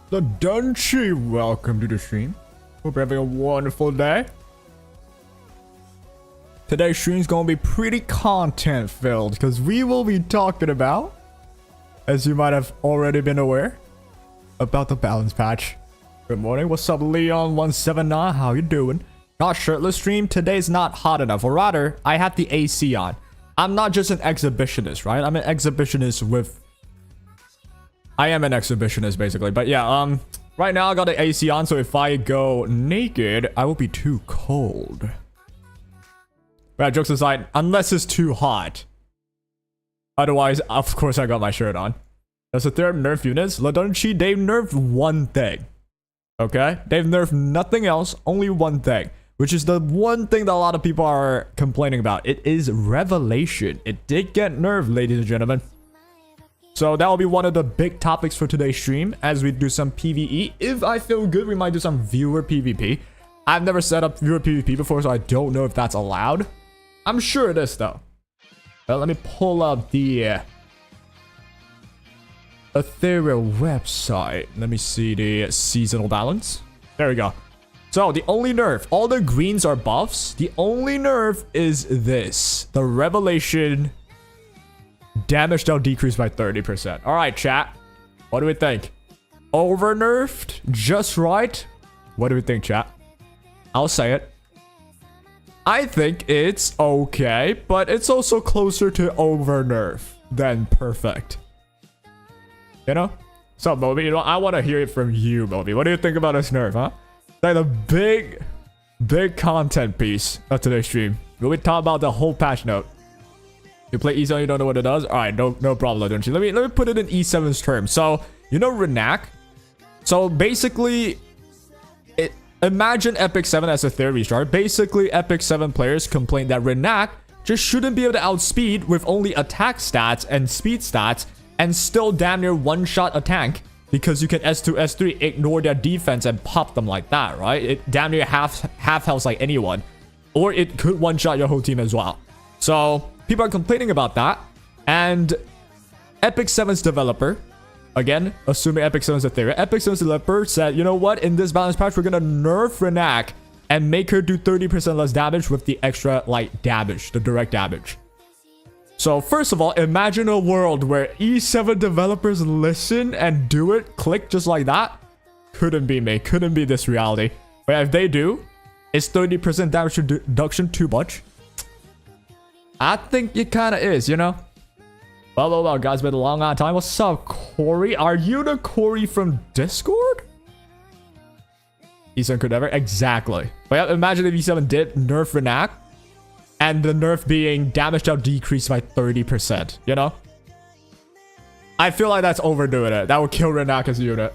the Dunchi. Welcome to the stream. Hope you're having a wonderful day. Today's stream's gonna be pretty content filled because we will be talking about, as you might have already been aware, about the balance patch. Good morning, what's up Leon179, how you doing? Not shirtless stream, today's not hot enough, or rather, I had the AC on. I'm not just an exhibitionist, right? I'm an exhibitionist with... I am an exhibitionist, basically. But yeah, right now I got the AC on, so if I go naked, I will be too cold. But jokes aside, unless it's too hot. Otherwise, of course, I got my shirt on. Does the third nerf units? Ladonchi, they've nerfed one thing. Okay? They've nerfed nothing else, only one thing. Which is the one thing that a lot of people are complaining about. It is Revelation. It did get nerfed, ladies and gentlemen. So that will be one of the big topics for today's stream as we do some PVE. If I feel good, we might do some viewer PvP. I've never set up viewer PvP before, so I don't know if that's allowed. I'm sure it is, though. Well, let me pull up the etheria website. Let me see the seasonal balance. There we go. So, the only nerf, all the greens are buffs. The only nerf is this. The Revelation damage dealt decreased by 30%. Alright, chat. What do we think? Over nerfed? Just right? What do we think, chat? I'll say it. I think it's okay, but it's also closer to over nerf than perfect. You know? So, Moby, you know, I want to hear it from you, Moby. What do you think about this nerf, huh? Like the big content piece of today's stream. We'll be talking about the whole patch note. You play E7, you don't know what it does? Alright, no problem, don't you? Let me put it in E7's terms. So, you know Renak? So basically, imagine Epic 7 as a theory start. Basically, Epic 7 players complain that Renak just shouldn't be able to outspeed with only attack stats and speed stats and still damn near one-shot a tank. Because you can S2, S3, ignore their defense and pop them like that, right? It damn near half health like anyone. Or it could one-shot your whole team as well. So, people are complaining about that. And Epic 7's developer, again, assuming Epic 7's a theory, Epic 7's developer said, you know what? In this balance patch, we're gonna nerf Renak and make her do 30% less damage with the extra, like, damage, the direct damage. So, first of all, imagine a world where E7 developers listen and do it, click just like that. Couldn't be me. Couldn't be this reality. But if they do, is 30% damage reduction too much? I think it kind of is, you know? Well, guys, been a long time. What's up, Corey? Are you the Corey from Discord? E7 could never? Exactly. But yeah, imagine if E7 did nerf Renak. And the nerf being damage dealt decreased by 30%, you know? I feel like that's overdoing it. That would kill Renak as a unit.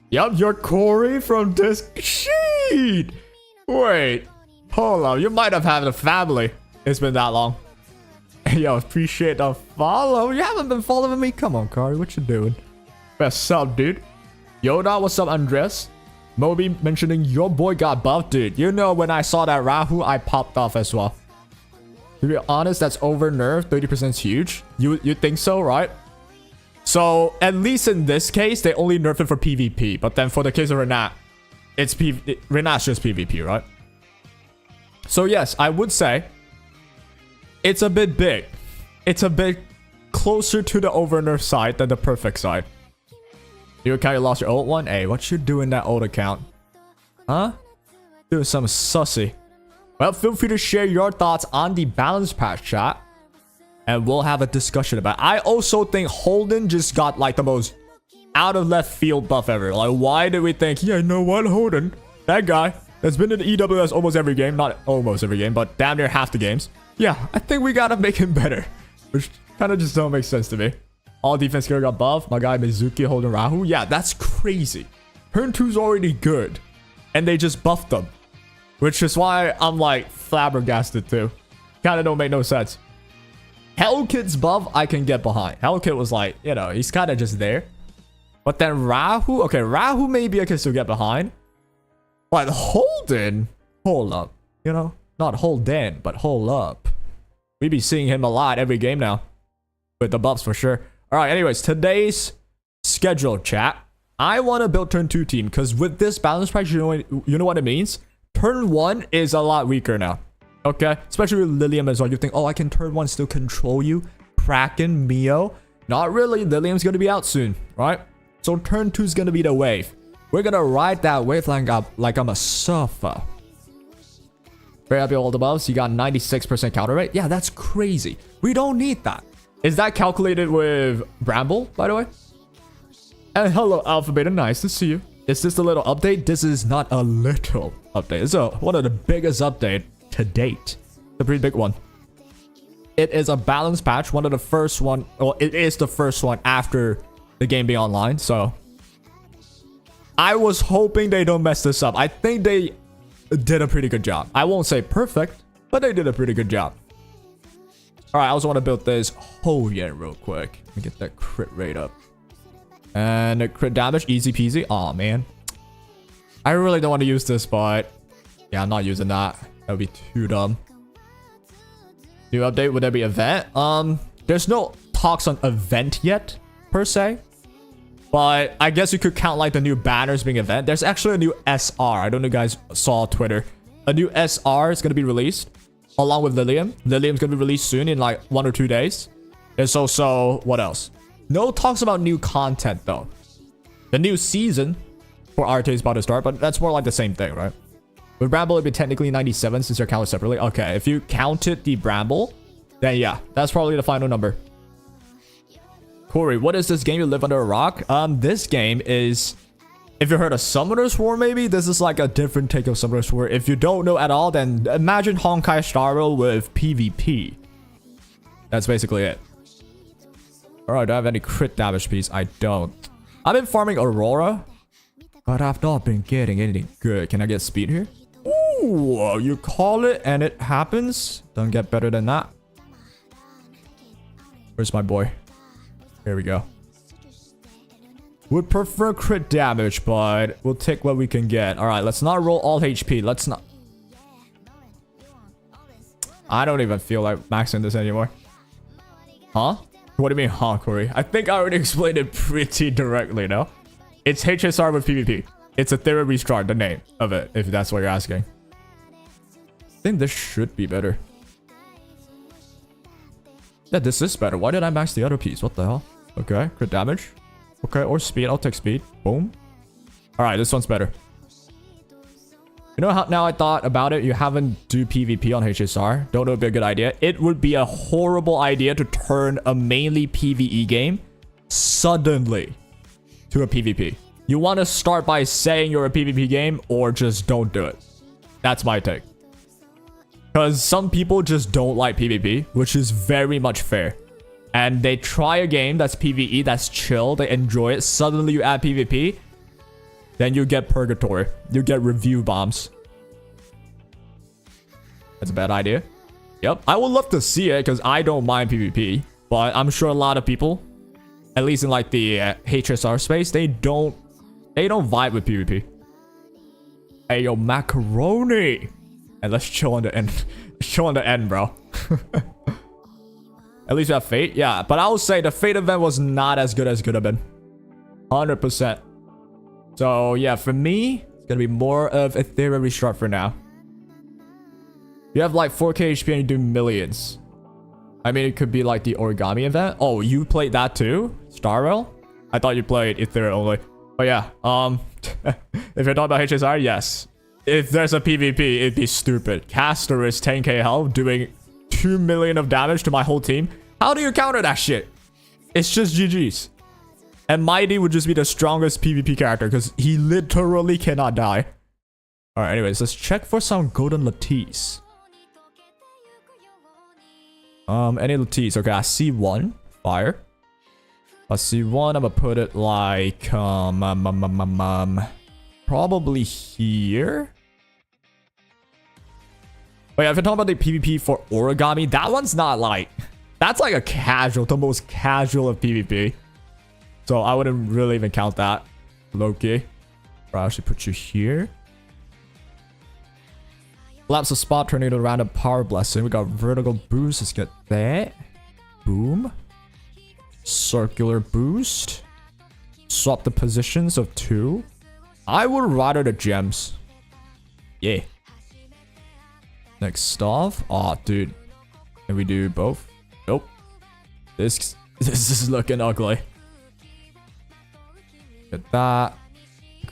Yup, you're Corey from Sheet. Wait. Hold on. You might have had a family. It's been that long. Yo, appreciate the follow. You haven't been following me? Come on, Corey. What you doing? What's up, dude? Yoda, what's up, Andres? Moby mentioning your boy got buffed, dude. You know, when I saw that Rahu, I popped off as well. To be honest, that's over nerfed. 30% is huge. You think so, right? So, at least in this case, they only nerfed it for PvP. But then for the case of Renak, Renak's just PvP, right? So yes, I would say it's a bit big. It's a bit closer to the over nerf side than the perfect side. New account, you lost your old one? Hey, what you doing that old account? Huh? Doing some sussy. Well, feel free to share your thoughts on the balance patch, chat. And we'll have a discussion about it. I also think Holden just got like the most out of left field buff ever. Like, why did we think, yeah, you know what, Holden? That guy that's been in the EWS almost every game. Not almost every game, but damn near half the games. Yeah, I think we gotta make him better. Which kind of just don't make sense to me. All defense gear got buffed. My guy Mizuki holding Rahu. Yeah, that's crazy. Turn 2's already good. And they just buffed them. Which is why I'm like flabbergasted too. Kind of don't make no sense. Hellkit's buff I can get behind. Hellkit was like, you know, he's kind of just there. But then Rahu. Okay, Rahu maybe I can still get behind. But Holden. Hold up. You know, not Holden, but hold up. We be seeing him a lot every game now. With the buffs for sure. Alright, anyways, today's schedule, chat. I want to build turn 2 team because with this balance patch, you know what it means? Turn 1 is a lot weaker now. Okay? Especially with Lilium as well. You think, oh, I can turn 1 still control you? Kraken, Mio? Not really. Lilium's going to be out soon, right? So turn 2 is going to be the wave. We're going to ride that wave like I'm a surfer. Very happy with all the buffs. You got 96% counter rate. Yeah, that's crazy. We don't need that. Is that calculated with Bramble, by the way? And hello, Alpha Beta. Nice to see you. Is this a little update? This is not a little update. It's one of the biggest update to date. The pretty big one. It is a balance patch. One of the first one. Well, it is the first one after the game being online. So I was hoping they don't mess this up. I think they did a pretty good job. I won't say perfect, but they did a pretty good job. All right, I also want to build this HOLDEN real quick. Let me get that crit rate up. And the crit damage, easy peasy. Oh man, I really don't want to use this, but yeah, I'm not using that. That would be too dumb. New update, would there be event? There's no talks on event yet, per se. But I guess you could count like the new banners being event. There's actually a new SR. I don't know if you guys saw Twitter. A new SR is going to be released along with Lilium. Lilium's going to be released soon in like 1 or 2 days. There's also, what else? No talks about new content though. The new season for RT is about to start, but that's more like the same thing, right? With Bramble, it'd be technically 97 since they're counted separately. Okay, if you counted the Bramble, then yeah, that's probably the final number. Corey, what is this game? You live under a rock? This game is, if you heard of Summoner's War, maybe this is like a different take of Summoner's War. If you don't know at all, then imagine Honkai Star Rail with PvP. That's basically it. All right, do I have any crit damage piece? I don't. I've been farming Aurora, but I've not been getting anything good. Can I get speed here? Ooh, you call it and it happens. Don't get better than that. Where's my boy? Here we go. Would prefer crit damage, but we'll take what we can get. All right, let's not roll all HP. Let's not. I don't even feel like maxing this anymore. Huh? What do you mean, huh, Corey? I think I already explained it pretty directly, no? It's HSR with PvP. It's etheria restart, the name of it, if that's what you're asking. I think this should be better. Yeah, this is better. Why did I max the other piece? What the hell? Okay, crit damage. Okay, or speed. I'll take speed. Boom. All right, this one's better. You know how now I thought about it? You haven't do PvP on HSR. Don't know if it'd be a good idea. It would be a horrible idea to turn a mainly PvE game suddenly to a PvP. You want to start by saying you're a PvP game or just don't do it. That's my take. Because some people just don't like PvP, which is very much fair. And they try a game that's PvE, that's chill, they enjoy it. Suddenly you add PvP, then you get purgatory. You get review bombs. That's a bad idea. Yep, I would love to see it because I don't mind PvP. But I'm sure a lot of people, at least in like the HSR space, they don't vibe with PvP. Hey, yo, macaroni. And let's chill on the end. Chill on the end, bro. At least we have Fate. Yeah, but I will say the Fate event was not as good as it could have been. 100%. So, yeah, for me, it's going to be more of etheria restart for now. You have like 4k HP and you do millions. I mean, it could be like the origami event. Oh, you played that too? Star Rail? I thought you played etheria only. But yeah, if you're talking about HSR, yes. If there's a PvP, it'd be stupid. Caster is 10k health, doing 2 million of damage to my whole team. How do you counter that shit? It's just GG's. And Mighty would just be the strongest PvP character because he literally cannot die. Alright, anyways, let's check for some golden lattice. Any lattice? Okay, I see one. Fire. I see one. I'm gonna put it like, probably here. But yeah, if you're talking about the PvP for origami, that one's not like... That's like a casual, the most casual of PvP. So I wouldn't really even count that. Loki. I'll actually put you here. Lapse of spot, tornado, random power blessing. We got vertical boost. Let's get that. Boom. Circular boost. Swap the positions of 2. I would rather the gems. Yeah. Next off. Oh, dude. Can we do both? Nope. This is looking ugly. Get that.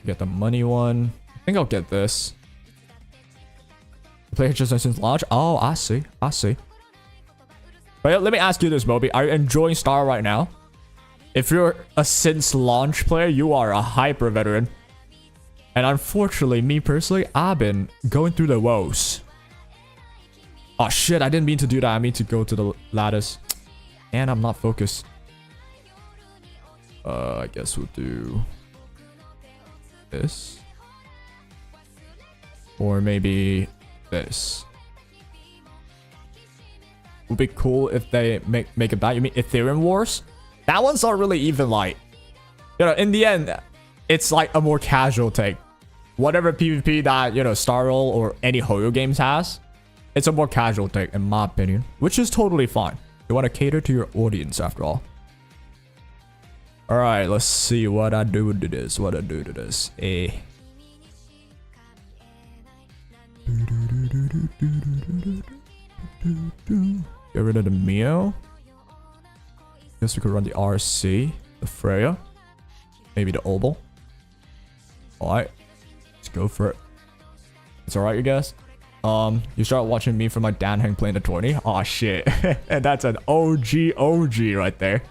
Get the money one. I think I'll get this. Play just since launch. Oh, I see. I see. But yeah, let me ask you this, Moby. Are you enjoying Star right now? If you're a since launch player, you are a hyper veteran. And unfortunately, me personally, I've been going through the woes. Oh shit, I didn't mean to do that. I mean to go to the lattice. And I'm not focused. I guess we'll do this. Or maybe this. Would be cool if they make it back. You mean Ethereum Wars? That one's not really even like, you know, in the end, it's like a more casual take. Whatever PvP that, you know, Starroll or any Hoyo games has, it's a more casual take in my opinion, which is totally fine. You want to cater to your audience after all. All right, let's see what I do to this. What I do to this. Get rid of the Mio. Guess we could run the RC, the Freya, maybe the Obel. All right, let's go for it. It's all right, you guys. You start watching me from my Dan Heng playing the 20. Oh shit, and that's an OG right there.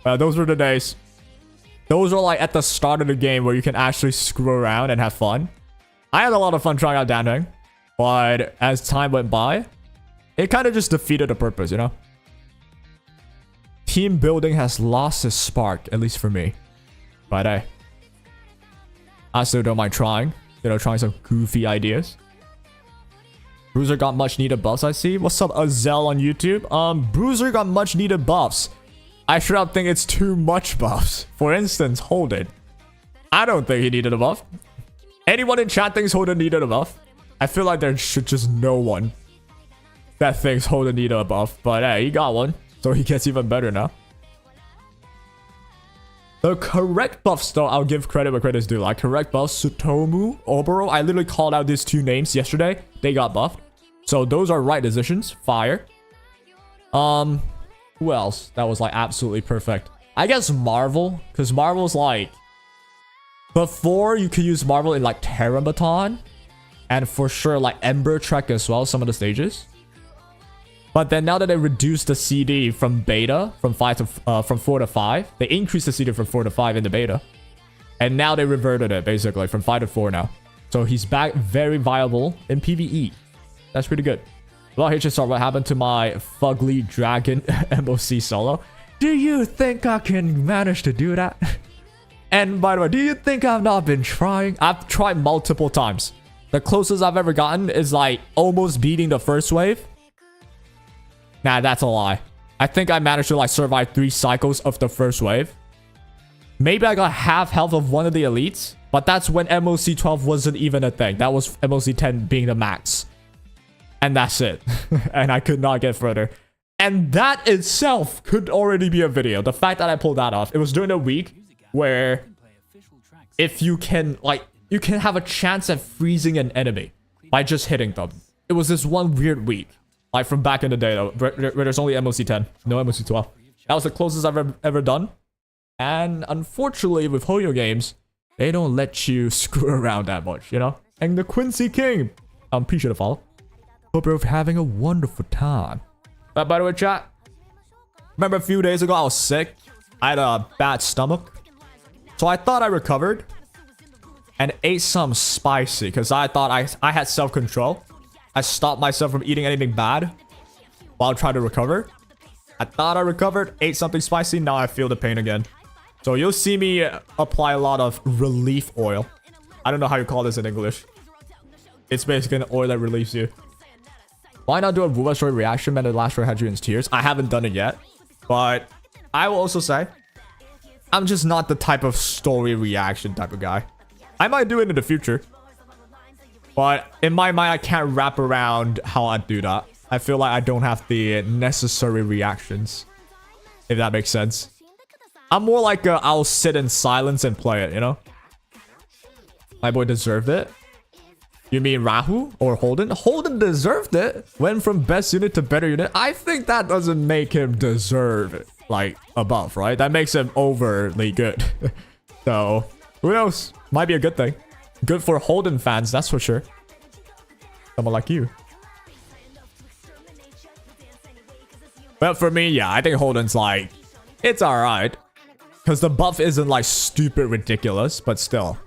Those were the days. Those were like at the start of the game where you can actually screw around and have fun. I had a lot of fun trying out Dan Heng, but as time went by, it kind of just defeated the purpose, you know? Team building has lost its spark, at least for me. But hey, I still don't mind trying. You know, trying some goofy ideas. Bruiser got much needed buffs, I see. What's up, Azel on YouTube? Bruiser got much needed buffs. I sure don't think it's too much buffs. For instance, HOLDEN. I don't think he needed a buff. Anyone in chat thinks HOLDEN needed a buff? I feel like there should just no one that thinks HOLDEN needed a buff. But hey, he got one. So he gets even better now. The correct buffs, though, I'll give credit where credit's due. Like, correct buffs, Sutomu, Oboro. I literally called out these 2 names yesterday. They got buffed. So those are right decisions. Fire. Who else? That was, like, absolutely perfect. I guess Marvel. Because Marvel's, like... Before, you could use Marvel in, like, Terrabaton. And for sure, like, Ember Trek as well, some of the stages. But then now that they reduced the CD from beta, from 4 to 5, they increased the CD from 4 to 5 in the beta. And now they reverted it, basically, from 5 to 4 now. So he's back very viable in PVE. That's pretty good. Well, HSR, what happened to my fugly dragon MOC solo? Do you think I can manage to do that? And by the way, do you think I've not been trying? I've tried multiple times. The closest I've ever gotten is like almost beating the first wave. Nah, that's a lie. I think I managed to like survive 3 cycles of the first wave. Maybe I got half health of one of the elites, but that's when MOC 12 wasn't even a thing. That was MOC 10 being the max. And that's it. And I could not get further. And that itself could already be a video. The fact that I pulled that off. It was during a week where if you can, like, you can have a chance at freezing an enemy by just hitting them. It was this one weird week. Like from back in the day though, where there's only MOC 10, no MOC 12. That was the closest I've ever done. And unfortunately with Hoyo games, they don't let you screw around that much, you know? And the Quincy King, appreciate the follow. Hope you're having a wonderful time. But by the way, chat, remember a few days ago I was sick? I had a bad stomach. So I thought I recovered and ate some spicy because I thought I had self-control. I stopped myself from eating anything bad while trying to recover. I thought I recovered, ate something spicy, now I feel the pain again. So you'll see me apply a lot of relief oil. I don't know how you call this in English. It's basically an oil that relieves you. Why not do a Wuba story reaction when the last story had you in tears? I haven't done it yet. But I will also say, I'm just not the type of story reaction type of guy. I might do it in the future. But in my mind, I can't wrap around how I do that. I feel like I don't have the necessary reactions. If that makes sense. I'm more like I'll sit in silence and play it, you know? My boy deserved it. You mean Rahu or Holden? Holden deserved it. Went from best unit to better unit. I think that doesn't make him deserve it, like above, right? That makes him overly good. So who knows? Might be a good thing. Good for Holden fans, that's for sure. Someone like you. But for me, yeah, I think Holden's like, it's alright. Because the buff isn't like stupid ridiculous, but still.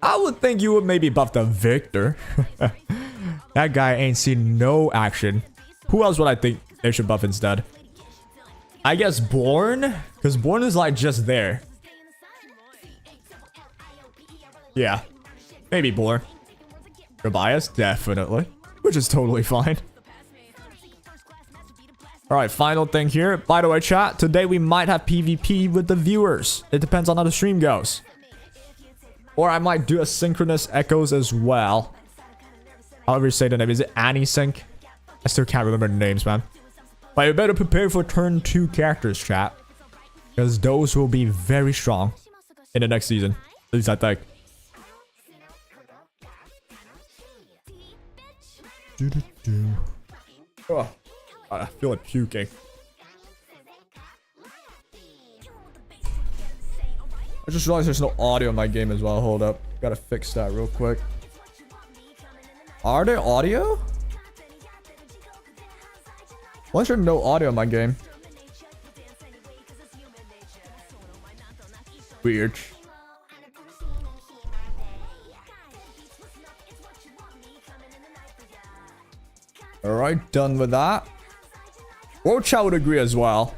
I would think you would maybe buff the Victor. That guy ain't seen no action. Who else would I think they should buff instead? I guess Born? Because Born is like just there. Yeah. Maybe Born. You're biased? Definitely. Which is totally fine. Alright, final thing here. By the way, chat, today we might have PvP with the viewers. It depends on how the stream goes. Or I might do asynchronous echoes as well. However you say the name. Is it Annie Sync? I still can't remember the names, man. But you better prepare for turn 2 characters, chat. Because those will be very strong in the next season. At least I think. Oh, I feel like puking. I just realized there's no audio in my game as well. Hold up. Gotta fix that real quick. Are there audio? Why is there no audio in my game? Weird. Alright, done with that. World Chat would agree as well.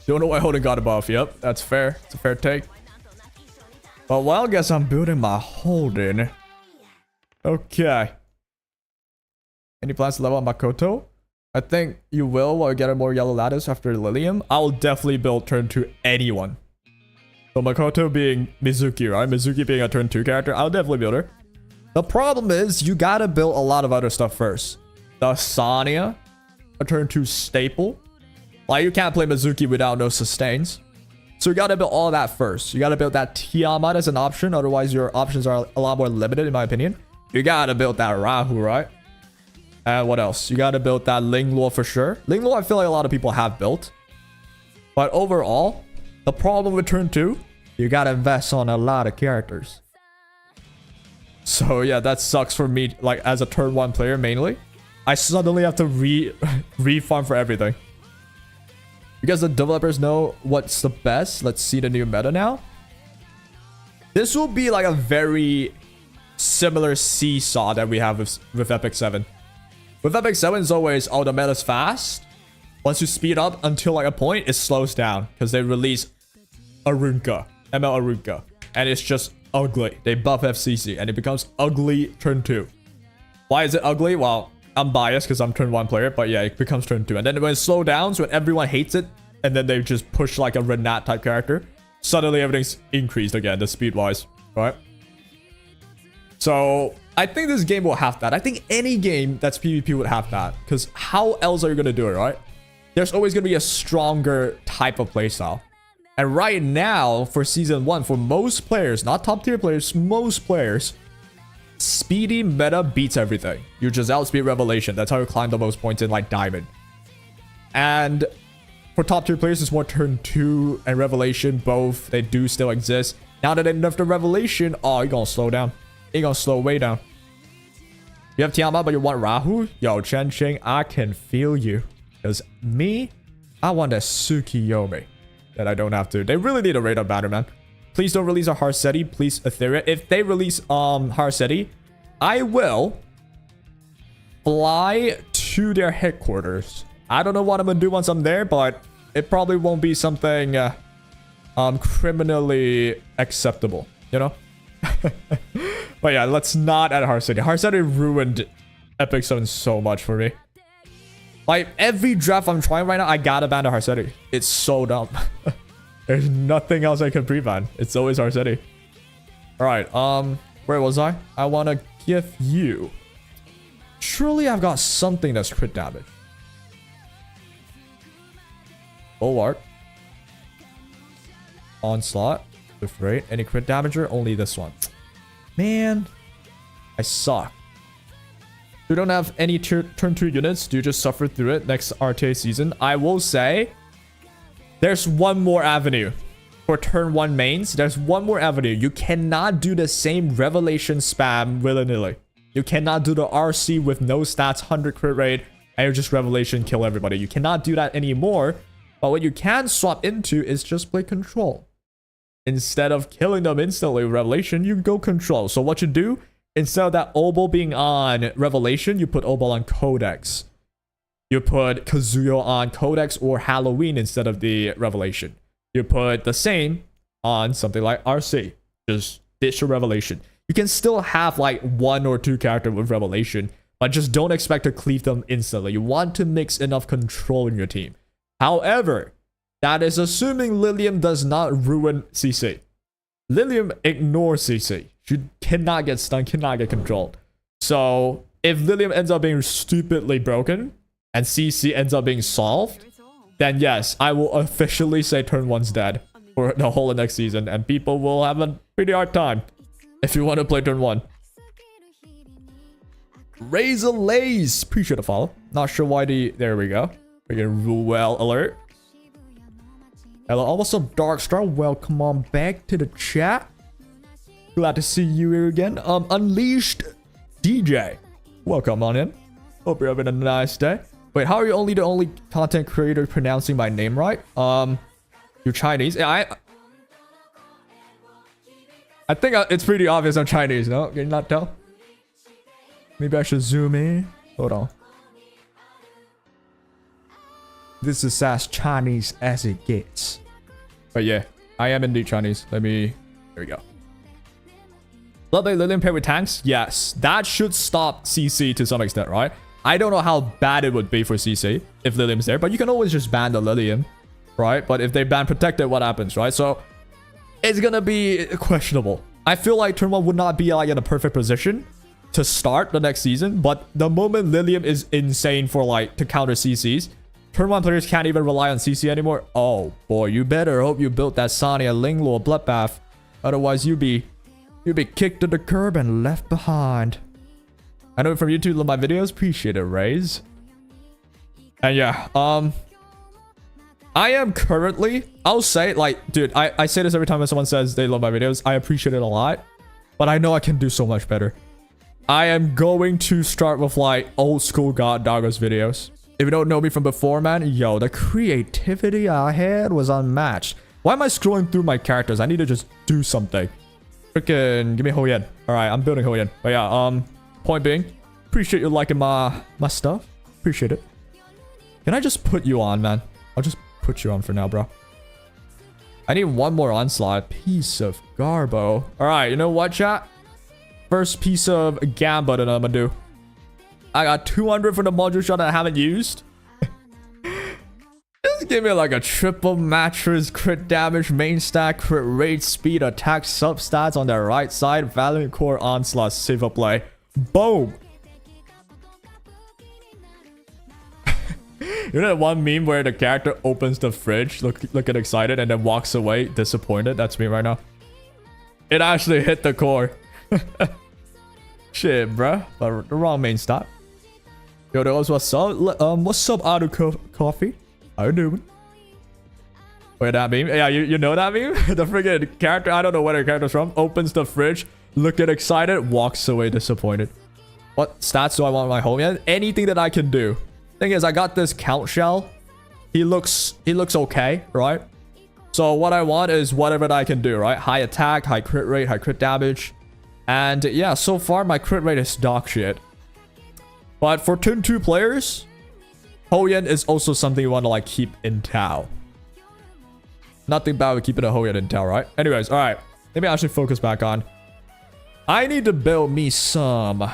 Don't know why Holden got a buff. Yep, that's fair. It's a fair take. But well, I guess I'm building my Holden. Okay. Any plans to level up Makoto? I think you will while you get a more yellow lattice after Lilium. I'll definitely build turn 2 anyone. So Makoto being Mizuki, right? Mizuki being a turn 2 character, I'll definitely build her. The problem is you gotta build a lot of other stuff first. The Sanya, a turn 2 staple. Like, you can't play Mizuki without no sustains. So you gotta build all that first. You gotta build that Tiamat as an option. Otherwise, your options are a lot more limited, in my opinion. You gotta build that Rahu, right? And what else? You gotta build that Lingluo for sure. Lingluo, I feel like a lot of people have built. But overall, the problem with turn 2, you gotta invest on a lot of characters. So yeah, that sucks for me, like as a turn 1 player mainly. I suddenly have to re-farm for everything. Because the developers know what's the best. Let's see the new meta now. This will be like a very similar seesaw that we have with Epic 7. With Epic 7, it's always, oh, the meta's fast. Once you speed up until like a point, it slows down. Because they release Arunka, ML Arunka. And it's just ugly. They buff FCC and it becomes ugly turn 2. Why is it ugly? Well, I'm biased because I'm turn 1 player, but yeah, it becomes turn 2. And then when it slows down, when everyone hates it, and then they just push like a Renat type character, suddenly everything's increased again, the speed wise, right? So I think this game will have that. I think any game that's PvP would have that, because how else are you going to do it, right? There's always going to be a stronger type of playstyle. And right now, for Season 1, for most players, not top tier players, most players, speedy meta beats everything. You just outspeed Revelation. That's how you climb the most points in like Diamond. And for top tier players, it's more turn 2 and Revelation. Both, they do still exist. Now that they nerfed the Revelation, oh, you're gonna slow down. You're gonna slow way down. You have Tiamat, but you want Rahu? Yo, Chen Ching, I can feel you. Because me, I want a Tsukiyomi. That I don't have to. They really need a radar banner, man. Please don't release a Harseti. Please, Etheria. If they release Harseti, I will fly to their headquarters. I don't know what I'm gonna do once I'm there, but it probably won't be something criminally acceptable, you know? But yeah, let's not add Harseti. Harseti ruined Epic 7 so much for me. Like, every draft I'm trying right now, I gotta ban the Harseti. It's so dumb. There's nothing else I can pre-ban. It's always Harseti. Alright, where was I? I want to give you... Surely I've got something that's crit damage. Bulwark. Onslaught. With rate. Any crit damager? Only this one. Man. I suck. You don't have any turn 2 units. Do you just suffer through it next RTA season? I will say, there's one more avenue. For turn 1 mains, there's one more avenue. You cannot do the same revelation spam willy-nilly. You cannot do the RC with no stats, 100 crit rate, and you just revelation kill everybody. You cannot do that anymore. But what you can swap into is just play control. Instead of killing them instantly with revelation, you go control. So what you do, instead of that Obol being on revelation, you put Obol on Codex. You put Kazuyo on Codex or Halloween instead of the revelation. You put the same on something like RC. Just ditch your revelation. You can still have like 1 or 2 characters with revelation, but just don't expect to cleave them instantly. You want to mix enough control in your team. However, that is assuming Lilium does not ruin CC. Lilium ignores CC. She cannot get stunned, cannot get controlled. So if Lilium ends up being stupidly broken and CC ends up being solved, then yes, I will officially say turn 1's dead for the whole of next season, and people will have a pretty hard time if you want to play turn 1. Razor Lays, appreciate the follow. Not sure why there we go. We get Ruel alert. Hello, also Darkstar, welcome on back to the chat. Glad to see you here again. Unleashed DJ, welcome on in. Hope you're having a nice day. Wait, how are you only the only content creator pronouncing my name right? You're Chinese. Yeah, I think it's pretty obvious I'm Chinese, no? Can you not tell? Maybe I should zoom in. Hold on. This is as Chinese as it gets. But yeah, I am indeed Chinese. There we go. Lovely Lilium paired with tanks? Yes. That should stop CC to some extent, right? I don't know how bad it would be for CC if Lilium's there, but you can always just ban the Lilium, right? But if they ban Protected, what happens, right? So it's gonna be questionable. I feel like turn 1 would not be like in a perfect position to start the next season, but the moment Lilium is insane for like to counter CCs, turn 1 players can't even rely on CC anymore. Oh boy, you better hope you built that Sonya Linglore Bloodbath, otherwise you'll be kicked to the curb and left behind. I know from YouTube love my videos, appreciate it, Rays. And yeah, I am currently, I'll say, like, dude, I say this every time when someone says they love my videos. I appreciate it a lot, but I know I can do so much better. I am going to start with like old school God Doggos videos. If you don't know me from before, man, yo, the creativity I had was unmatched. Why am I scrolling through my characters? I need to just do something. Freaking give me HOLDEN. All right, I'm building HOLDEN. But yeah, point being, appreciate you liking my stuff. Appreciate it. Can I just put you on, man? I'll just put you on for now, bro. I need one more onslaught. Piece of garbo. All right, you know what, chat? First piece of gamba that I'm gonna do. I got 200 for the module shot that I haven't used. Just give me like a triple mattress, crit damage, main stack, crit rate, speed, attack, substats on the right side, Valiant Core, onslaught, save up play. Boom. You know that one meme where the character opens the fridge, looking excited, and then walks away disappointed? That's me right now. It actually hit the core. Shit, bruh. But the wrong main stop. Yo, there was what's up? What's up, Auto Coffee? How you doing? Wait, that meme? Yeah, you know that meme? The friggin' character, I don't know where the character's from, opens the fridge, looking excited, walks away disappointed. What stats do I want my homie? Anything that I can do. Thing is, I got this count shell. He looks okay, right? So what I want is whatever that I can do, right? High attack, high crit rate, high crit damage. And yeah, so far my crit rate is dog shit. But for turn 2 players, HOLDEN is also something you want to like keep in Tau. Nothing bad with keeping a HOLDEN in Tau, right? Anyways, all right. Let me actually focus back on. I need to build me some.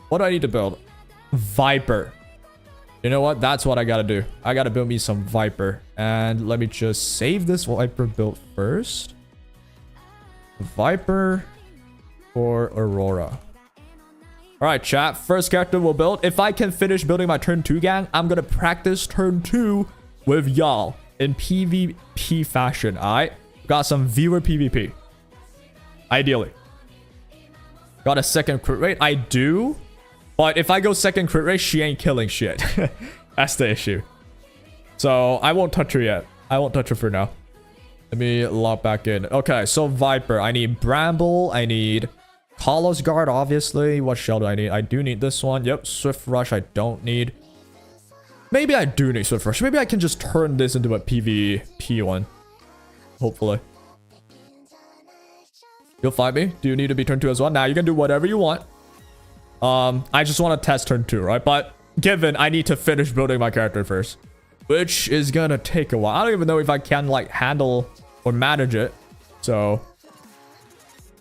What do I need to build? Viper. You know what? That's what I gotta do. I gotta build me some Viper. And let me just save this Viper build first. Viper for Aurora. Alright, chat. First character we'll build. If I can finish building my turn 2 gang, I'm gonna practice turn 2 with y'all. in PvP fashion. Alright, got some viewer PvP. Ideally, got a second crit rate. I do, but if I go second crit rate, she ain't killing shit. That's the issue. So I won't touch her yet. I won't touch her for now. Let me log back in. Okay, so Viper. I need Bramble. I need Carlos Guard, obviously. What shell do I need? I do need this one. Yep, Swift Rush I don't need. Maybe I do need Swift Rush. Maybe I can just turn this into a PvP one. Hopefully. You'll fight me. Do you need to be turn 2 as well? Now you can do whatever you want. I just want to test turn 2, right? But given I need to finish building my character first, which is gonna take a while. I don't even know if I can like handle or manage it. So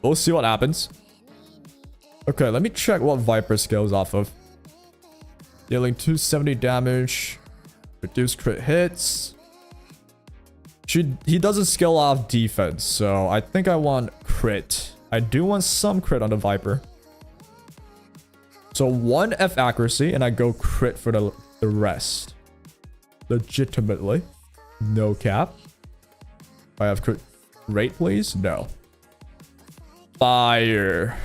we'll see what happens. Okay, let me check what Viper scales off of. Dealing 270 damage, reduce crit hits. He doesn't scale off defense, so I think I want crit. I do want some crit on the Viper. So 1 F accuracy, and I go crit for the rest. Legitimately. No cap. I have crit rate, please? No. Fire.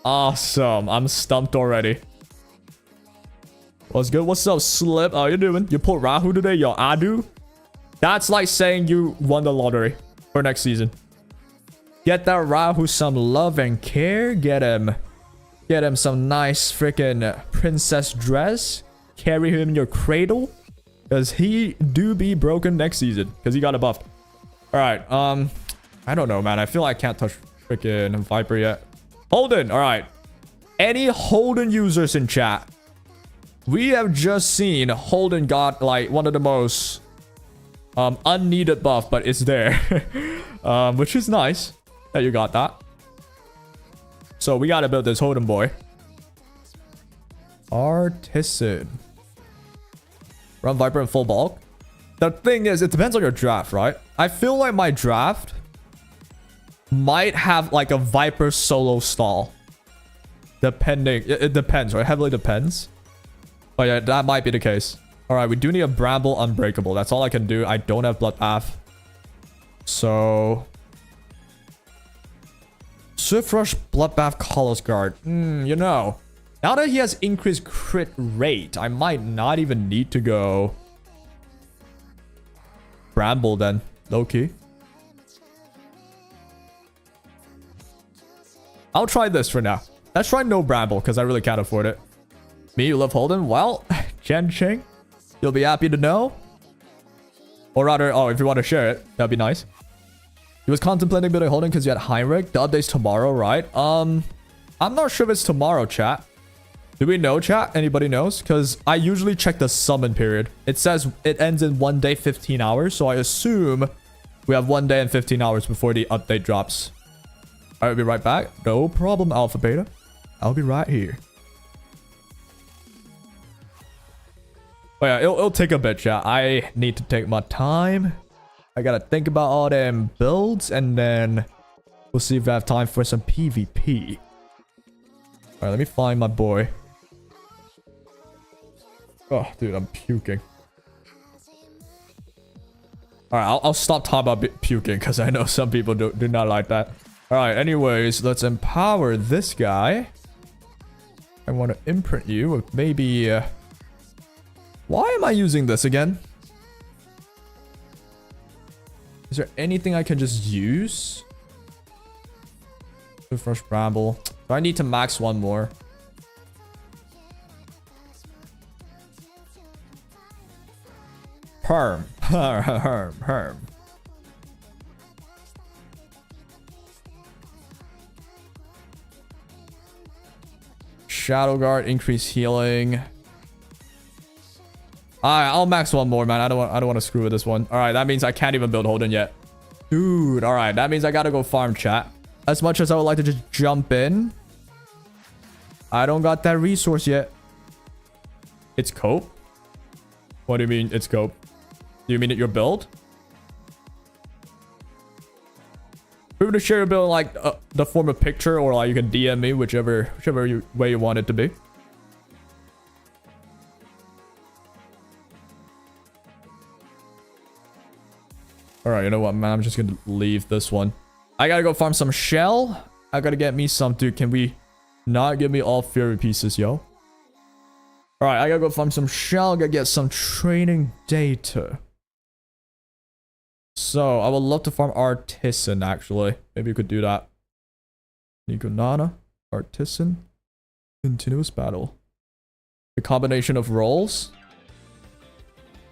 Awesome. I'm stumped already. What's good? What's up, Slip? How you doing? You pulled Rahu today? Yo, Adu? That's like saying you won the lottery for next season. Get that Rahu some love and care. Get him some nice freaking princess dress. Carry him in your cradle. Because he do be broken next season. Because he got a buff. Alright, I don't know, man. I feel like I can't touch freaking Viper yet. Holden, alright. Any Holden users in chat? We have just seen Holden got like one of the most unneeded buff, but it's there. Which is nice that you got that. So we gotta build this Holden boy. Artisan. Run Viper in full bulk. The thing is, it depends on your draft, right? I feel like my draft might have like a Viper solo stall. Depending. It depends, right? Heavily depends. But yeah, that might be the case. Alright, we do need a Bramble Unbreakable. That's all I can do. I don't have Bloodbath. So Swift Rush, Bloodbath, Carlos Guard. You know, now that he has increased crit rate, I might not even need to go Bramble then. Low-key. I'll try this for now. Let's try no Bramble, because I really can't afford it. Me, you love Holden? Well, Chen Ching, you'll be happy to know. Or rather, oh, if you want to share it, that'd be nice. He was contemplating building Holden because you had Heinrich. The update's tomorrow, right? I'm not sure if it's tomorrow, chat. Do we know, chat? Anybody knows? Because I usually check the summon period. It says it ends in 1 day, 15 hours. So I assume we have 1 day and 15 hours before the update drops. I'll be right back. No problem, Alpha Beta. I'll be right here. Oh yeah, it'll take a bit, chat. I need to take my time. I gotta think about all them builds, and then we'll see if I have time for some PvP. Alright, let me find my boy. Oh, dude, I'm puking. Alright, I'll stop talking about puking, because I know some people do not like that. Alright, anyways, let's empower this guy. I want to imprint you with maybe... why am I using this again? Is there anything I can just use? Fresh Bramble. Do I need to max one more? Perm. Perm. Shadow Guard, increase healing. Alright, I'll max one more, man. I don't want to screw with this one. Alright, that means I can't even build Holden yet. Dude, alright. That means I gotta go farm, chat. As much as I would like to just jump in, I don't got that resource yet. It's cope? What do you mean it's cope? Do you mean it your build? We're gonna share your build like the form of picture, or like you can DM me, whichever way you want it to be. you know what, man? I'm just gonna leave this one. I gotta go farm some shell. I gotta get me some, dude. Can we not give me all fury pieces, yo? Alright, I gotta go farm some shell. Gotta get some training data. So, I would love to farm artisan, actually. Maybe you could do that. Nico Nana, artisan, continuous battle. The combination of roles.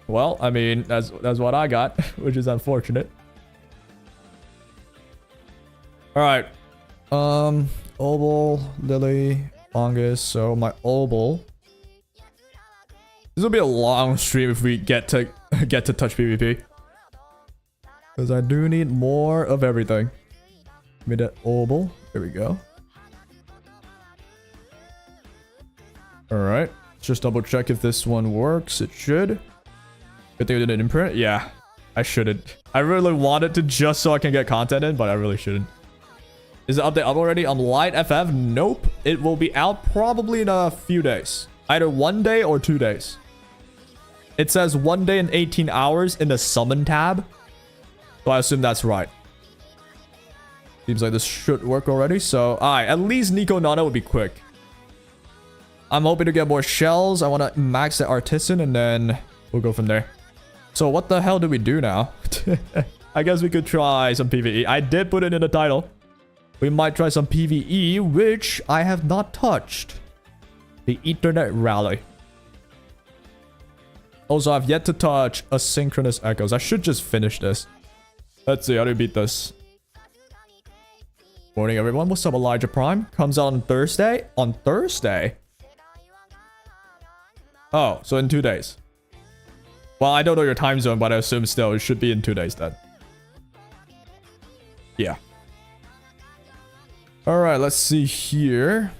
Well, I mean, that's what I got, which is unfortunate. Alright. Obol, Lily, Fungus. So my Obol. This will be a long stream if we get to touch PvP. Because I do need more of everything. Give me that Obol. There we go. Alright. Let's just double check if this one works. It should. Good thing I didn't imprint. Yeah. I shouldn't. I really wanted to just so I can get content in, but I really shouldn't. Is the update up already? I'm light FF. Nope. It will be out probably in a few days. Either 1 day or 2 days. It says 1 day and 18 hours in the summon tab. So I assume that's right. Seems like this should work already. So, alright. At least Nico Nana would be quick. I'm hoping to get more shells. I want to max the artisan and then we'll go from there. So what the hell do we do now? I guess we could try some PVE. I did put it in the title. We might try some PVE, which I have not touched. The Ethernet Rally. Also, I've yet to touch Asynchronous Echoes. I should just finish this. Let's see how to beat this. Morning, everyone. What's up, Elijah Prime? Comes out on Thursday? On Thursday? Oh, so in 2 days. Well, I don't know your time zone, but I assume still it should be in 2 days then. Yeah. Alright, let's see here.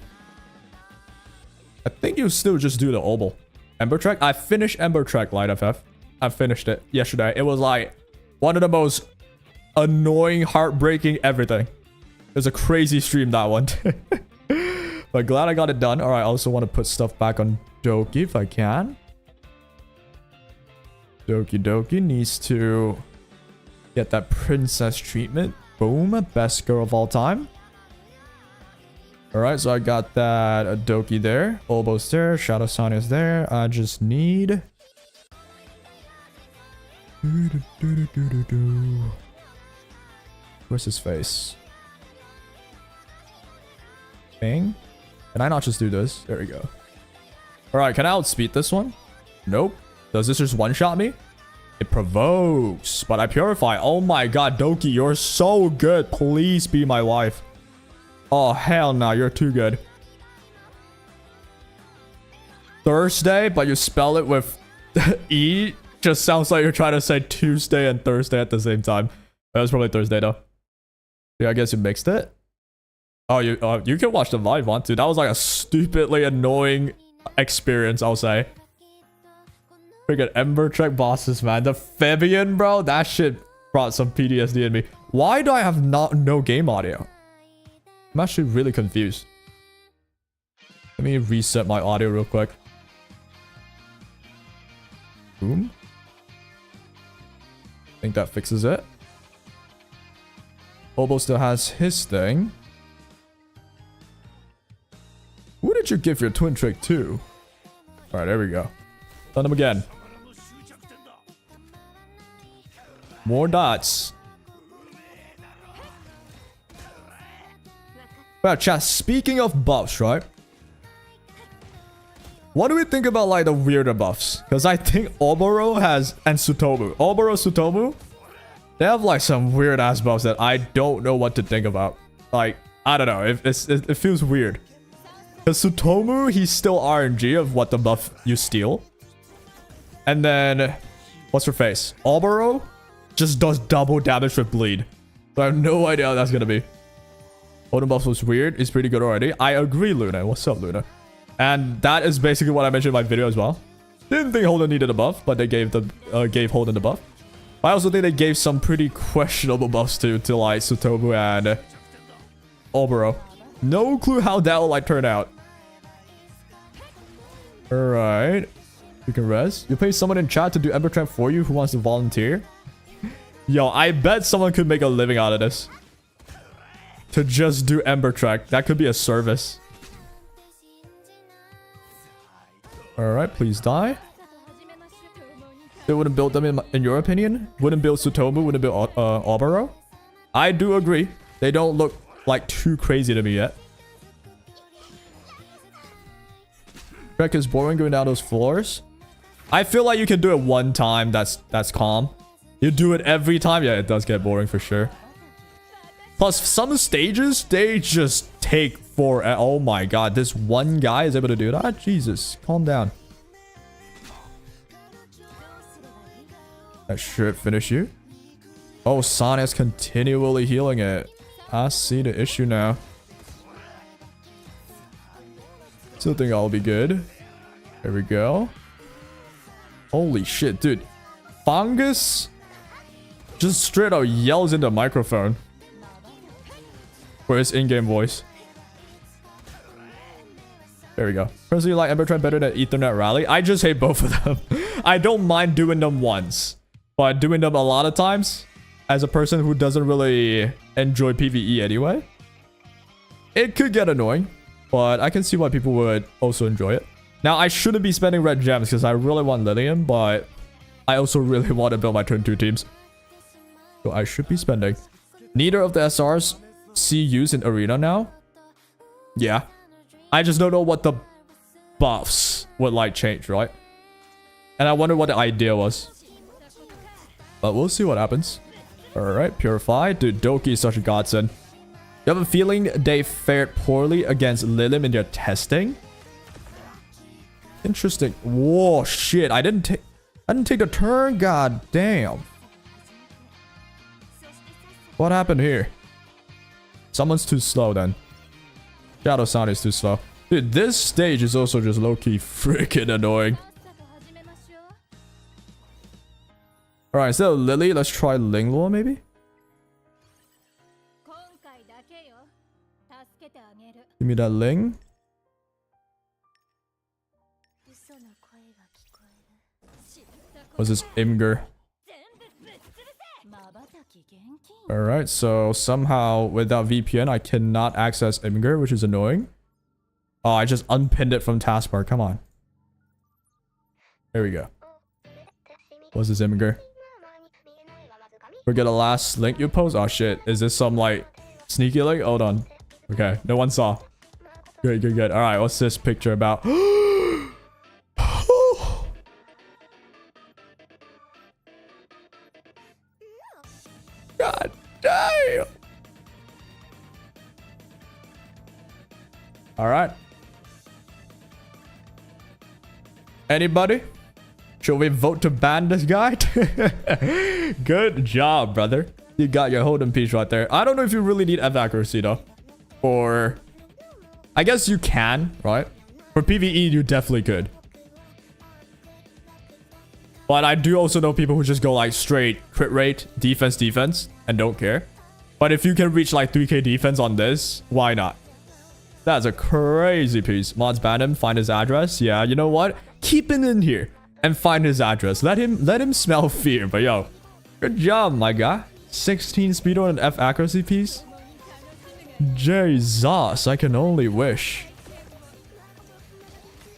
I think you still just do the Obol. Ember Trek? I finished Ember Trek, Light FF. I finished it yesterday. It was like one of the most annoying, heartbreaking everything. It was a crazy stream, that one. But glad I got it done. Alright, I also want to put stuff back on Doki if I can. Doki Doki needs to get that princess treatment. Boom, best girl of all time. Alright, so I got that Doki there. Obo's there. Shadow Sonya's there. I just need... Where's his face? Bang. Can I not just do this? There we go. Alright, can I outspeed this one? Nope. Does this just one-shot me? It provokes. But I purify. Oh my god, Doki, you're so good. Please be my wife. Oh, hell no. You're too good. Thursday, but you spell it with E. Just sounds like you're trying to say Tuesday and Thursday at the same time. That was probably Thursday, though. Yeah, I guess you mixed it. Oh, you can watch the live one, too. That was like a stupidly annoying experience, I'll say. Freaking Ember Trek bosses, man. The Fabian, bro. That shit brought some PTSD in me. Why do I have no game audio? I'm actually really confused. Let me reset my audio real quick. Boom. I think that fixes it. Obo still has his thing. Who did you give your twin trick to? Alright, there we go. Done him again. More dots. Well, chat, speaking of buffs, right? What do we think about, like, the weirder buffs? Because I think Oboro has... And Tsutomu. Oboro, Tsutomu, they have, like, some weird-ass buffs that I don't know what to think about. Like, I don't know. It feels weird. Because Tsutomu, he's still RNG of what the buff you steal. And then... What's her face? Oboro just does double damage with bleed. So I have no idea how that's gonna be. Holden buff was weird. It's pretty good already. I agree, Luna. What's up, Luna? And that is basically what I mentioned in my video as well. Didn't think Holden needed a buff, but they gave Holden the buff. I also think they gave some pretty questionable buffs to like Tsutomu and Oboro. No clue how that will like turn out. Alright. You can rest. You pay someone in chat to do Ember Trap for you who wants to volunteer. Yo, I bet someone could make a living out of this. To just do Ember Trek. That could be a service. Alright, please die. They wouldn't build them in your opinion? Wouldn't build Sutomu, wouldn't build Obero? I do agree. They don't look like too crazy to me yet. Trek is boring going down those floors. I feel like you can do it one time. That's calm. You do it every time. Yeah, it does get boring for sure. Plus, some stages, they just take for... Oh my god, this one guy is able to do that? Jesus, calm down. That should finish you. Oh, Sonia's continually healing it. I see the issue now. Still think I'll be good. There we go. Holy shit, dude. Fungus just straight up yells into the microphone. For his in-game voice. There we go. Personally, you like Ember Trek better than Ethernet Rally? I just hate both of them. I don't mind doing them once. But doing them a lot of times, as a person who doesn't really enjoy PvE anyway, it could get annoying. But I can see why people would also enjoy it. Now, I shouldn't be spending red gems because I really want Lilium, but I also really want to build my turn 2 teams. So I should be spending. Neither of the SRs see use in Arena now. Yeah. I just don't know what the buffs would like change, right? And I wonder what the idea was. But we'll see what happens. Alright, Purify. Dude, Doki is such a godsend. You have a feeling they fared poorly against Lilium in their testing? Interesting. Whoa, shit. I didn't take the turn. God damn. What happened here? Someone's too slow then. Shadow Sound is too slow. Dude, this stage is also just low-key freaking annoying. Alright, instead of Lily, let's try Linglor maybe? Give me that Ling. What's this? Imgur. Alright, so somehow without VPN, I cannot access Imgur, which is annoying. Oh, I just unpinned it from taskbar. Come on. There we go. What's this Imgur? Forget the last link you post? Oh shit. Is this some like sneaky link? Hold on. Okay, no one saw. Good, good, good. Alright, what's this picture about? God damn. Alright. Anybody? Should we vote to ban this guy? Good job, brother. You got your Holden piece right there. I don't know if you really need F accuracy though. Or... I guess you can, right? For PvE, you definitely could. But I do also know people who just go like straight crit rate, defense, and don't care. But if you can reach like 3k defense on this, why not? That's a crazy piece. Mods ban him, find his address. Yeah, you know what? Keep him in here and find his address. Let him smell fear. But yo, good job, my guy. 16 speed on an F accuracy piece. Jesus, I can only wish.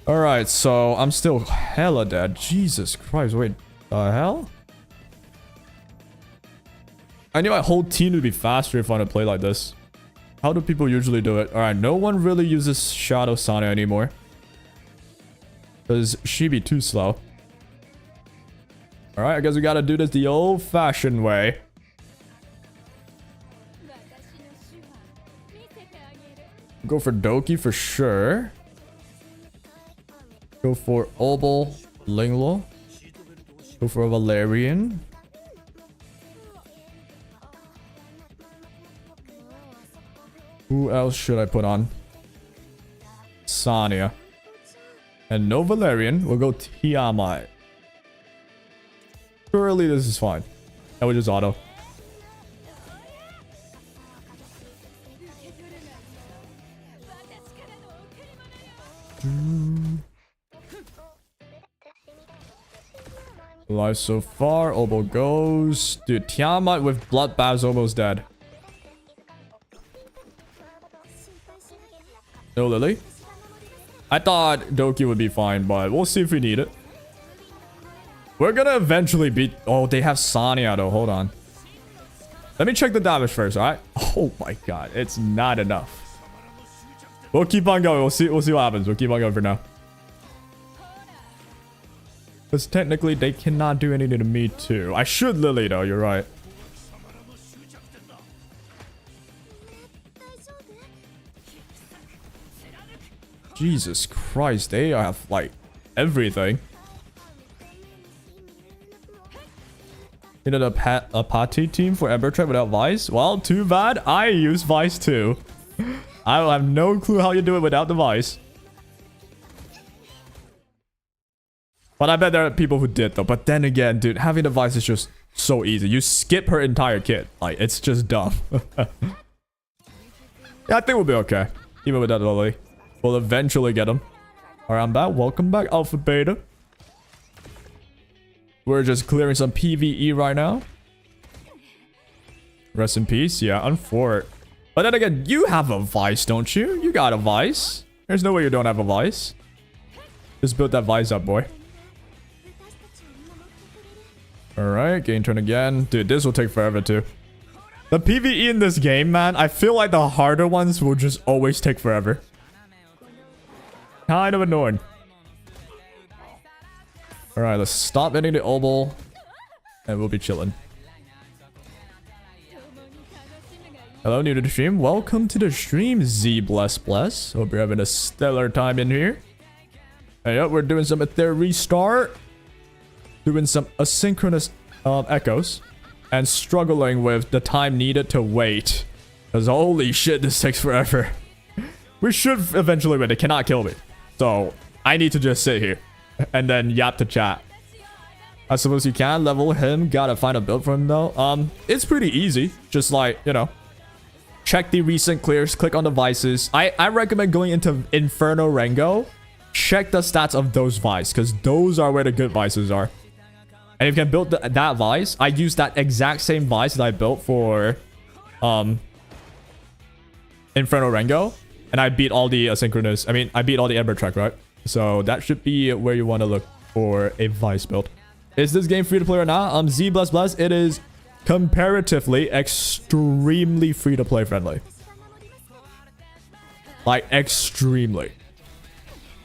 Alright, so I'm still hella dead. Jesus Christ, wait. The hell? I knew my whole team would be faster if I had to play like this. How do people usually do it? Alright, no one really uses Shadow Sonia anymore. Because she be too slow. Alright, I guess we gotta do this the old-fashioned way. Go for Doki for sure. Go for Obel, Linglor. Go for a Valerian. Who else should I put on? Sonia. And no Valerian. We'll go Tiamat. Surely this is fine. And we just auto. Alive so far. Obo goes. Dude, Tiamat with Bloodbath is almost dead. No Lily. I thought Doki would be fine, but we'll see if we need it. We're gonna eventually beat... Oh, they have Sanya though. Hold on. Let me check the damage first, alright? Oh my god. It's not enough. We'll keep on going. We'll see what happens. We'll keep on going for now. Because technically, they cannot do anything to me too. I should Lily though. You're right. Jesus Christ, they have like everything. You know, a party team for Ember Trap without Vice? Well, too bad. I use Vice too. I have no clue how you do it without the Vice. But I bet there are people who did though. But then again, dude, having the Vice is just so easy. You skip her entire kit. Like, it's just dumb. Yeah, I think we'll be okay. Even without Lily. We'll eventually get him. Alright, I'm back. Welcome back, Alpha Beta. We're just clearing some PVE right now. Rest in peace. Yeah, unfort. But then again, you have a Vice, don't you? You got a Vice. There's no way you don't have a Vice. Just build that Vice up, boy. Alright, gain turn again. Dude, this will take forever too. The PvE in this game, man, I feel like the harder ones will just always take forever. Kind of annoying. Alright, let's stop hitting the obol. And we'll be chilling. Hello, new to the stream. Welcome to the stream, Z Bless Bless. Hope you're having a stellar time in here. Hey, we're doing some etheria restart. Doing some asynchronous echoes. And struggling with the time needed to wait. Because holy shit, this takes forever. We should eventually win. They cannot kill me. So, I need to just sit here. And then yap to chat. I suppose you can level him. Gotta find a build for him though. It's pretty easy. Just like, you know. Check the recent clears. Click on the Vices. I recommend going into Inferno Rango. Check the stats of those Vices. Because those are where the good Vices are. And if you can build that Vice. I use that exact same Vice that I built for Inferno Rango. And I beat all the asynchronous. I mean, I beat all the Ember track, right? So that should be where you want to look for a Vice build. Is this game free to play or not? Z Bless Bless. It is comparatively extremely free to play friendly. Like extremely.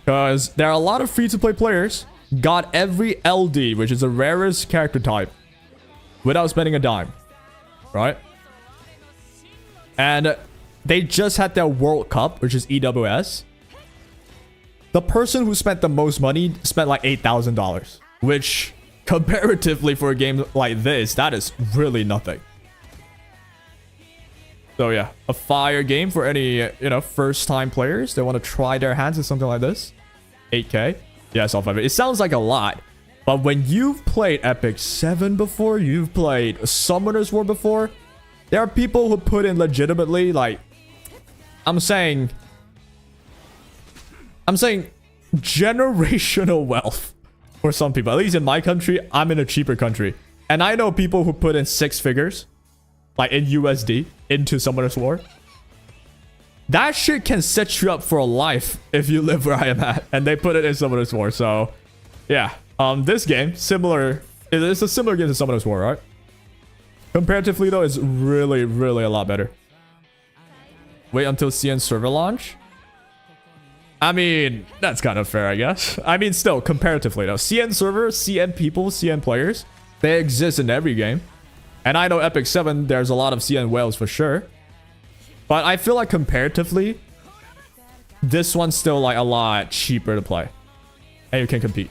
Because there are a lot of free to play players. Got every LD, which is the rarest character type, without spending a dime. Right? And they just had their World Cup, which is EWS. The person who spent the most money spent like $8,000. Which, comparatively for a game like this, that is really nothing. So yeah, a fire game for any, you know, first-time players. They want to try their hands at something like this. 8K. Yes, all 5. It sounds like a lot. But when you've played Epic 7 before, you've played Summoner's War before, there are people who put in legitimately, like, I'm saying generational wealth for some people. At least in my country, I'm in a cheaper country. And I know people who put in 6 figures, like in USD, into Summoner's War. That shit can set you up for a life if you live where I am at. And they put it in Summoner's War. So, yeah. This game, similar. It's a similar game to Summoner's War, right? Comparatively, though, it's really, really a lot better. Wait until CN server launch? I mean, that's kind of fair, I guess. I mean, still, comparatively, though. CN server, CN people, CN players, they exist in every game. And I know Epic 7, there's a lot of CN whales for sure. But I feel like comparatively, this one's still like a lot cheaper to play. And you can compete.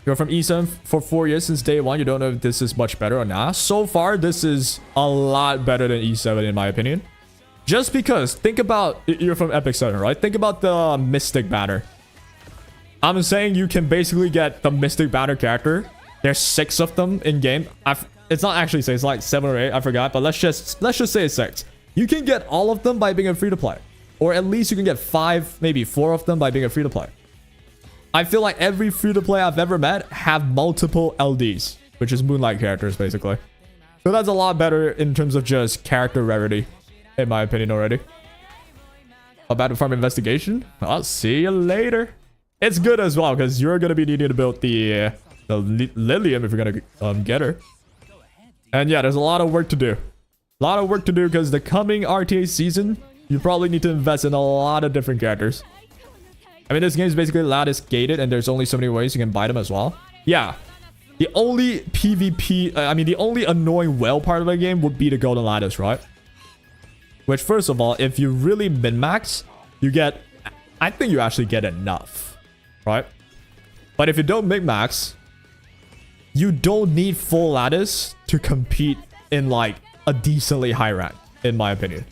You're from E7 for 4 years since day 1. You don't know if this is much better or not. So far, this is a lot better than E7 in my opinion. Just because, think about, you're from Epic 7, right? Think about the Mystic Banner. I'm saying you can basically get the Mystic Banner character. There's 6 of them in game. It's not actually 6, it's like 7 or 8, I forgot. But let's just say it's 6. You can get all of them by being a free-to-play. Or at least you can get 5, maybe 4 of them by being a free-to-play. I feel like every free-to-play I've ever met have multiple LDs, which is Moonlight characters, basically. So that's a lot better in terms of just character rarity, in my opinion already. About farm investigation? I'll see you later. It's good as well, because you're going to be needing to build the Lilium if you're going to get her. And yeah, there's a lot of work to do. A lot of work to do, because the coming RTA season, you probably need to invest in a lot of different characters. I mean, this game is basically lattice gated, and there's only so many ways you can buy them as well. Yeah. The only PvP, the only annoying whale part of the game would be the golden lattice, right? Which, first of all, if you really min-max, you get... I think you actually get enough, right? But if you don't min-max, you don't need full lattice to compete in, like, a decently high rank, in my opinion.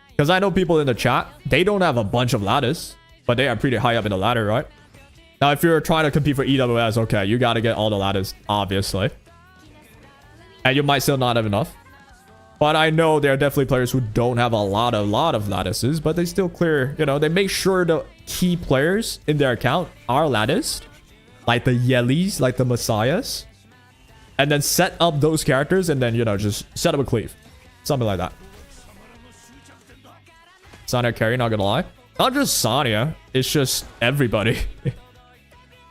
Because I know people in the chat, they don't have a bunch of lattice, but they are pretty high up in the ladder, right? Now, if you're trying to compete for EWS, okay, you got to get all the lattice, obviously. And you might still not have enough. But I know there are definitely players who don't have a lot of lattices, but they still clear, you know, they make sure the key players in their account are latticed. Like the Yellies, like the Messiahs. And then set up those characters and then, you know, just set up a cleave. Something like that. Sonya carry, not gonna lie. Not just Sonya, it's just everybody.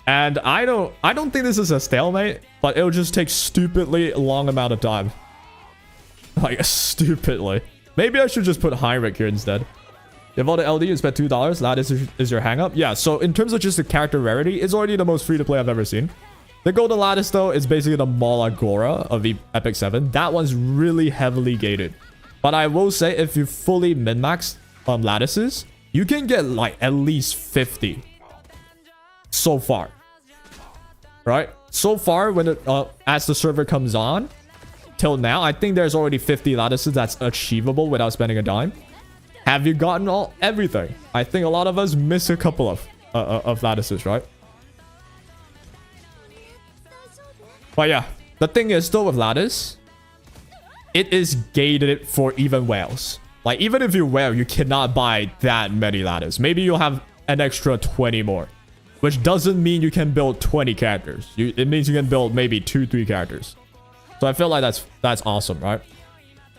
And I don't think this is a stalemate, but it'll just take stupidly long amount of time. Like, stupidly. Maybe I should just put Heinrich here instead. You have all the LD, you spend $2. That is your hang-up. Yeah, so in terms of just the character rarity, it's already the most free-to-play I've ever seen. The Golden Lattice, though, is basically the Malagora of Epic 7. That one's really heavily gated. But I will say, if you fully min-max lattices, you can get, like, at least 50. So far. Right? So far, when as the server comes on, till now, I think there's already 50 lattices that's achievable without spending a dime. Have you gotten everything? I think a lot of us miss a couple of lattices, right? But yeah, the thing is still with lattice, it is gated for even whales. Like, even if you whale, you cannot buy that many lattice. Maybe you'll have an extra 20 more. Which doesn't mean you can build 20 characters. It means you can build maybe 2-3 characters. So I feel like that's awesome, right?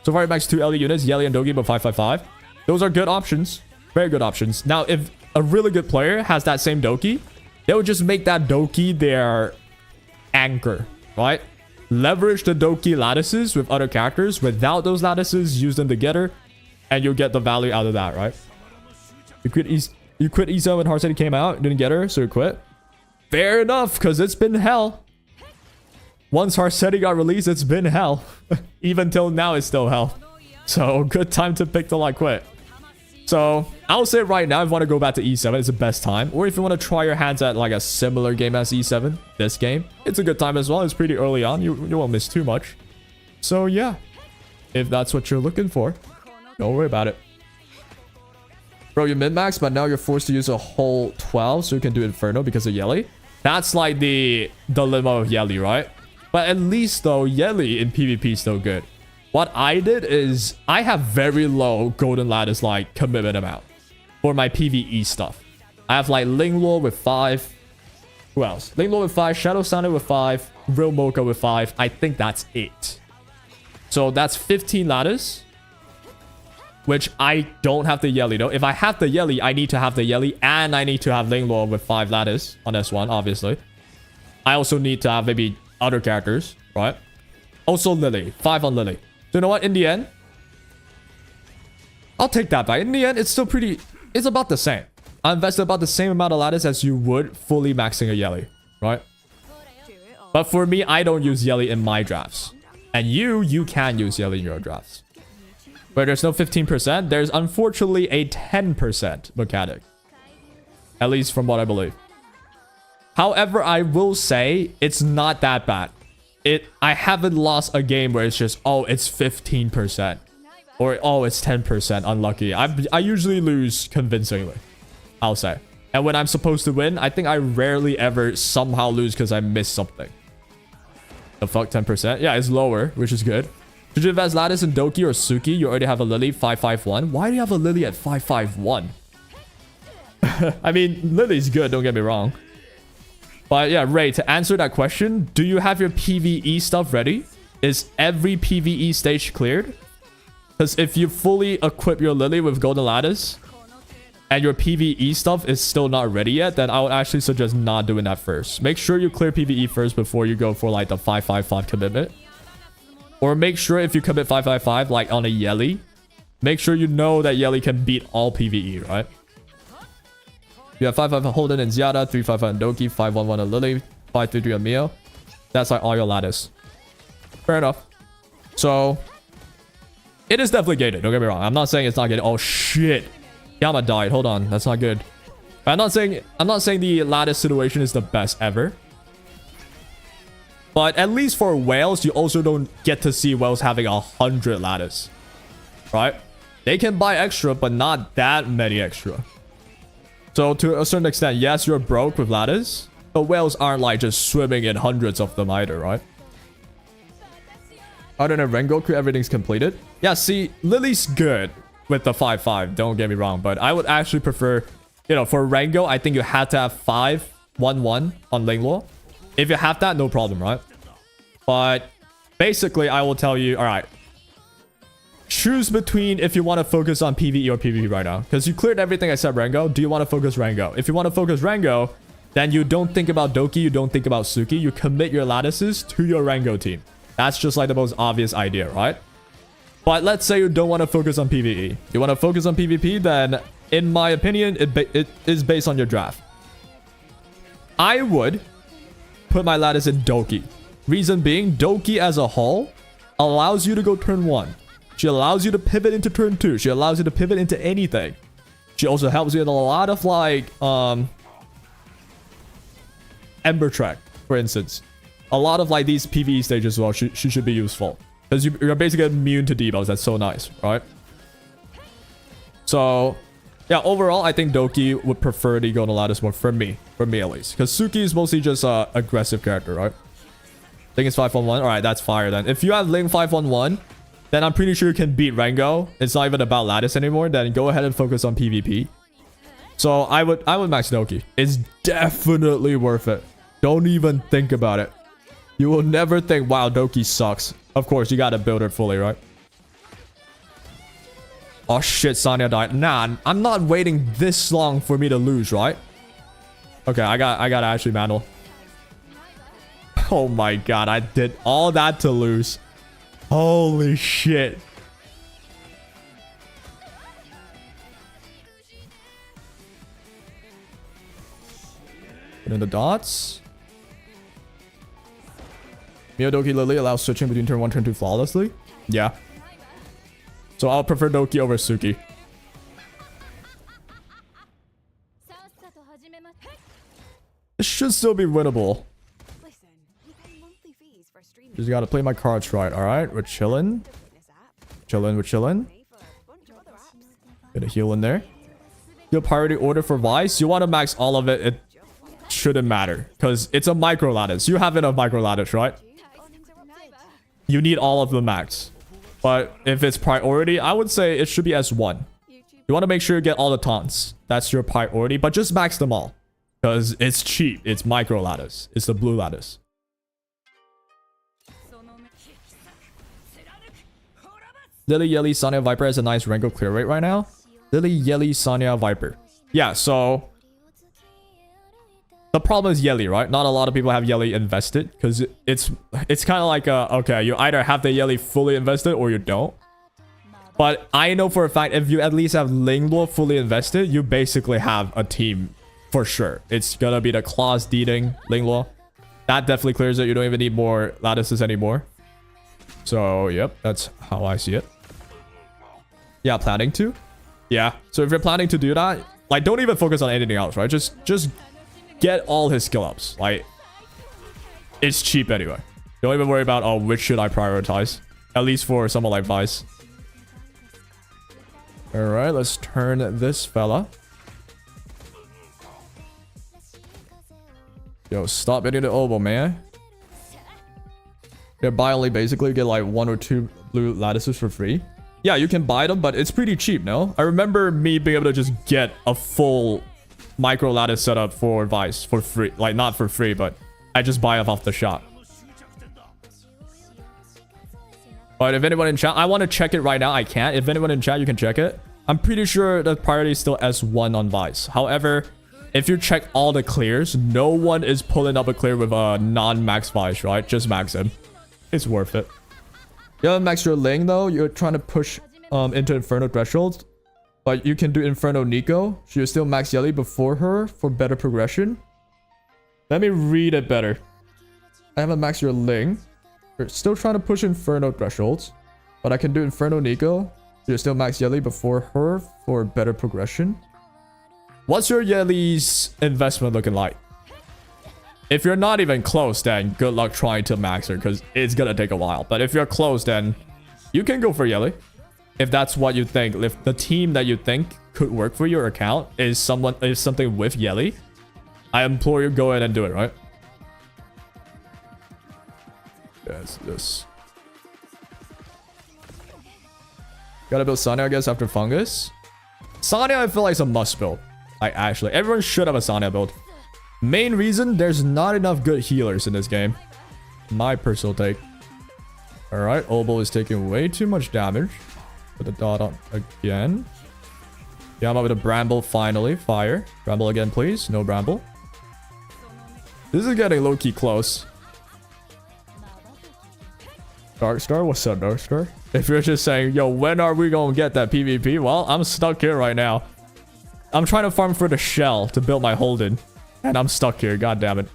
So far, it max 2 LE units, Yelly and Dogi, but 555. Those are good options. Very good options. Now, if a really good player has that same Doki, they would just make that Doki their anchor, right? Leverage the Doki lattices with other characters. Without those lattices, use them together, and you'll get the value out of that, right? You quit Isa when Hard City came out, didn't get her, so you quit. Fair enough, because it's been hell. Once Hard City got released, it's been hell. Even till now, it's still hell. So, good time to pick the like quit. So, I'll say right now, if you want to go back to E7, it's the best time. Or if you want to try your hands at like a similar game as E7, this game, it's a good time as well. It's pretty early on. You won't miss too much. So, yeah. If that's what you're looking for, don't worry about it. Bro, you min-max, but now you're forced to use a whole 12 so you can do Inferno because of Yelly. That's like the dilemma of Yelly, right? But at least, though, Yelly in PvP is still good. What I did is I have very low Golden Lattice, like, commitment amount for my PvE stuff. I have, like, Linglore with 5. Who else? Linglore with 5, Shadow Sounded with 5, Real Mocha with 5. I think that's it. So that's 15 Lattice. Which I don't have the Yelly though. If I have the Yelly, I need to have the Yelly and I need to have Linglore with 5 lattice on S1, obviously. I also need to have maybe other characters, right? Also Lily. 5 on Lily. So you know what? In the end, I'll take that back. In the end, it's still pretty... It's about the same. I invested about the same amount of lattice as you would fully maxing a Yelly, right? But for me, I don't use Yelly in my drafts. And you can use Yelly in your drafts. Where there's no 15%, there's unfortunately a 10% mechanic. At least from what I believe. However, I will say it's not that bad. I haven't lost a game where it's just, oh, it's 15%. Or, oh, it's 10%. Unlucky. I usually lose convincingly, I'll say. And when I'm supposed to win, I think I rarely ever somehow lose because I missed something. The fuck, 10%? Yeah, it's lower, which is good. Should you invest Lattice in Doki or Suki? You already have a Lily 551. Why do you have a Lily at 551? I mean, Lily's good, don't get me wrong. But yeah, Ray, to answer that question, do you have your PVE stuff ready? Is every PVE stage cleared? Because if you fully equip your Lily with Golden Lattice and your PVE stuff is still not ready yet, then I would actually suggest not doing that first. Make sure you clear PVE first before you go for like the 555 commitment. Or make sure if you commit 555 like on a Yeli, make sure you know that Yeli can beat all PVE, right? You have 555 Holden and Ziada, 355 on Doki, 511 on Lily, 533 on Mio. That's like all your lattice. Fair enough. So it is definitely gated. Don't get me wrong. I'm not saying it's not gated. Oh shit. Yama died. Hold on. That's not good. I'm not saying the lattice situation is the best ever. But at least for whales, you also don't get to see whales having 100 lattice. Right? They can buy extra, but not that many extra. So to a certain extent, yes, you're broke with lattice. But whales aren't like just swimming in hundreds of them either, right? Other than Rengoku, everything's completed. Yeah, see, Lily's good with the 5-5. Don't get me wrong. But I would actually prefer, you know, for Rengo, I think you have to have 5-1-1 on Lingluo. If you have that, no problem, right? But basically, I will tell you, all right. Choose between if you want to focus on PvE or PvP right now. Because you cleared everything except Rengo. Do you want to focus Rengo? If you want to focus Rengo, then you don't think about Doki. You don't think about Suki. You commit your lattices to your Rengo team. That's just like the most obvious idea, right? But let's say you don't want to focus on PvE. You want to focus on PvP, then in my opinion, it is based on your draft. I would put my lattice in Doki. Reason being, Doki as a whole allows you to go turn 1. She allows you to pivot into turn 2. She allows you to pivot into anything. She also helps you in a lot of like Ember Track, for instance. A lot of like these PvE stages as well, she should be useful. Because you're basically immune to debuffs. That's so nice, right? So yeah, overall, I think Doki would prefer the Golden Lattice more for me at least. Because Suki is mostly just a aggressive character, right? I think it's 5-1-1. All right, that's fire then. If you have Ling 5-1-1, then I'm pretty sure you can beat Rengo. It's not even about lattice anymore. Then go ahead and focus on PvP. So I would max Doki. It's definitely worth it. Don't even think about it. You will never think, wow, Doki sucks. Of course, you gotta build it fully, right? Oh shit, Sonya died. Nah, I'm not waiting this long for me to lose, right? Okay, I gotta actually mantle. Oh my god, I did all that to lose. Holy shit. Put in the dots. Miyodoki Lily allows switching between turn 1 and turn 2 flawlessly. Yeah. So I'll prefer Doki over Suki. This should still be winnable. Just gotta play my cards right. Alright, we're chilling. We're chilling. Get a heal in there. Your priority order for Vice. You want to max all of it. It shouldn't matter. Because it's a micro lattice. You have enough micro lattice, right? You need all of the max. But if it's priority, I would say it should be S1. You want to make sure you get all the taunts. That's your priority. But just max them all. Because it's cheap. It's micro lattice. It's the blue lattice. Lily, Yeli, Sonya, Viper has a nice Rengo clear rate right now. Lily, Yeli, Sonya, Viper. Yeah, so the problem is Yeli, right? Not a lot of people have Yeli invested because it's kind of like okay, you either have the Yeli fully invested or you don't. But I know for a fact if you at least have Lingluo fully invested, you basically have a team for sure. It's gonna be the Claws Deeding Lingluo. That definitely clears it. You don't even need more lattices anymore. So, yep, that's how I see it. Yeah, planning to. Yeah, so if you're planning to do that, like, don't even focus on anything else, right? Just get all his skill ups. Like, it's cheap anyway. Don't even worry about, oh, which should I prioritize? At least for someone like Vice. Alright, let's turn this fella. Yo, stop hitting the oboe, man. Yeah, buy only basically get like 1 or 2 blue lattices for free. Yeah, you can buy them, but it's pretty cheap, no? I remember me being able to just get a full micro lattice setup for Vice for free. Like, not for free, but I just buy it off the shop. But if anyone in chat, I want to check it right now. I can't. If anyone in chat, you can check it. I'm pretty sure the priority is still S1 on Vice. However, if you check all the clears, no one is pulling up a clear with a non-max Vice, right? Just max him. It's worth it. You haven't maxed your Ling, though. You're trying to push into Inferno thresholds. But you can do Inferno Nico. So you still max Yelly before her for better progression. Let me read it better. I haven't maxed your Ling. You're still trying to push Inferno thresholds. But I can do Inferno Nico. So you still max Yelly before her for better progression. What's your Yelly's investment looking like? If you're not even close, then good luck trying to max her, because it's gonna take a while. But if you're close, then you can go for Yelly. If that's what you think. If the team that you think could work for your account is something with Yelly, I implore you, go ahead and do it, right? Yes, this. Gotta build Sonya, I guess, after Fungus. Sonya, I feel like, is a must build. Like, actually, everyone should have a Sonya build. Main reason, there's not enough good healers in this game. My personal take. Alright, Obo is taking way too much damage. Put the dot on again. Yeah, I'm up with a Bramble finally. Fire. Bramble again, please. No Bramble. This is getting low-key close. Darkstar? What's up, Darkstar? If you're just saying, yo, when are we gonna get that PvP? Well, I'm stuck here right now. I'm trying to farm for the shell to build my Holden. And I'm stuck here. God damn it.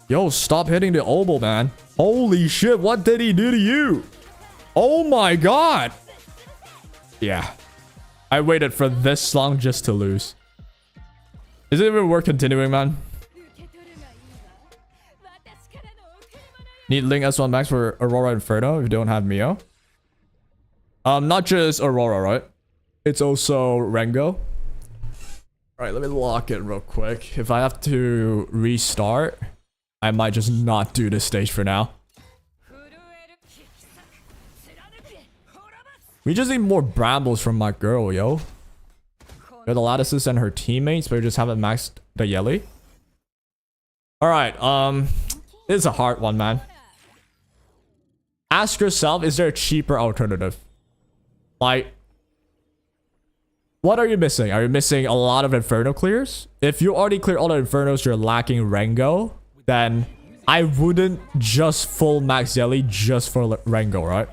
Yo, stop hitting the Obo, man. Holy shit, what did he do to you? Oh my god. Yeah. I waited for this long just to lose. Is it even worth continuing, man? Need Ling S1 Max for Aurora Inferno if you don't have Mio. Not just Aurora, right? It's also Rengo. Alright, let me lock it real quick. If I have to restart, I might just not do this stage for now. We just need more Brambles from my girl, yo. Got the Lattices and her teammates, but we just haven't maxed the Yelly. Alright, this is a hard one, man. Ask yourself, is there a cheaper alternative? Like, what are you missing? Are you missing a lot of Inferno clears? If you already clear all the Infernos, you're lacking Rengo, then I wouldn't just full max Yelly just for Rengo, right?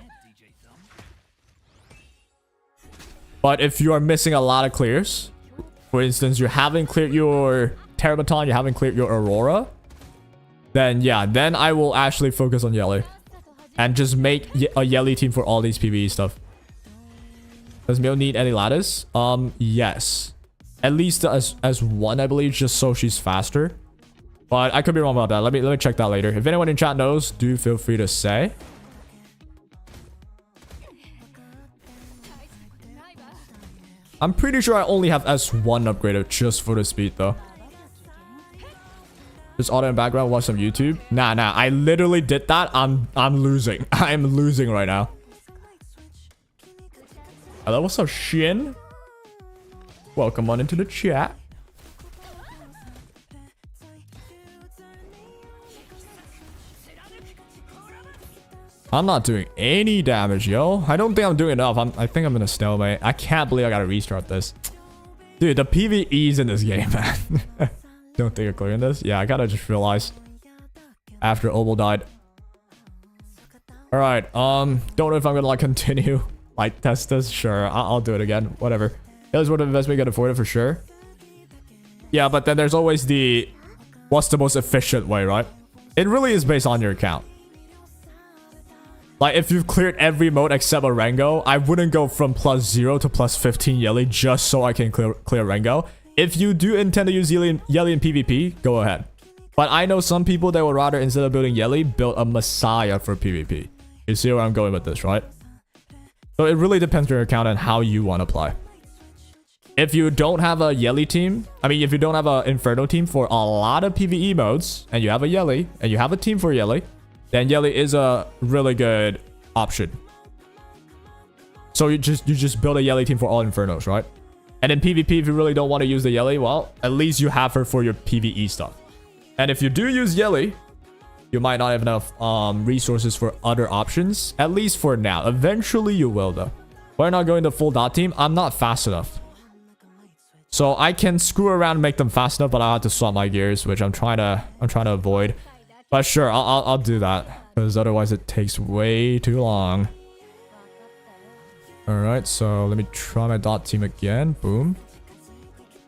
But if you are missing a lot of clears, for instance, you haven't cleared your Terrabaton, you haven't cleared your Aurora, then yeah, then I will actually focus on Yelly. And just make a Yelly team for all these PvE stuff. Does Mio need any lattice? Yes. At least as one, I believe, just so she's faster. But I could be wrong about that. Let me check that later. If anyone in chat knows, do feel free to say. I'm pretty sure I only have S1 upgraded just for the speed, though. Just auto in background, watch some YouTube. Nah. I literally did that. I'm losing. I'm losing right now. Hello, what's up, Shin? Welcome on into the chat. I'm not doing any damage, yo. I don't think I'm doing enough. I think I'm in a stalemate. I can't believe I gotta restart this. Dude, the PvEs in this game, man. Don't think I'm clearing this. Yeah, I gotta just realized after Obo died. Alright, don't know if I'm gonna like continue. Like test this. Sure, I'll do it again. Whatever. Here's what investment can afford it for sure. Yeah, but then there's always the what's the most efficient way, right? It really is based on your account. Like, if you've cleared every mode except a Rengo, I wouldn't go from +0 to +15 Yelly just so I can clear Rengo. If you do intend to use Yelly in PvP, go ahead. But I know some people that would rather, instead of building Yelly, build a Messiah for PvP. You see where I'm going with this, right? So it really depends on your account and how you want to play. If you don't have a Yelly team, I mean, if you don't have an Inferno team for a lot of PvE modes, and you have a Yelly, and you have a team for Yelly, then Yelly is a really good option. So you just build a Yelly team for all Infernos, right? And in PvP, if you really don't want to use the Yelly, well, at least you have her for your PvE stuff. And if you do use Yelly, you might not have enough resources for other options. At least for now. Eventually, you will, though. We're not going to full dot team. I'm not fast enough. So I can screw around and make them fast enough, but I have to swap my gears, which I'm trying to avoid. But sure, I'll do that, because otherwise it takes way too long. All right, so let me try my dot team again. Boom.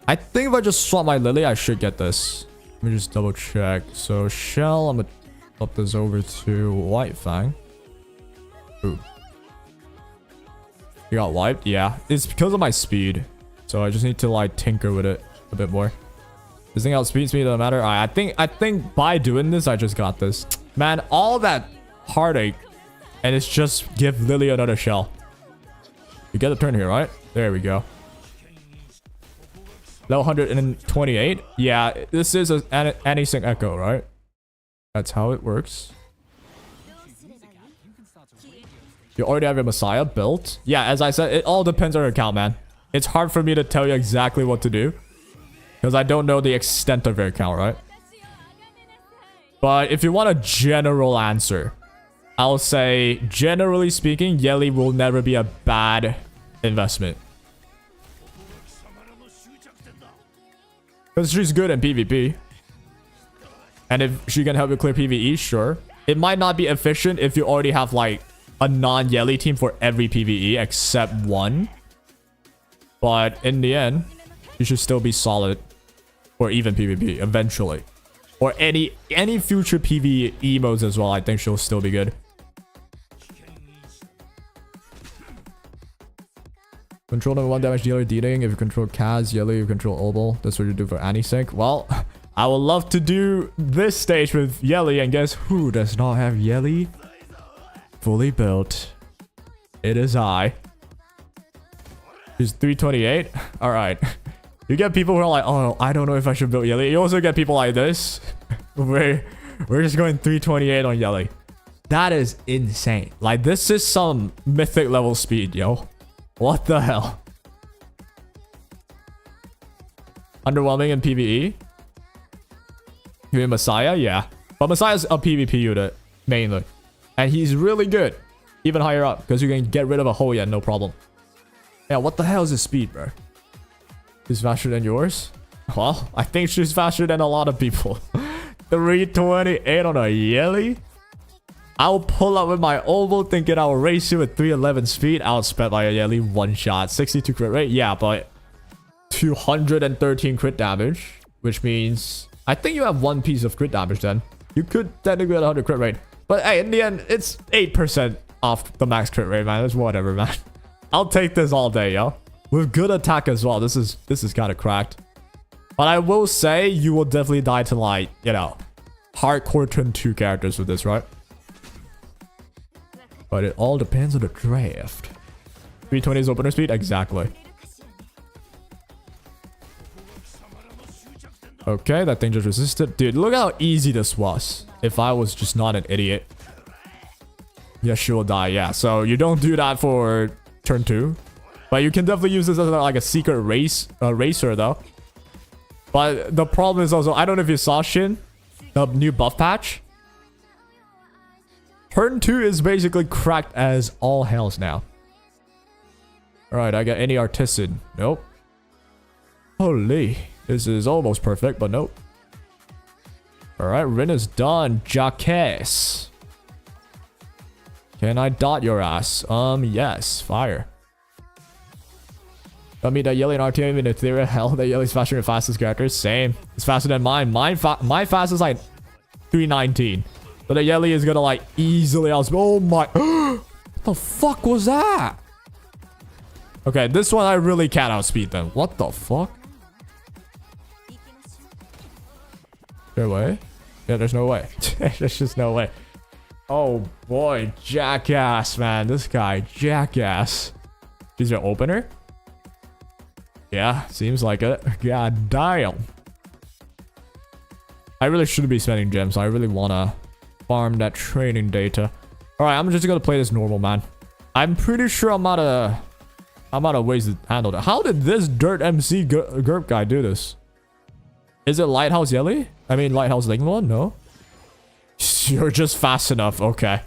I think if I just swap my Lily, I should get this. Let me just double check. So Shell, I'm gonna flip this over to White Fang. Boom. You got wiped? Yeah, it's because of my speed. So I just need to like tinker with it a bit more. This thing outspeeds me, doesn't matter. I think by doing this, I just got this. Man, all that heartache, and it's just give Lily another shell. You get a turn here, right? There we go. Level 128. Yeah, this is an anti-sync echo, right? That's how it works. You already have your Messiah built? Yeah, as I said, it all depends on your account, man. It's hard for me to tell you exactly what to do, because I don't know the extent of your account, right? But if you want a general answer, I'll say, generally speaking, Yelly will never be a bad investment. Because she's good in PvP. And if she can help you clear PvE, sure. It might not be efficient if you already have like a non-Yelly team for every PvE except one. But in the end, you should still be solid for even PvP eventually. Or any future PvE modes as well, I think she'll still be good. Control number 1 damage dealer dealing. If you control Kaz, Yelly, you control Obel. That's what you do for anti-sync. Well, I would love to do this stage with Yelly, and guess who does not have Yelly fully built? It is I. She's 328. All right. You get people who are like, oh, I don't know if I should build Yelly. You also get people like this. We're just going 328 on Yelly. That is insane. Like, this is some mythic level speed, yo. What the hell? Underwhelming in PvE? You mean Messiah? Yeah. But Messiah's a PvP unit, mainly. And he's really good. Even higher up, because you can get rid of a Hoya, no problem. Yeah, what the hell is his speed, bro? She's faster than yours? Well, I think she's faster than a lot of people. 328 on a Yelly? I'll pull up with my Oval thinking I'll race you with 311 speed. Outsped by a Yelly, one shot. 62 crit rate? Yeah, but 213 crit damage. Which means I think you have one piece of crit damage then. You could technically get 100 crit rate. But hey, in the end, it's 8% off the max crit rate, man. It's whatever, man. I'll take this all day, yo. With good attack as well. This is kind of cracked. But I will say you will definitely die to, like, you know, hardcore turn 2 characters with this, right? But it all depends on the draft. 320 is opener speed? Exactly. Okay, that thing just resisted. Dude, look how easy this was. If I was just not an idiot. Yes, she will die. Yeah, so you don't do that for turn 2. But you can definitely use this as like a secret racer though. But the problem is also, I don't know if you saw Shin, the new buff patch. Turn 2 is basically cracked as all hells now. Alright, I got any artisan. Nope. Holy. This is almost perfect, but nope. Alright, Rin is done. Jacques. Can I dot your ass? Yes. Fire. I mean, that Yelly and RTM in etheria. Hell, that Yelly's faster than fastest characters. Same. It's faster than mine. My fastest is like 319. But the Yelly is gonna like easily outspeed. Oh my. What the fuck was that? Okay, this one I really can't outspeed them. What the fuck? No way? Yeah, there's no way. There's just no way. Oh boy, jackass, man. This guy, jackass. He's your opener? Yeah, seems like it. God damn. I really shouldn't be spending gems. I really want to farm that training data. Alright, I'm just going to play this normal, man. I'm pretty sure I'm not a I'm out of ways to handle that. How did this dirt MC GURP guy do this? Is it Lighthouse Yelly? I mean, Lighthouse Linglon? No. You're just fast enough. Okay.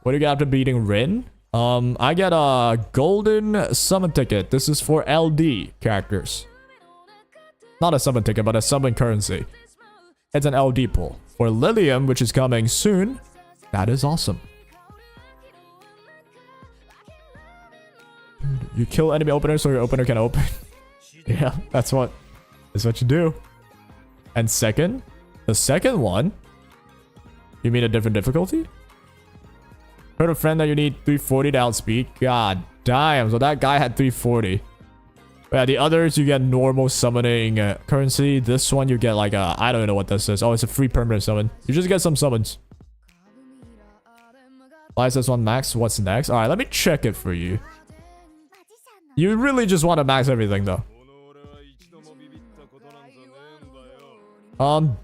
What do you get after beating Rin? I get a golden summon ticket. This is for LD characters. Not a summon ticket, but a summon currency. It's an LD pull. For Lilium, which is coming soon. That is awesome. You kill enemy openers so your opener can open. Yeah, that's what you do. And second, the second one, you mean a different difficulty? Heard a friend that you need 340 to outspeed. God damn, so that guy had 340. But yeah, the others you get normal summoning currency. This one you get like a, I don't know what this is. Oh, it's a free permanent summon. You just get some summons. License 1 max. What's next? Alright, let me check it for you. You really just want to max everything though.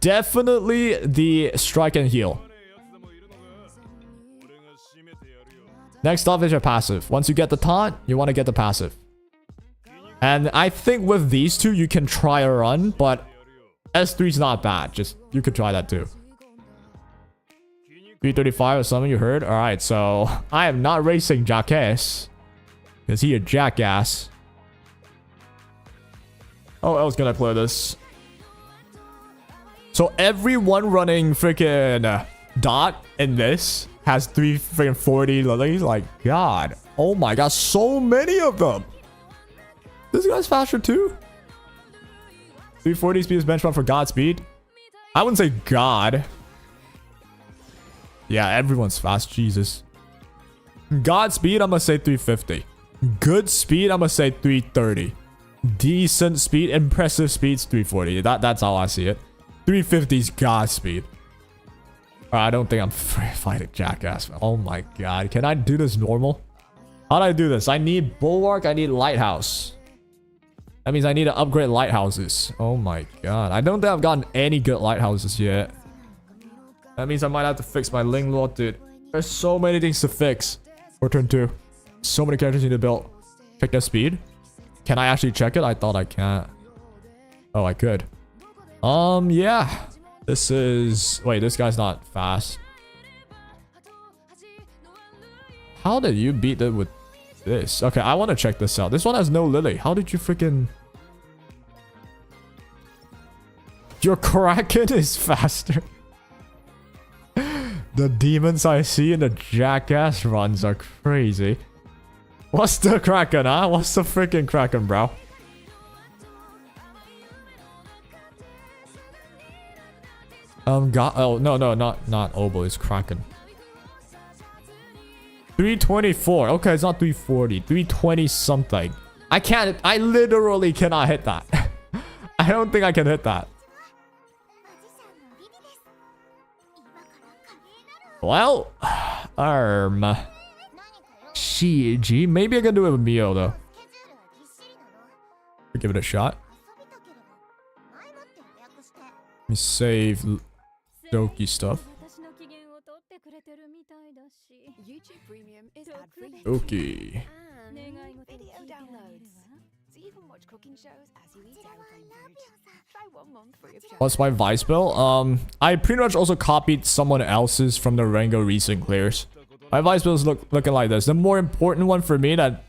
Definitely the strike and heal. Next off is your passive. Once you get the taunt, you want to get the passive. And I think with these two, you can try a run, but S3 is not bad. Just, you could try that too. 335 or something you heard? Alright, so I am not racing Jackass. Because he a jackass. How else can I play this? So everyone running freaking dot in this has 340 lilies. Like, God. Oh my god, so many of them. This guy's faster too. 340 speed is benchmark for God speed. I wouldn't say God. Yeah, everyone's fast. Jesus. God speed, I'm gonna say 350. Good speed, I'm gonna say 330. Decent speed, impressive speed's 340. That's how I see it. 350 is God speed. I don't think I'm fighting Jackass. Oh my god. Can I do this normal? How do I do this? I need Bulwark. I need Lighthouse. That means I need to upgrade Lighthouses. Oh my god. I don't think I've gotten any good Lighthouses yet. That means I might have to fix my Ling Lord, dude. There's so many things to fix for turn 2. So many characters need to build. Check their speed. Can I actually check it? I thought I can't. Oh, I could. Yeah. This is... Wait, this guy's not fast. How did you beat it with this? Okay, I want to check this out. This one has no Lily. How did you freaking... Your Kraken is faster. The demons I see in the Jackass runs are crazy. What's the Kraken, huh? What's the freaking Kraken, bro? Oh, no, not Obo, it's Kraken. 324. Okay, it's not 340. 320 something. I literally cannot hit that. I don't think I can hit that. Well, Shiji. Maybe I can do it with Mio though. Give it a shot. Let me save Doki stuff. Doki. What's my vice bill? I pretty much also copied someone else's from the Rango recent clears. My vice bill is looking like this. The more important one for me that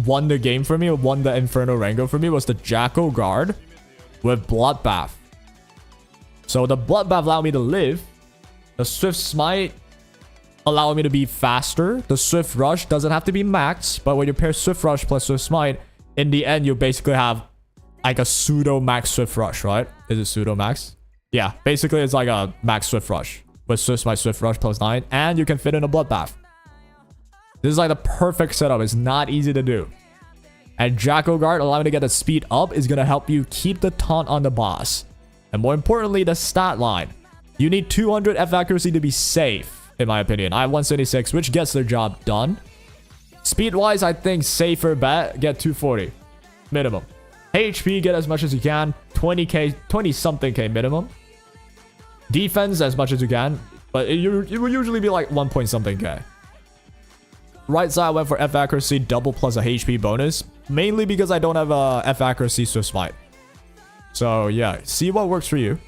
won the game for me, won the Inferno Rango for me, was the Jackal Guard with Bloodbath. So the Bloodbath allowed me to live. The Swift Smite allowed me to be faster. The Swift Rush doesn't have to be max, but when you pair Swift Rush plus Swift Smite, in the end you basically have like a pseudo max Swift Rush, right? Is it pseudo max? Yeah, basically it's like a max Swift Rush with Swift Smite, Swift Rush plus 9, and you can fit in a Bloodbath. This is like the perfect setup. It's not easy to do. And Jackal Guard allowing me to get the speed up is going to help you keep the taunt on the boss. And more importantly, the stat line. You need 200 F accuracy to be safe, in my opinion. I have 176, which gets the job done. Speed-wise, I think safer bet, get 240. Minimum. HP, get as much as you can. 20k, 20-something K minimum. Defense, as much as you can. But it will usually be like 1 point something K. Right side, I went for F accuracy, double plus a HP bonus. Mainly because I don't have a F accuracy Swift Smite. So yeah, see what works for you.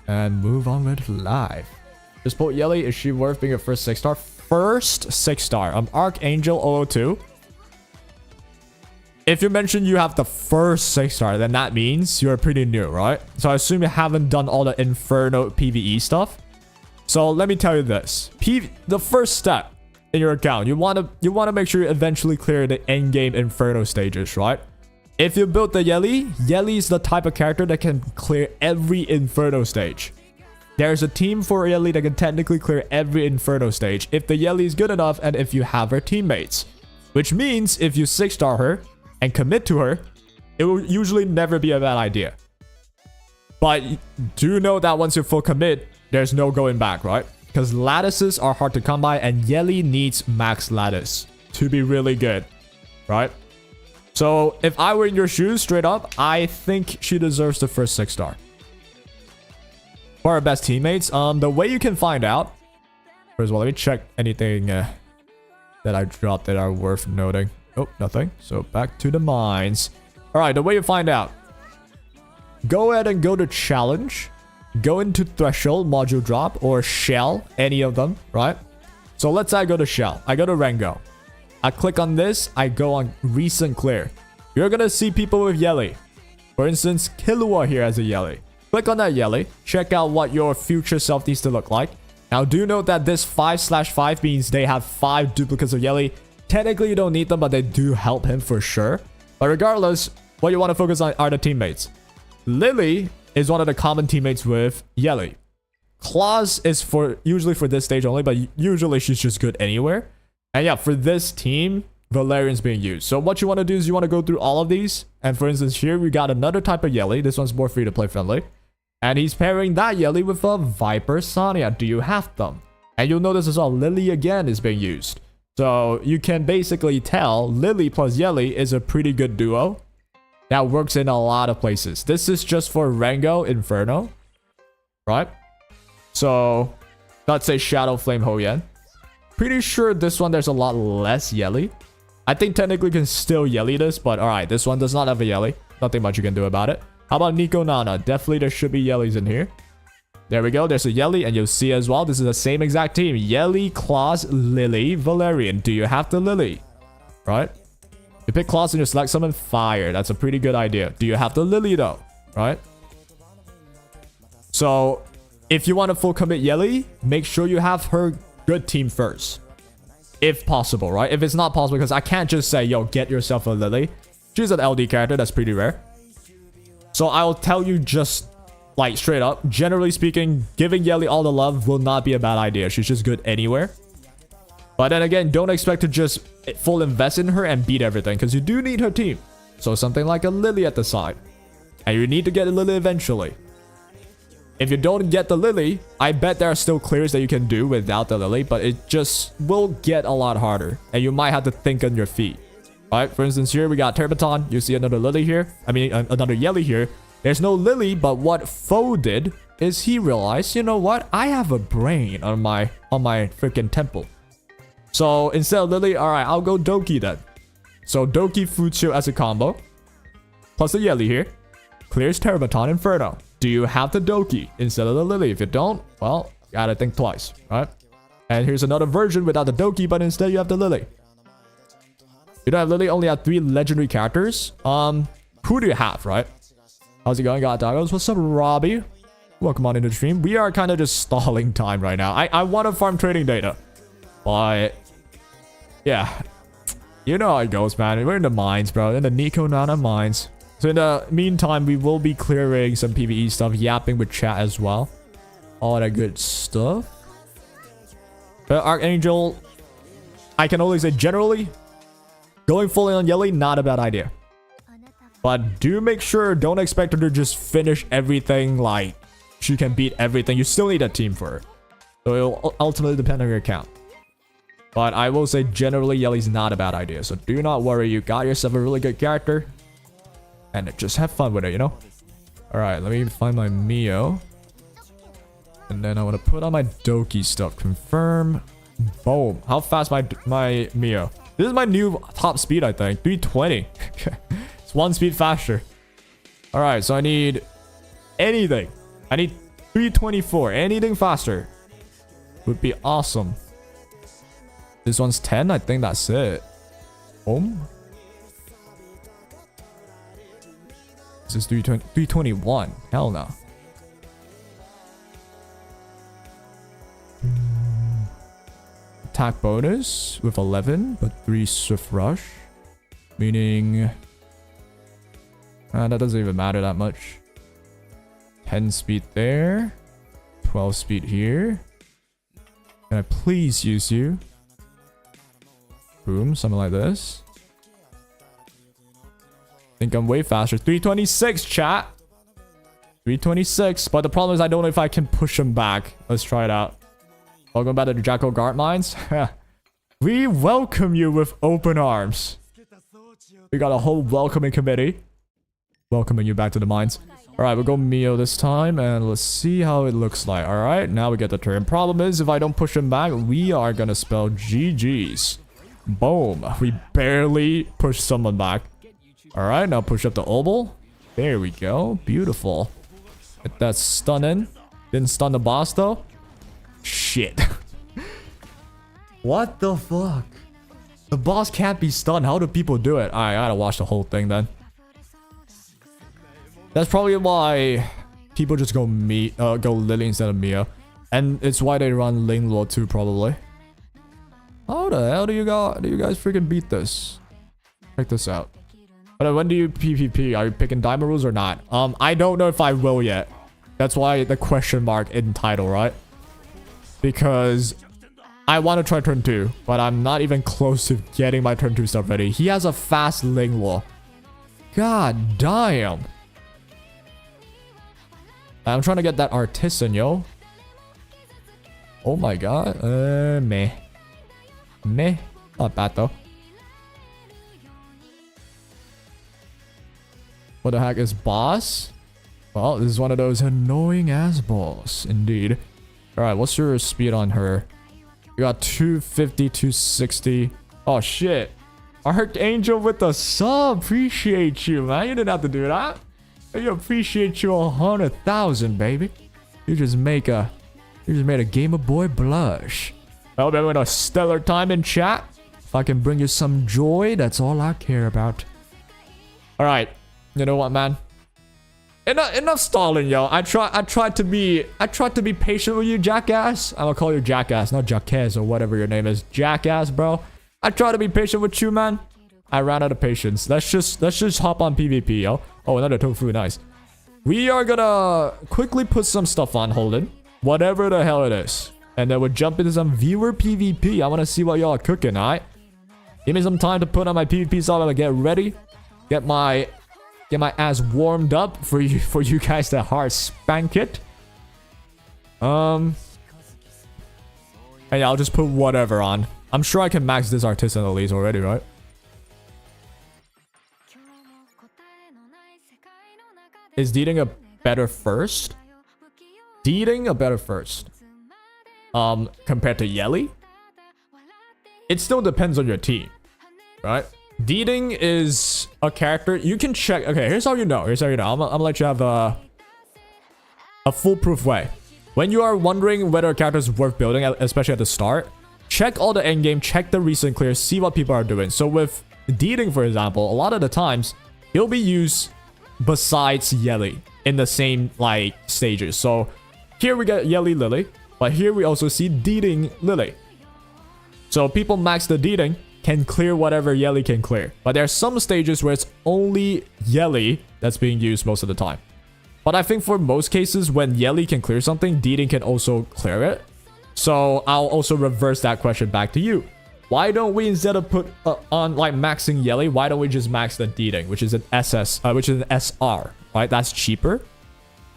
And move on with life. Just pull Yelly. Is she worth being a first 6-star? First 6-star. Archangel 002. If you mention you have the first 6-star, then that means you're pretty new, right? So I assume you haven't done all the Inferno PVE stuff. So let me tell you this. The first step in your account, you want to make sure you eventually clear the end game Inferno stages, right? If you build the Yelly is the type of character that can clear every Inferno stage. There's a team for Yelly that can technically clear every Inferno stage if the Yelly is good enough and if you have her teammates. Which means if you 6-star her and commit to her, it will usually never be a bad idea. But do know that once you full commit, there's no going back, right? Because lattices are hard to come by and Yelly needs max lattice to be really good, right? So if I were in your shoes, straight up, I think she deserves the first 6-star. For our best teammates, the way you can find out. First of all, let me check anything that I dropped that are worth noting. Oh, nothing. So back to the mines. All right, the way you find out. Go ahead and go to challenge. Go into threshold, module drop, or shell, any of them, right? So let's say I go to shell. I go to Rengo. I click on this. I go on recent clear. You're going to see people with Yelly. For instance, Killua here has a Yelly. Click on that Yelly. Check out what your future self needs to look like. Now, do note that this 5/5 means they have 5 duplicates of Yelly. Technically, you don't need them, but they do help him for sure. But regardless, what you want to focus on are the teammates. Lily is one of the common teammates with Yelly. Claus is usually for this stage only, but usually she's just good anywhere. And yeah, for this team, Valerian's being used. So what you want to do is you want to go through all of these. And for instance, here we got another type of Yelly. This one's more free to play friendly. And he's pairing that Yelly with a Viper Sonya. Do you have them? And you'll notice as well, Lily again is being used. So you can basically tell Lily plus Yelly is a pretty good duo that works in a lot of places. This is just for Rengo Inferno, right? So let's say Shadow Flame Hoyen. Pretty sure this one there's a lot less Yelly. I think technically you can still Yelly this, but alright, this one does not have a Yelly. Nothing much you can do about it. How about Nico Nana? Definitely there should be Yellys in here. There we go. There's a Yelly, and you'll see as well, this is the same exact team. Yelly, Claus, Lily, Valerian. Do you have the Lily? Right? You pick Claus and you select summon fire. That's a pretty good idea. Do you have the Lily though? Right? So, if you want to full commit Yelly, make sure you have her good team first. If possible, right? If it's not possible, because I can't just say, yo, get yourself a Lily. She's an LD character. That's pretty rare. So, I'll tell you just like straight up, generally speaking, giving Yelly all the love will not be a bad idea. She's just good anywhere. But then again, don't expect to just full invest in her and beat everything, because you do need her team. So something like a Lily at the side. And you need to get a Lily eventually. If you don't get the Lily, I bet there are still clears that you can do without the Lily, but it just will get a lot harder. And you might have to think on your feet. Alright, for instance, here we got Terbiton. You see another Lily here. I mean, another Yelly here. There's no Lily, but what Foe did is he realized, you know what? I have a brain on my freaking temple. So instead of Lily, alright, I'll go Doki then. So Doki Fucho as a combo. Plus the Yelly here. Clears Terbiton Inferno. Do you have the Doki instead of the Lily? If you don't, well, you gotta think twice, right? And here's another version without the Doki, but instead you have the Lily. You don't have Lily, only have 3 legendary characters. Who do you have, right? How's it going, God Doggos? What's up, Robbie? Welcome on into the stream. We are kind of just stalling time right now. I want to farm trading data. But, yeah. You know how it goes, man. We're in the mines, bro. In the Nico Nana mines. So in the meantime, we will be clearing some PVE stuff. Yapping with chat as well. All that good stuff. But Archangel, I can only say generally, going fully on Yelly, not a bad idea. But do make sure, don't expect her to just finish everything like she can beat everything. You still need a team for her. So it'll ultimately depend on your account. But I will say generally Yelly's not a bad idea. So do not worry, you got yourself a really good character. And just have fun with it, you know? Alright, let me find my Mio. And then I want to put on my Doki stuff. Confirm. Boom. How fast my Mio? This is my new top speed, I think. 320. It's 1 speed faster. Alright, so I need anything. I need 324. Anything faster would be awesome. This one's 10. I think that's it. Boom. This is 321. Hell no. Attack bonus with 11, but 3 swift rush. Meaning... that doesn't even matter that much. 10 speed there. 12 speed here. Can I please use you? Boom, something like this. Think I'm way faster. 326, chat. 326, but the problem is I don't know if I can push him back. Let's try it out. Welcome back to the Jackal Guard Mines. We welcome you with open arms. We got a whole welcoming committee. Welcoming you back to the mines. Alright, we'll go Mio this time, and let's see how it looks like. Alright, now we get the turn. Problem is, if I don't push him back, we are gonna spell GG's. Boom. We barely pushed someone back. Alright, now push up the Obel. There we go. Beautiful. Get that stun in. Didn't stun the boss, though. Shit. What the fuck? The boss can't be stunned. How do people do it? I gotta watch the whole thing, then. That's probably why people just go Lily instead of Mia. And it's why they run Ling Luo too, probably. How the hell do you guys freaking beat this? Check this out. But when do you PvP? Are you picking diamond rules or not? I don't know if I will yet. That's why the question mark in title, right? Because I want to try turn 2, but I'm not even close to getting my turn 2 stuff ready. He has a fast Ling Luo. God damn. I'm trying to get that artisan, yo. Oh my god. Meh. Meh. Not bad though. What the heck is boss? Well, this is one of those annoying ass boss. Indeed. Alright, what's your speed on her? You got 250, 260. Oh shit. Archangel with the sub. Appreciate you, man. You didn't have to do that. I appreciate you 100,000, baby. You just made a Gamer Boy blush. I hope everyone has a stellar time in chat. If I can bring you some joy, that's all I care about. Alright. You know what, man? Enough stalling, yo. I tried to be patient with you, jackass. I'm gonna call you jackass, not jackass or whatever your name is. Jackass, bro. I try to be patient with you, man. I ran out of patience. Let's just hop on PvP, yo. Oh, another tofu, nice. We are gonna quickly put some stuff on Holden, whatever the hell it is, and then we'll jump into some viewer PvP. I want to see what y'all are cooking. Alright, give me some time to put on my PvP stuff and get ready, get my ass warmed up for you guys to hard spank it. And yeah, I'll just put whatever on. I'm sure I can max this artisan at least already, right? Is Deeding a better first? Deeding a better first. Compared to Yelly? It still depends on your team, right? Deeding is a character you can check. Okay, here's how you know. I'm gonna let you have a foolproof way. When you are wondering whether a character is worth building, especially at the start, check all the endgame, check the recent clears, see what people are doing. So with Deeding, for example, a lot of the times he'll be used besides Yelly in the same like stages. So here we get Yelly Lily, but here we also see Deeding Lily. So people max the Deeding, can clear whatever Yelly can clear. But there are some stages where it's only Yelly that's being used most of the time. But I think for most cases, when Yelly can clear something, Deeding can also clear it. So I'll also reverse that question back to you. Why don't we, instead of put on like maxing Yelly, why don't we just max the Deeding, which is an SR, right? That's cheaper.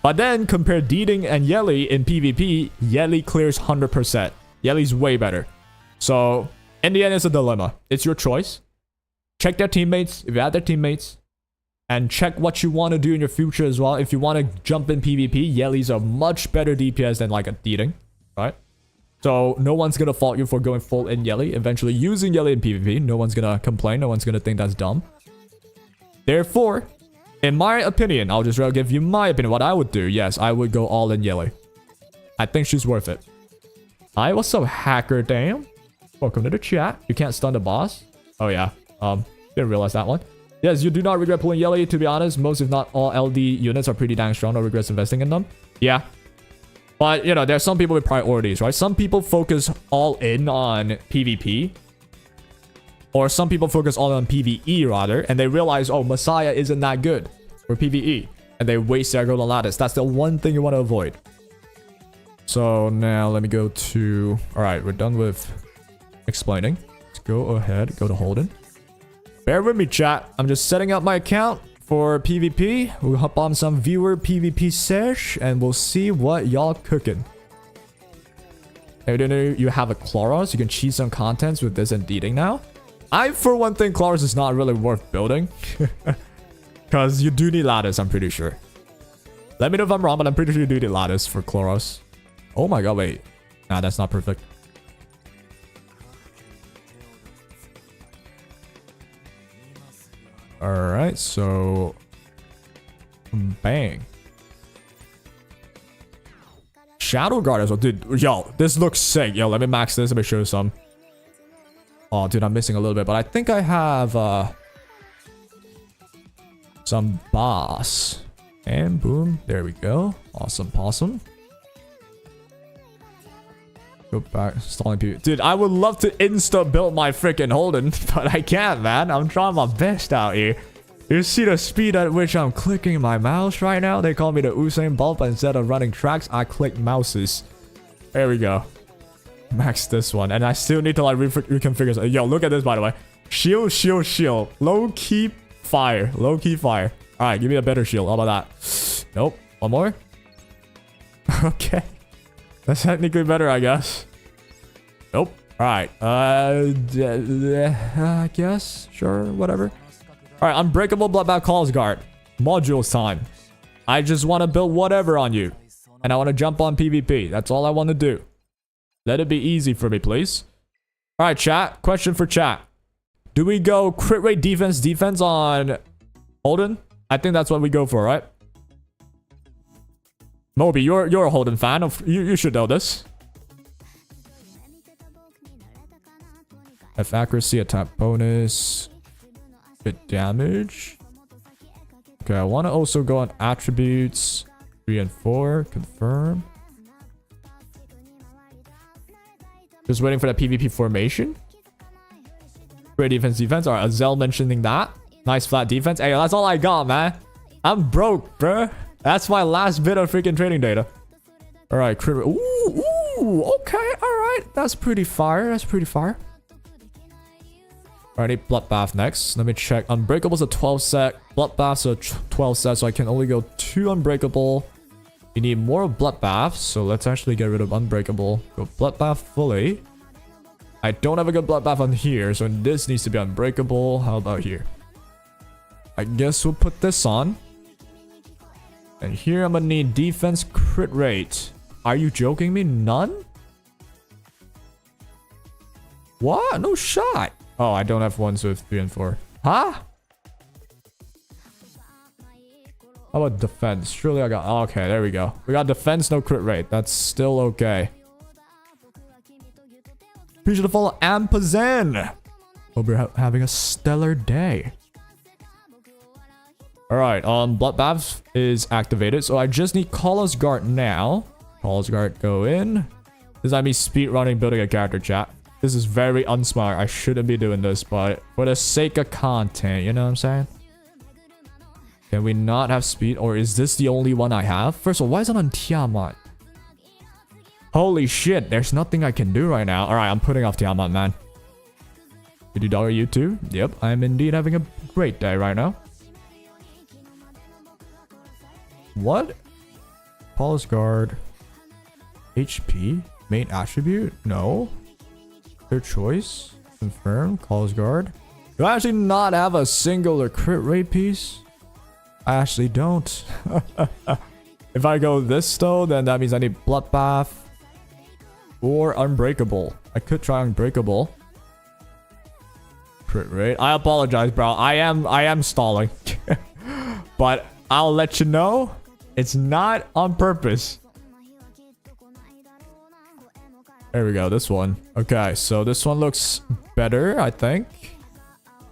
But then compare Deeding and Yelly in PvP, Yelly clears 100%. Yelly's way better. So in the end, it's a dilemma. It's your choice. Check their teammates, if you have their teammates, and check what you want to do in your future as well. If you want to jump in PvP, Yelly's a much better DPS than like a Deeding, right? So no one's gonna fault you for going full in Yelly, eventually using Yelly in PvP. No one's gonna complain. No one's gonna think that's dumb. Therefore, in my opinion, I'll just give you my opinion. What I would do, yes, I would go all in Yelly. I think she's worth it. Hi, what's up, hacker? Damn. Welcome to the chat. You can't stun the boss. Oh yeah. Didn't realize that one. Yes, you do not regret pulling Yelly. To be honest, most if not all LD units are pretty dang strong. No regrets investing in them. Yeah. But, you know, there's some people with priorities, right? Some people focus all in on PvP. Or some people focus all on PvE, rather. And they realize, oh, Messiah isn't that good for PvE. And they waste their golden lattice. That's the one thing you want to avoid. So, now let me go to... Alright, we're done with explaining. Let's go ahead. Go to Holden. Bear with me, chat. I'm just setting up my account for PvP. We'll hop on some viewer PvP sesh. And we'll see what y'all cooking. I don't know you have a Chloros. You can cheat some contents with this and Deeding now. I, for one thing, Chloros is not really worth building. Because you do need lattice, I'm pretty sure. Let me know if I'm wrong, but I'm pretty sure you do need lattice for Chloros. Oh my god, wait. Nah, that's not perfect. Alright, so... Bang. Shadow Guard as well. Dude, yo, this looks sick. Yo, let me max this. Let me show you some. Oh, dude, I'm missing a little bit, but I think I have some boss. And boom, there we go. Awesome possum. Go back, stalling people. Dude, I would love to insta build my freaking Holden, but I can't, man. I'm trying my best out here. You see the speed at which I'm clicking my mouse right now? They call me the Usain Bolt, but instead of running tracks, I click mouses. There we go. Max this one, and I still need to like reconfigure. Yo, look at this, by the way. Shield, shield, shield. Low key fire. Low key fire. All right, give me a better shield. How about that? Nope. One more. Okay. That's technically better, I guess. Nope. All right. I guess. Sure. Whatever. All right. Unbreakable Bloodbath Calls Guard. Modules time. I just want to build whatever on you, and I want to jump on PvP. That's all I want to do. Let it be easy for me, please. All right, chat. Question for chat. Do we go crit rate defense on Holden? I think that's what we go for, right? Moby, you're a Holden fan. You should know this. F accuracy, attack bonus, crit damage. Okay, I want to also go on attributes 3 and 4. Confirm. Just waiting for that PvP formation. Great defense. Alright, Azel mentioning that. Nice flat defense. Hey, that's all I got, man. I'm broke, bruh. That's my last bit of freaking trading data. Alright, ooh, okay, alright. That's pretty fire. That's pretty fire. Alright, Bloodbath next. Let me check. Unbreakable's a 12 set. Bloodbath's a 12 set, so I can only go 2 Unbreakable. We need more Bloodbath, so let's actually get rid of Unbreakable. Go Bloodbath fully. I don't have a good Bloodbath on here, so this needs to be Unbreakable. How about here? I guess we'll put this on. And here I'm gonna need defense crit rate. Are you joking me? None? What? No shot. Oh, I don't have ones with 3 and 4. Huh? How about defense? Surely I got... Okay, there we go. We got defense, no crit rate. That's still okay. Appreciate the follow, Ampazan. Hope you're having a stellar day. Alright, Bloodbath is activated. So I just need Callous Guard now. Callous Guard go in. This is me speed running building a character, chat. This is very unsmart. I shouldn't be doing this, but for the sake of content, you know what I'm saying? Can we not have speed, or is this the only one I have? First of all, why is it on Tiamat? Holy shit, there's nothing I can do right now. Alright, I'm putting off Tiamat, man. $50 you too? Yep, I'm indeed having a great day right now. What? Callous Guard. HP? Main attribute? No. Their choice. Confirm. Callous Guard. Do I actually not have a single or crit rate piece? I actually don't. If I go this though, then that means I need Bloodbath. Or Unbreakable. I could try Unbreakable. Crit rate. I apologize, bro. I am stalling. But I'll let you know. It's not on purpose. There we go. This one. Okay, so this one looks better, I think.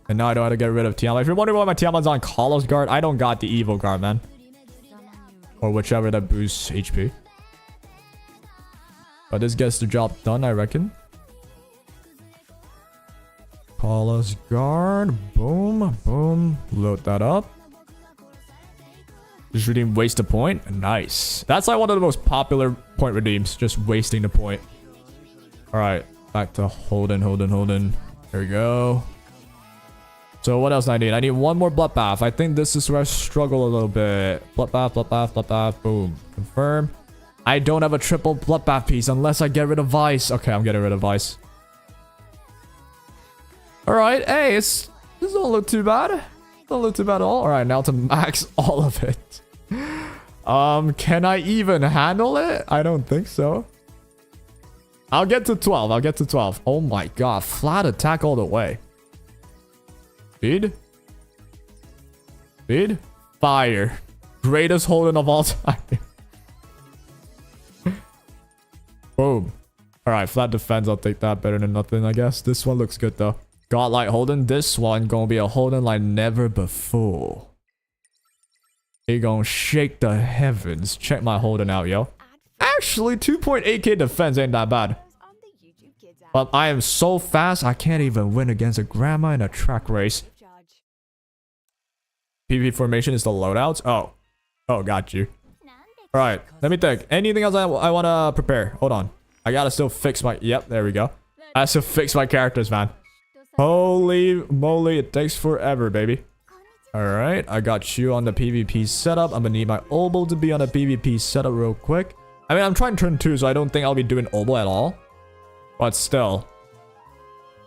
And now I know how to get rid of Tiamat. If you're wondering why my Tiamat's on Carlos guard, I don't got the evil guard, man. Or whichever that boosts HP. But this gets the job done, I reckon. Carlos guard. Boom. Boom. Load that up. Just redeem waste a point. Nice. That's like one of the most popular point redeems. Just wasting the point. Alright. Back to Holden. There we go. So what else do I need? I need one more bloodbath. I think this is where I struggle a little bit. Bloodbath. Boom. Confirm. I don't have a triple bloodbath piece unless I get rid of Vice. Okay, I'm getting rid of Vice. Alright. Hey, this don't look too bad. Don't look too bad at all. Alright, now to max all of it. Can I even handle it? I don't think so. I'll get to 12. Oh my god. Flat attack all the way. Speed. Fire. Greatest Holden of all time. Boom. Alright, flat defense. I'll take that. Better than nothing, I guess. This one looks good, though. Godlike Holden. This one gonna be a Holden like never before. He gonna shake the heavens. Check my Holden out, yo. Actually, 2.8k defense ain't that bad. But I am so fast, I can't even win against a grandma in a track race. PvE formation is the loadouts? Oh, got you. Alright, let me think. Anything else I want to prepare? Hold on. I gotta still fix my... Yep, there we go. I have to fix my characters, man. Holy moly, it takes forever, baby. Alright, I got you on the PvP setup. I'm gonna need my oboe to be on the PvP setup real quick. I mean, I'm trying turn 2, so I don't think I'll be doing oboe at all. But still,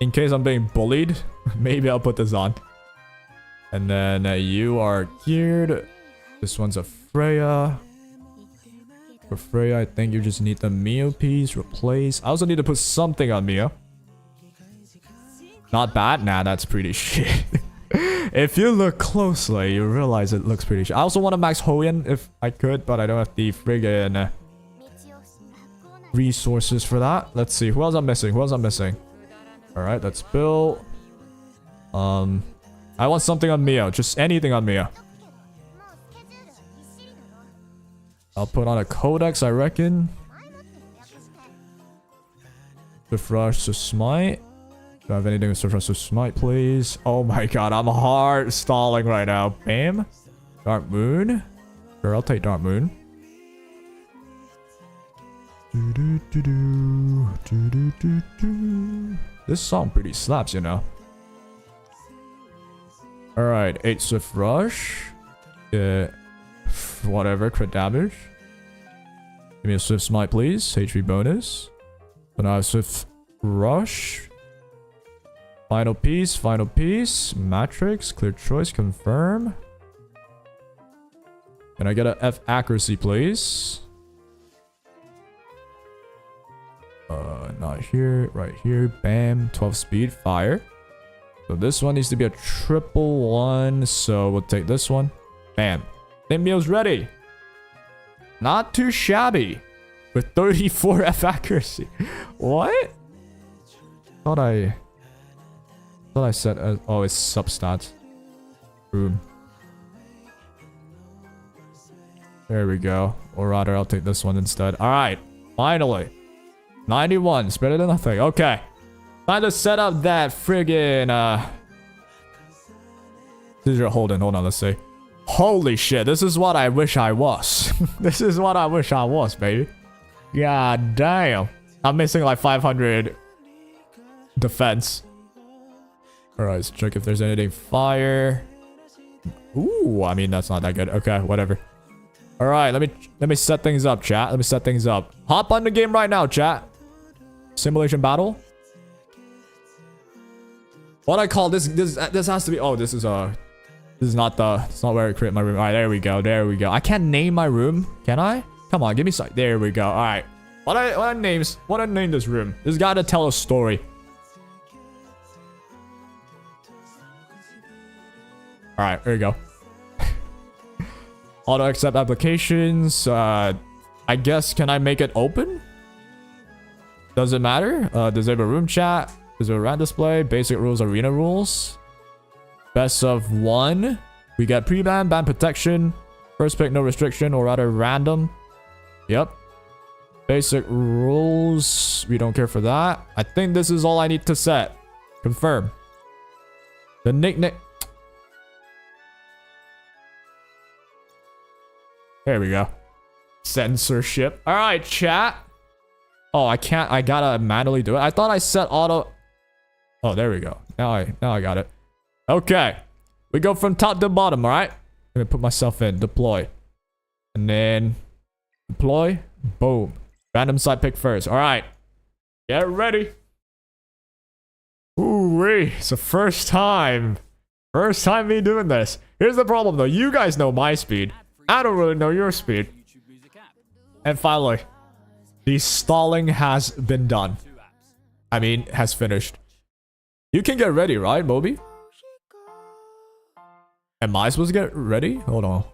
in case I'm being bullied, maybe I'll put this on. And then you are geared. This one's a Freya. For Freya, I think you just need the Mio piece. Replace. I also need to put something on Mio. Not bad. Nah, that's pretty shit. If you look closely, you realize it looks pretty shit. I also want to max Hoyen if I could, but I don't have the friggin' resources for that. Let's see. Who else I'm missing? Alright, let's build. I want something on Mio. Just anything on Mio. I'll put on a Codex, I reckon. Swift Rush to Smite. Do I have anything with Swift Rush to Smite, please? Oh my god, I'm hard stalling right now. Bam. Dark Moon. Sure, I'll take Dark Moon. This song pretty slaps, you know. Alright, 8 Swift Rush. Whatever, crit damage. Give me a Swift Smite, please. HP bonus. So now I have Swift Rush. Final piece. Matrix, clear choice, confirm. Can I get a F accuracy, please? Not here, right here. Bam, 12 speed, fire. So this one needs to be a triple one, so we'll take this one. Bam. Meal's ready. Not too shabby. With 34 F accuracy. What? Thought I said oh, it's substats. Boom. There we go. Or rather, I'll take this one instead. Alright. Finally. 91. It's better than nothing. Okay. Time to set up that friggin' This is your Holden. Hold on, let's see. Holy shit, this is what I wish I was. This is what I wish I was, baby. God damn. I'm missing like 500 defense. Alright, let's check if there's anything fire. Ooh, I mean, that's not that good. Okay, whatever. Alright, let me set things up, chat. Let me set things up. Hop on the game right now, chat. Simulation battle. What I call this has to be... Oh, this is not where I create my room. Alright, there we go. I can't name my room. Can I? Come on, give me some. There we go. Alright. What I name this room? This gotta tell a story. Alright, there you go. Auto accept applications. I guess, can I make it open? Does it matter? Disable room chat. Disable RAN display. Basic rules, arena rules. Best of 1. We get pre-ban, ban protection. First pick, no restriction, or rather random. Yep. Basic rules. We don't care for that. I think this is all I need to set. Confirm. The nickname. There we go. Censorship. Alright, chat. Oh, I can't. I gotta manually do it. I thought I set auto. Oh, there we go. Now I got it. Okay. We go from top to bottom, alright? I'm gonna put myself in. Deploy. And then deploy. Boom. Random side pick first. Alright. Get ready. Ooh-wee. It's the first time. First time me doing this. Here's the problem though. You guys know my speed. I don't really know your speed. And finally, the stalling has been done. I mean, has finished. You can get ready, right, Moby? Am I supposed to get ready? Hold on.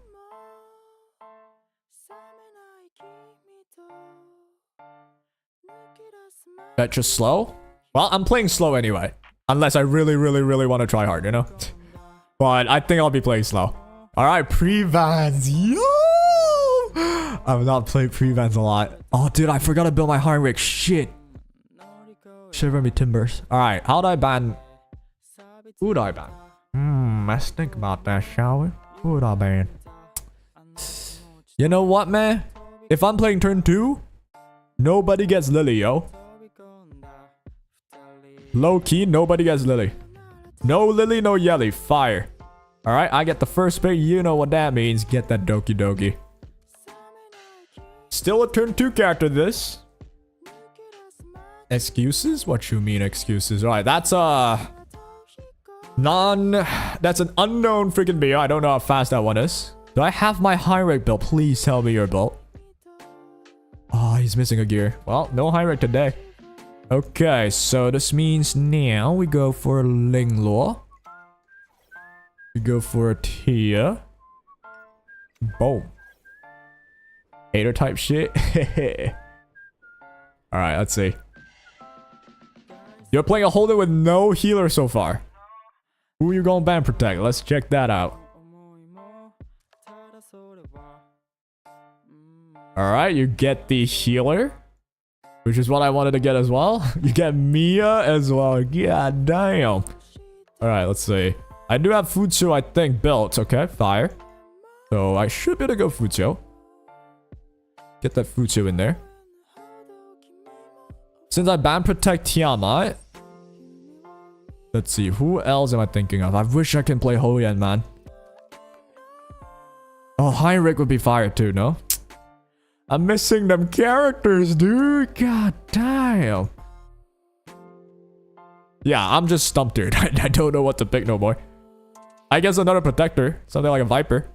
That just slow? Well, I'm playing slow anyway. Unless I really want to try hard, you know? But I think I'll be playing slow. Alright, pre-vans. Yo! I've not played pre-vans a lot. Oh, dude, I forgot to build my Heinrich. Shit. Shiver me timbers. Alright, how do I ban? Who do I ban? Let's think about that, shall we? Who do I ban? You know what, man? If I'm playing turn 2, nobody gets Lily, yo. Low key, nobody gets Lily. No Lily, no Yelly. Fire. Alright, I get the first pick. You know what that means. Get that Doki Doki. Still a turn 2 character, this. Excuses? What you mean excuses? Alright, that's that's an unknown freaking BO. I don't know how fast that one is. Do I have my Heinrich build? Please tell me your build. Oh, he's missing a gear. Well, no Heinrich today. Okay, so this means now we go for Linglaw. We go for a Tia. Boom. Hater type shit. Alright, let's see. You're playing a Holden with no healer so far. Who are you going to ban protect? Let's check that out. Alright, you get the healer. Which is what I wanted to get as well. You get Mia as well. God damn. Alright, let's see. I do have Futsu, I think, built. Okay, fire. So I should be able to go Futsu. Get that Futsu in there. Since I ban protect Tiamat. Let's see, who else am I thinking of? I wish I can play HOLDEN, man. Oh, Heinrich would be fire too, no? I'm missing them characters, dude. God damn. Yeah, I'm just stumped, dude. I don't know what to pick no more. I guess another protector. Something like a Viper.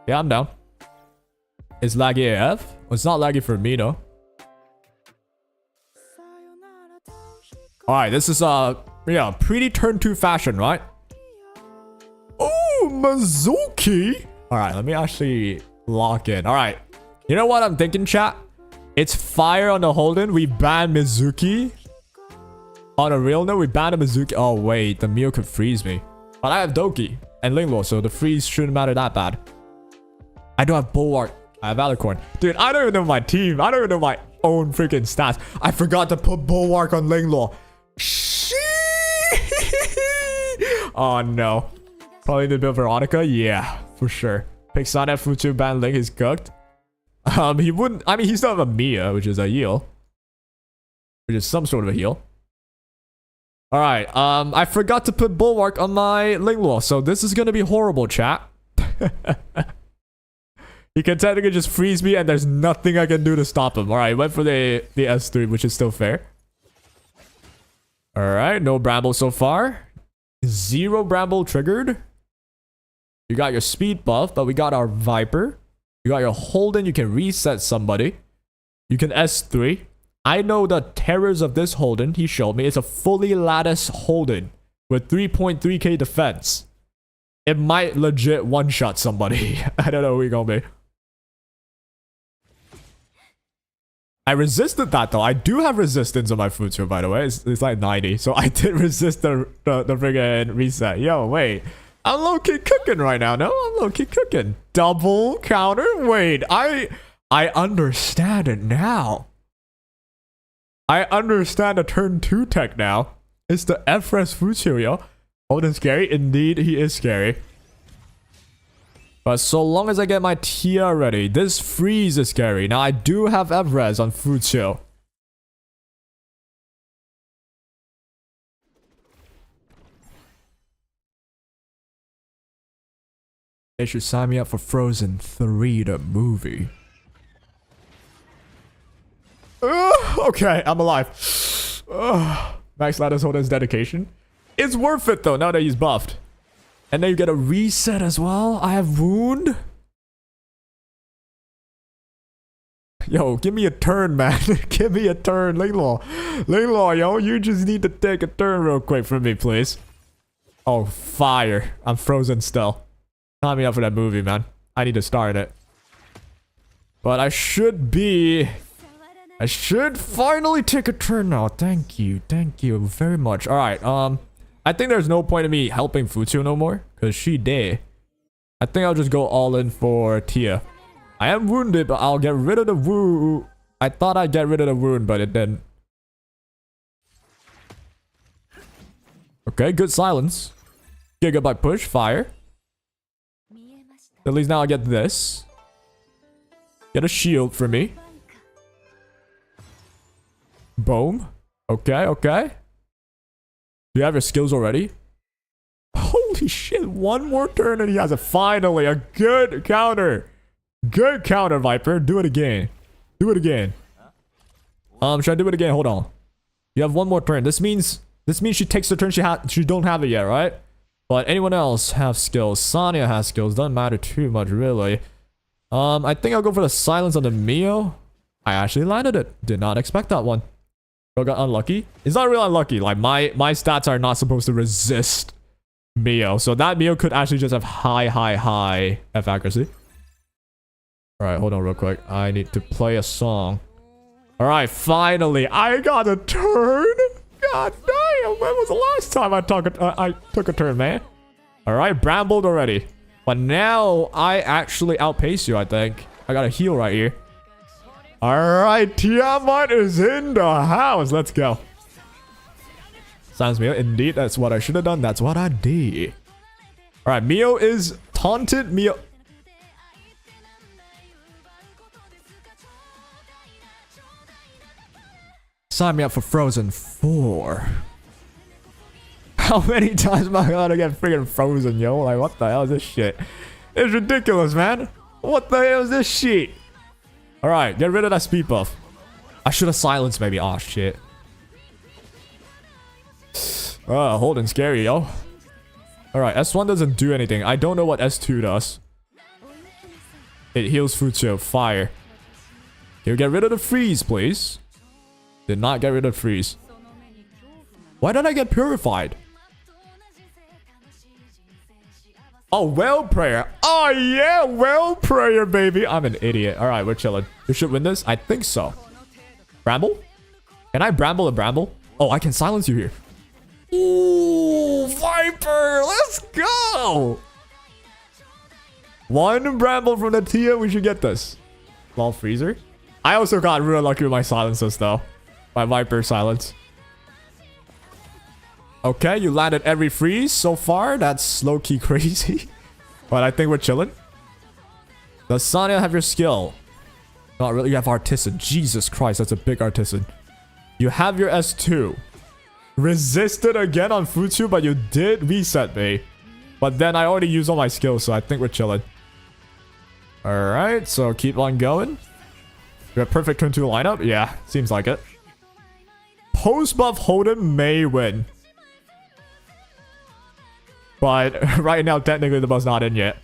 Yeah, I'm down. It's laggy AF? Well, it's not laggy for me, though. Alright, this is yeah, pretty turn 2 fashion, right? Oh, Mizuki. Alright, let me actually lock in. Alright. You know what I'm thinking, chat? It's fire on the Holden. We ban Mizuki. On a real note, we ban a Mizuki. Oh, wait. The Mio could freeze me. But I have Doki and Linglaw, so the freeze shouldn't matter that bad. I don't have Bulwark. I have Alicorn. Dude, I don't even know my team. I don't even know my own freaking stats. I forgot to put Bulwark on Linglaw. Shit. Oh, no. Probably need to build Veronica. Yeah, for sure. Pick Sun F Futsu, ban Ling. He's cooked. He wouldn't. I mean, he still have a Mia, which is a heal. Which is some sort of a heal. Alright, I forgot to put Bulwark on my Linglaw, so this is gonna be horrible, chat. He can technically just freeze me, and there's nothing I can do to stop him. Alright, went for the S3, which is still fair. Alright, no Bramble so far. 0 Bramble triggered. You got your speed buff, but we got our Viper. You got your Holden, you can reset somebody. You can S3. I know the terrors of this Holden he showed me. It's a fully lattice Holden with 3.3k defense. It might legit one-shot somebody. I don't know who we're gonna be. I resisted that though. I do have resistance on my Futsu, by the way. It's like 90. So I did resist the friggin' reset. Yo, wait. I'm low-key cooking right now. No, I'm low-key cooking. Double counter? Wait, I understand it now. I understand the turn 2 tech now. It's the F-Res Futsu, yo. Holden's scary. Indeed, he is scary. But so long as I get my Tia ready, this freeze is scary. Now, I do have F-Res on Futsu. They should sign me up for Frozen 3, the movie. Okay, I'm alive. Max Lattice Holden's dedication. It's worth it though, now that he's buffed. And then you get a reset as well. I have wound. Yo, give me a turn, man. Give me a turn, Ling-Law. Ling-Law, yo, you just need to take a turn real quick for me, please. Oh, fire. I'm frozen still. Sign me up for that movie, man. I need to start it. But I should finally take a turn now. Thank you very much. Alright, I think there's no point in me helping Futsu no more, because she dead. I think I'll just go all in for Tia. I am wounded, but I'll get rid of the wound. I thought I'd get rid of the wound, but it didn't. Okay, good silence. Gigabyte push, fire. At least now I get this. Get a shield for me. Boom. Okay. Do you have your skills already? Holy shit, one more turn and he has it. Finally, a good counter. Good counter, Viper. Do it again. Should I do it again? Hold on. You have one more turn. This means she takes the turn she don't have it yet, right? But anyone else have skills? Sonya has skills. Doesn't matter too much, really. I think I'll go for the silence on the Mio. I actually landed it. Did not expect that one. Bro got unlucky. It's not really unlucky. Like, my stats are not supposed to resist Mio. So that Mio could actually just have high F accuracy. Alright, hold on real quick. I need to play a song. Alright, finally. I got a turn. God damn. When was the last time I took a turn, man? Alright, brambled already. But now I actually outpace you, I think. I got a heal right here. Alright, Tiamat is in the house. Let's go. Sounds Mio. Indeed, that's what I should have done. That's what I did. Alright, Mio is taunted. Mio. Sign me up for Frozen 4. How many times am I gonna get freaking frozen, yo? Like, what the hell is this shit? It's ridiculous, man. What the hell is this shit? Alright, get rid of that speed buff. I should have silenced maybe. Oh, shit. Holden scary, yo. Alright, S1 doesn't do anything. I don't know what S2 does. It heals Futsu. Fire. Can you get rid of the freeze, please? Did not get rid of freeze. Why did I get purified? Oh, well prayer. Oh, yeah, well prayer, baby. I'm an idiot. All right, we're chilling. We should win this. I think so. Bramble? Can I bramble a bramble? Oh, I can silence you here. Ooh, Viper. Let's go. One bramble from the Tia. We should get this. Lol freezer. I also got real lucky with my silences, though. My Viper silence. Okay, you landed every freeze so far. That's low-key crazy. But I think we're chilling. Does Sonya have your skill? Not really. You have Artisan. Jesus Christ, that's a big Artisan. You have your S2. Resisted again on Futsu, but you did reset me. But then I already used all my skills, so I think we're chilling. Alright, so keep on going. You have perfect turn 2 lineup? Yeah, seems like it. Post-buff Holden may win. But right now, technically, the buff's not in yet.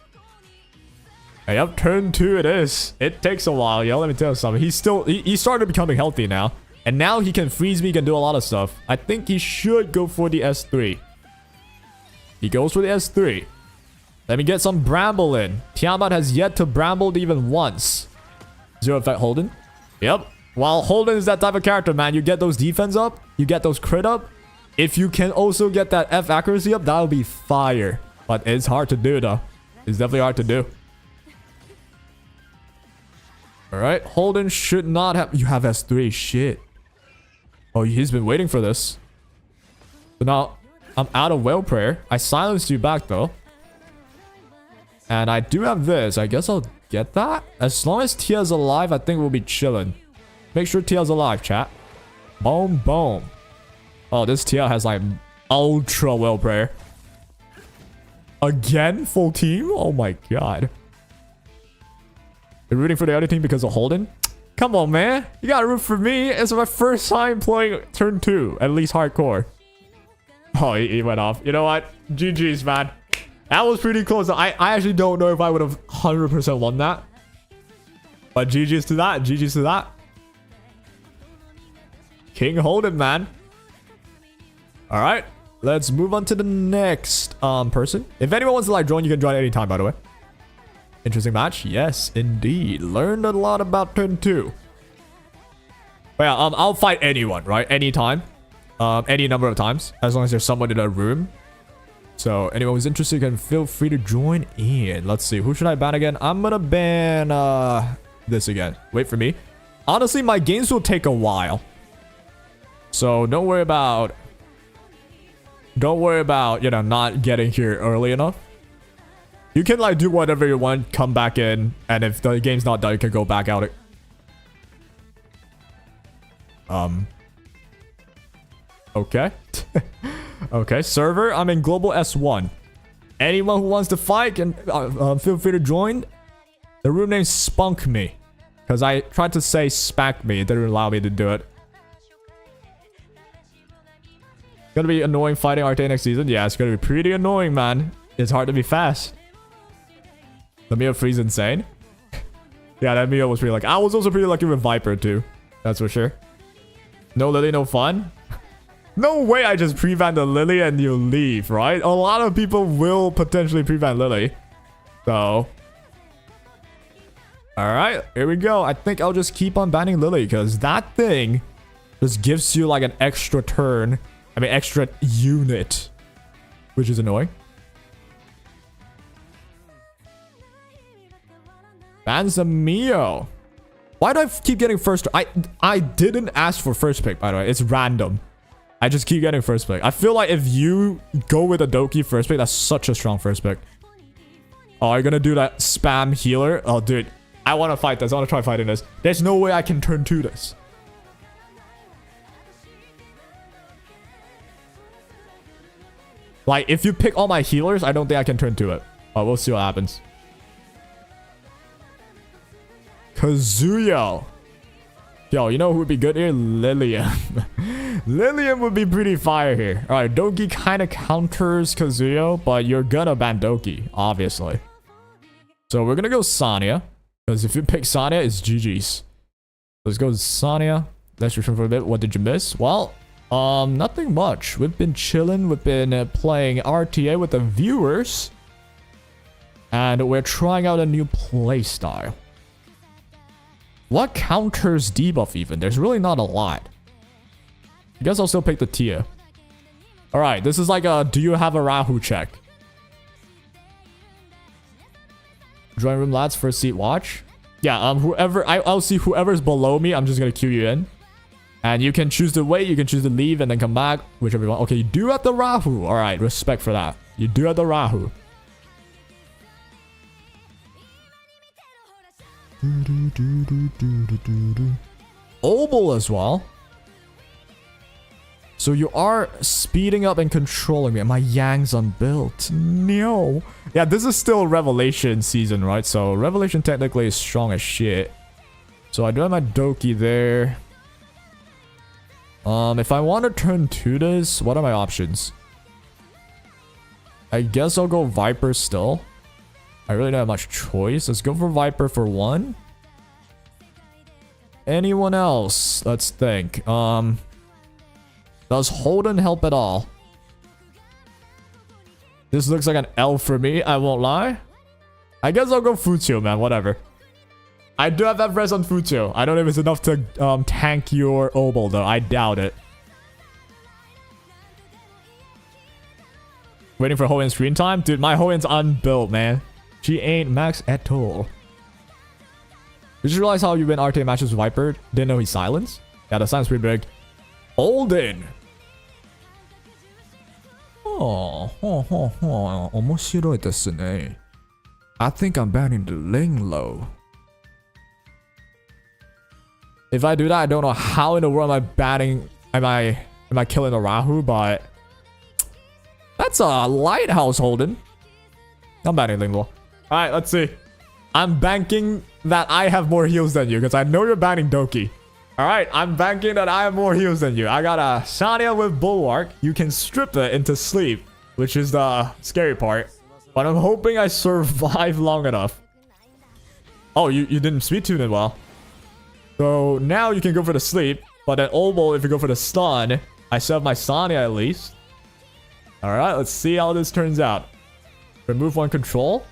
Yep, turn 2 it is. It takes a while, yo. Let me tell you something. He's started becoming healthy now. And now he can freeze me, can do a lot of stuff. I think he should go for the S3. He goes for the S3. Let me get some Bramble in. Tiamat has yet to Bramble even once. 0 effect Holden. Yep. While Holden is that type of character, man, you get those defense up. You get those crit up. If you can also get that F accuracy up, that'll be fire. But it's hard to do, though. It's definitely hard to do. Alright, Holden should not have... You have S3, shit. Oh, he's been waiting for this. So now, I'm out of Whale Prayer. I silenced you back, though. And I do have this. I guess I'll get that. As long as Tia's alive, I think we'll be chilling. Make sure Tia's alive, chat. Boom, boom. Oh, this Tia has, like, ultra Whale Prayer. Again? Full team? Oh my god. You're rooting for the other team because of Holden? Come on, man. You gotta root for me. It's my first time playing turn 2. At least hardcore. Oh, he went off. You know what? GG's, man. That was pretty close. I actually don't know if I would have 100% won that. But GG's to that. GG's to that. King Holden, man. Alright. Let's move on to the next person. If anyone wants to like join, you can join anytime, by the way. Interesting match. Yes, indeed. Learned a lot about turn 2. But yeah, I'll fight anyone, right? Anytime. Any number of times. As long as there's someone in a room. So anyone who's interested can feel free to join in. Let's see. Who should I ban again? I'm gonna ban this again. Wait for me. Honestly, my games will take a while. So don't worry about... you know, not getting here early enough. You can like do whatever you want, come back in, and if the game's not done, you can go back out it. Okay. Okay, server, I'm in global S1. Anyone who wants to fight can feel free to join. The room name's Spunk Me. Because I tried to say Spank Me, it didn't allow me to do it. Gonna be annoying fighting Arcane next season? Yeah, it's gonna be pretty annoying, man. It's hard to be fast. The Mio freeze insane. Yeah, that Mio was pretty lucky. I was also pretty lucky with Viper too. That's for sure. No Lily, no fun. No way I just prevent the Lily and you leave, right? A lot of people will potentially prevent Lily. So. Alright, here we go. I think I'll just keep on banning Lily because that thing just gives you like an extra turn. I mean, extra unit. Which is annoying. Banzamio. Why do I keep getting first? I didn't ask for first pick, by the way. It's random. I just keep getting first pick. I feel like if you go with a Doki first pick, that's such a strong first pick. Oh, you're gonna do that spam healer? Oh, dude. I want to fight this. I want to try fighting this. There's no way I can turn to this. Like, if you pick all my healers, I don't think I can turn to it. But we'll see what happens. Kazuya. Yo, you know who would be good here? Lillian. Lillian would be pretty fire here. Alright, Doki kind of counters Kazuya, but you're gonna ban Doki, obviously. So we're gonna go Sonya. Because if you pick Sonya, it's GG's. Let's go Sonya. Let's return for a bit. What did you miss? Well, nothing much. We've been chilling. We've been playing RTA with the viewers. And we're trying out a new playstyle. What counters debuff even? There's really not a lot. I guess I'll still pick the Tia. Alright, this is like a do you have a Rahu check. Join room lads, first seat watch. Yeah, whoever I'll see whoever's below me, I'm just gonna queue you in. And you can choose to wait, you can choose to leave and then come back, whichever you want. Okay, you do have the Rahu. Alright, respect for that. You do have the Rahu. Obel as well. So you are speeding up and controlling me. My Yang's unbuilt. No. Yeah, this is still Revelation season, right? So Revelation technically is strong as shit. So I do have my Doki there. If I want to turn to this, what are my options? I guess I'll go Viper still. I really don't have much choice. Let's go for Viper for one. Anyone else? Let's think. Does Holden help at all? This looks like an L for me, I won't lie. I guess I'll go Futio, man. Whatever. I do have that res on Futio. I don't know if it's enough to tank your Obol, though. I doubt it. Waiting for Hoen's screen time? Dude, my Hoen's unbuilt, man. She ain't max at all. Did you realize how you win RTA matches with Viper? Didn't know he's silenced? Yeah, the silence pretty big. Holden! Oh, omoshiroi desu ne. I think I'm banning the Ling low. If I do that, I don't know how in the world am I banning... Am I killing a Rahu, but... That's a lighthouse, Holden. I'm banning Ling low. Alright, let's see. I'm banking that I have more heals than you, because I know you're banning Doki. Alright, I'm banking that I have more heals than you. I got a Sania with Bulwark. You can strip it into sleep, which is the scary part. But I'm hoping I survive long enough. Oh, you didn't speed tune it well. So now you can go for the sleep. But then Obol, if you go for the stun, I still have my Sania at least. Alright, let's see how this turns out. Remove one control.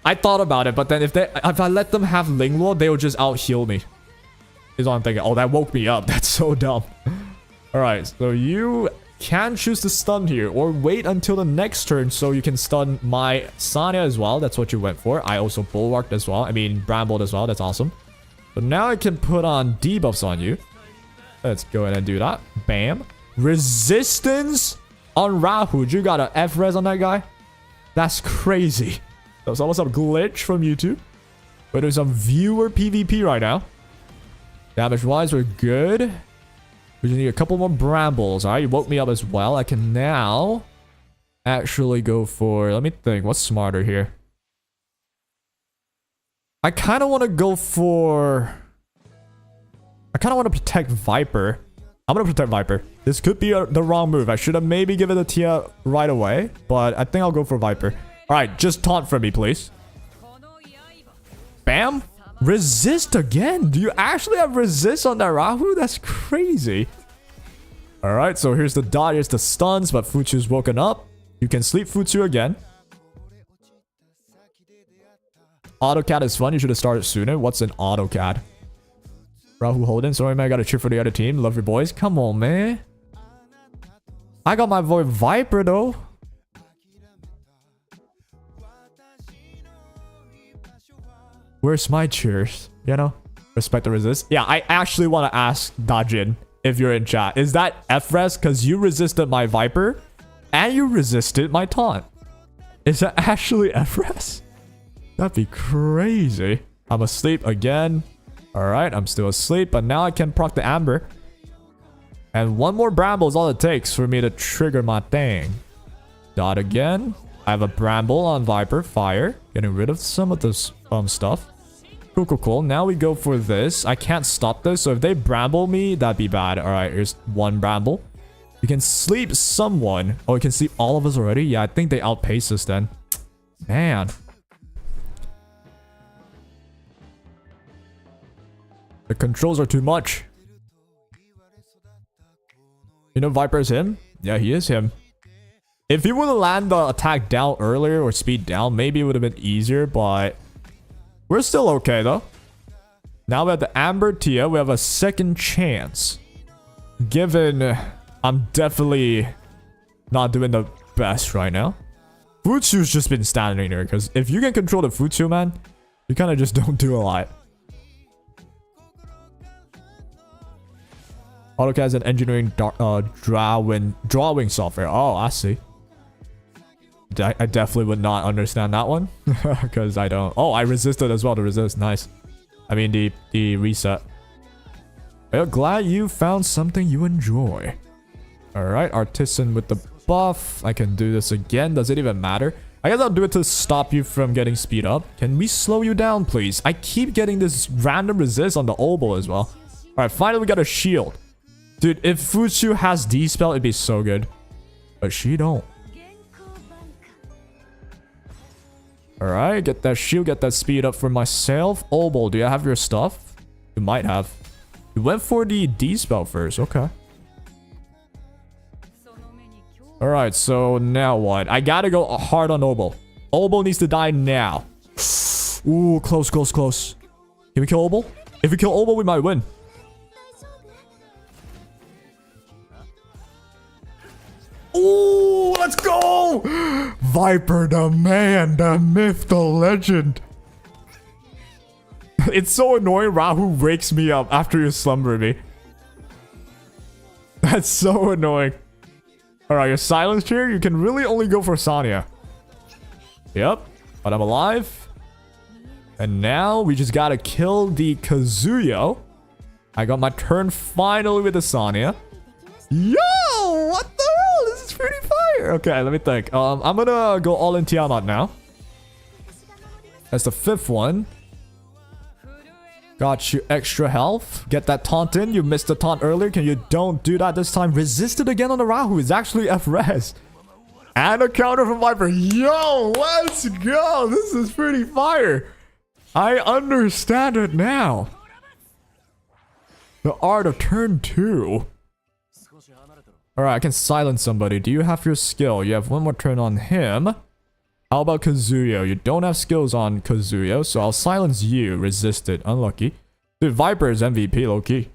I thought about it, but then if I let them have Lingluo, they will just out heal me. Is what I'm thinking. Oh, that woke me up. That's so dumb. Alright, so you can choose to stun here or wait until the next turn so you can stun my Sania as well. That's what you went for. I also bulwarked as well. I mean, brambled as well. That's awesome. So now I can put on debuffs on you. Let's go ahead and do that. Bam. Resistance on Rahu. You got an F-res on that guy? That's crazy. That was almost a glitch from YouTube. But there's some viewer PvP right now. Damage-wise, we're good. We just need a couple more brambles. Alright, you woke me up as well. I can now actually go for... Let me think. What's smarter here? I kind of want to go for... I kind of want to protect Viper. I'm going to protect Viper. This could be the wrong move. I should have maybe given it to Tia right away. But I think I'll go for Viper. Alright, just taunt for me, please. Bam. Resist again? Do you actually have resist on that Rahu? That's crazy. Alright, so here's the dot. Here's the stuns, but Futsu's woken up. You can sleep Futsu again. AutoCAD is fun. You should have started sooner. What's an AutoCAD? Rahu Holden. Sorry, man. I got to cheer for the other team. Love your boys. Come on, man. I got my boy Viper, though. Where's my cheers? You know? Respect the resist. Yeah, I actually want to ask Dajin if you're in chat. Is that F-res? Because you resisted my Viper and you resisted my taunt. Is that actually F-res? That'd be crazy. I'm asleep again. Alright, I'm still asleep. But now I can proc the Amber. And one more Bramble is all it takes for me to trigger my thing. Dot again. I have a Bramble on Viper. Fire. Getting rid of some of this stuff. Cool, cool, cool. Now we go for this. I can't stop this. So if they Bramble me, that'd be bad. Alright, here's one Bramble. You can sleep someone. Oh, you can sleep all of us already? Yeah, I think they outpace us then. Man. The controls are too much. You know Viper is him? Yeah, he is him. If he would have landed the attack down earlier or speed down, maybe it would have been easier, but we're still okay though. Now we have the Amber Tia. We have a second chance. Given I'm definitely not doing the best right now. Futsu's just been standing there because if you can control the Futsu, man, you kind of just don't do a lot. AutoCAD is an engineering drawing software. Oh, I see. I definitely would not understand that one because I don't. Oh, I resisted as well to resist. Nice. I mean the reset. Well, glad you found something you enjoy. All right, Artisan with the buff. I can do this again. Does it even matter? I guess I'll do it to stop you from getting speed up. Can we slow you down, please? I keep getting this random resist on the Obol as well. All right, finally we got a shield. Dude, if Futsu has D-spell, it'd be so good. But she don't. Alright, get that shield, get that speed up for myself. Obol, do you have your stuff? You might have. You went for the D spell first, okay. Alright, so now what? I gotta go hard on Obol. Obol needs to die now. Ooh, close, close, close. Can we kill Obol? If we kill Obol, we might win. Ooh, let's go! Viper, the man, the myth, the legend. It's so annoying Rahu wakes me up after you slumber me. That's so annoying. Alright, you're silenced here. You can really only go for Sonya. Yep, but I'm alive. And now we just gotta kill the Kazuyo. I got my turn finally with the Sonya. Yo, what the hell? This is pretty fire. Okay, let me think. I'm gonna go all in Tiamat now. That's the 5th one. Got you extra health. Get that taunt in. You missed the taunt earlier. Can you don't do that this time? Resist it again on the Rahu. It's actually F-res. And a counter from Viper. Yo, let's go. This is pretty fire. I understand it now. The art of turn 2. Alright, I can silence somebody. Do you have your skill? You have one more turn on him. How about Kazuyo? You don't have skills on Kazuyo, so I'll silence you. Resist it. Unlucky. Dude, Viper is MVP, low-key.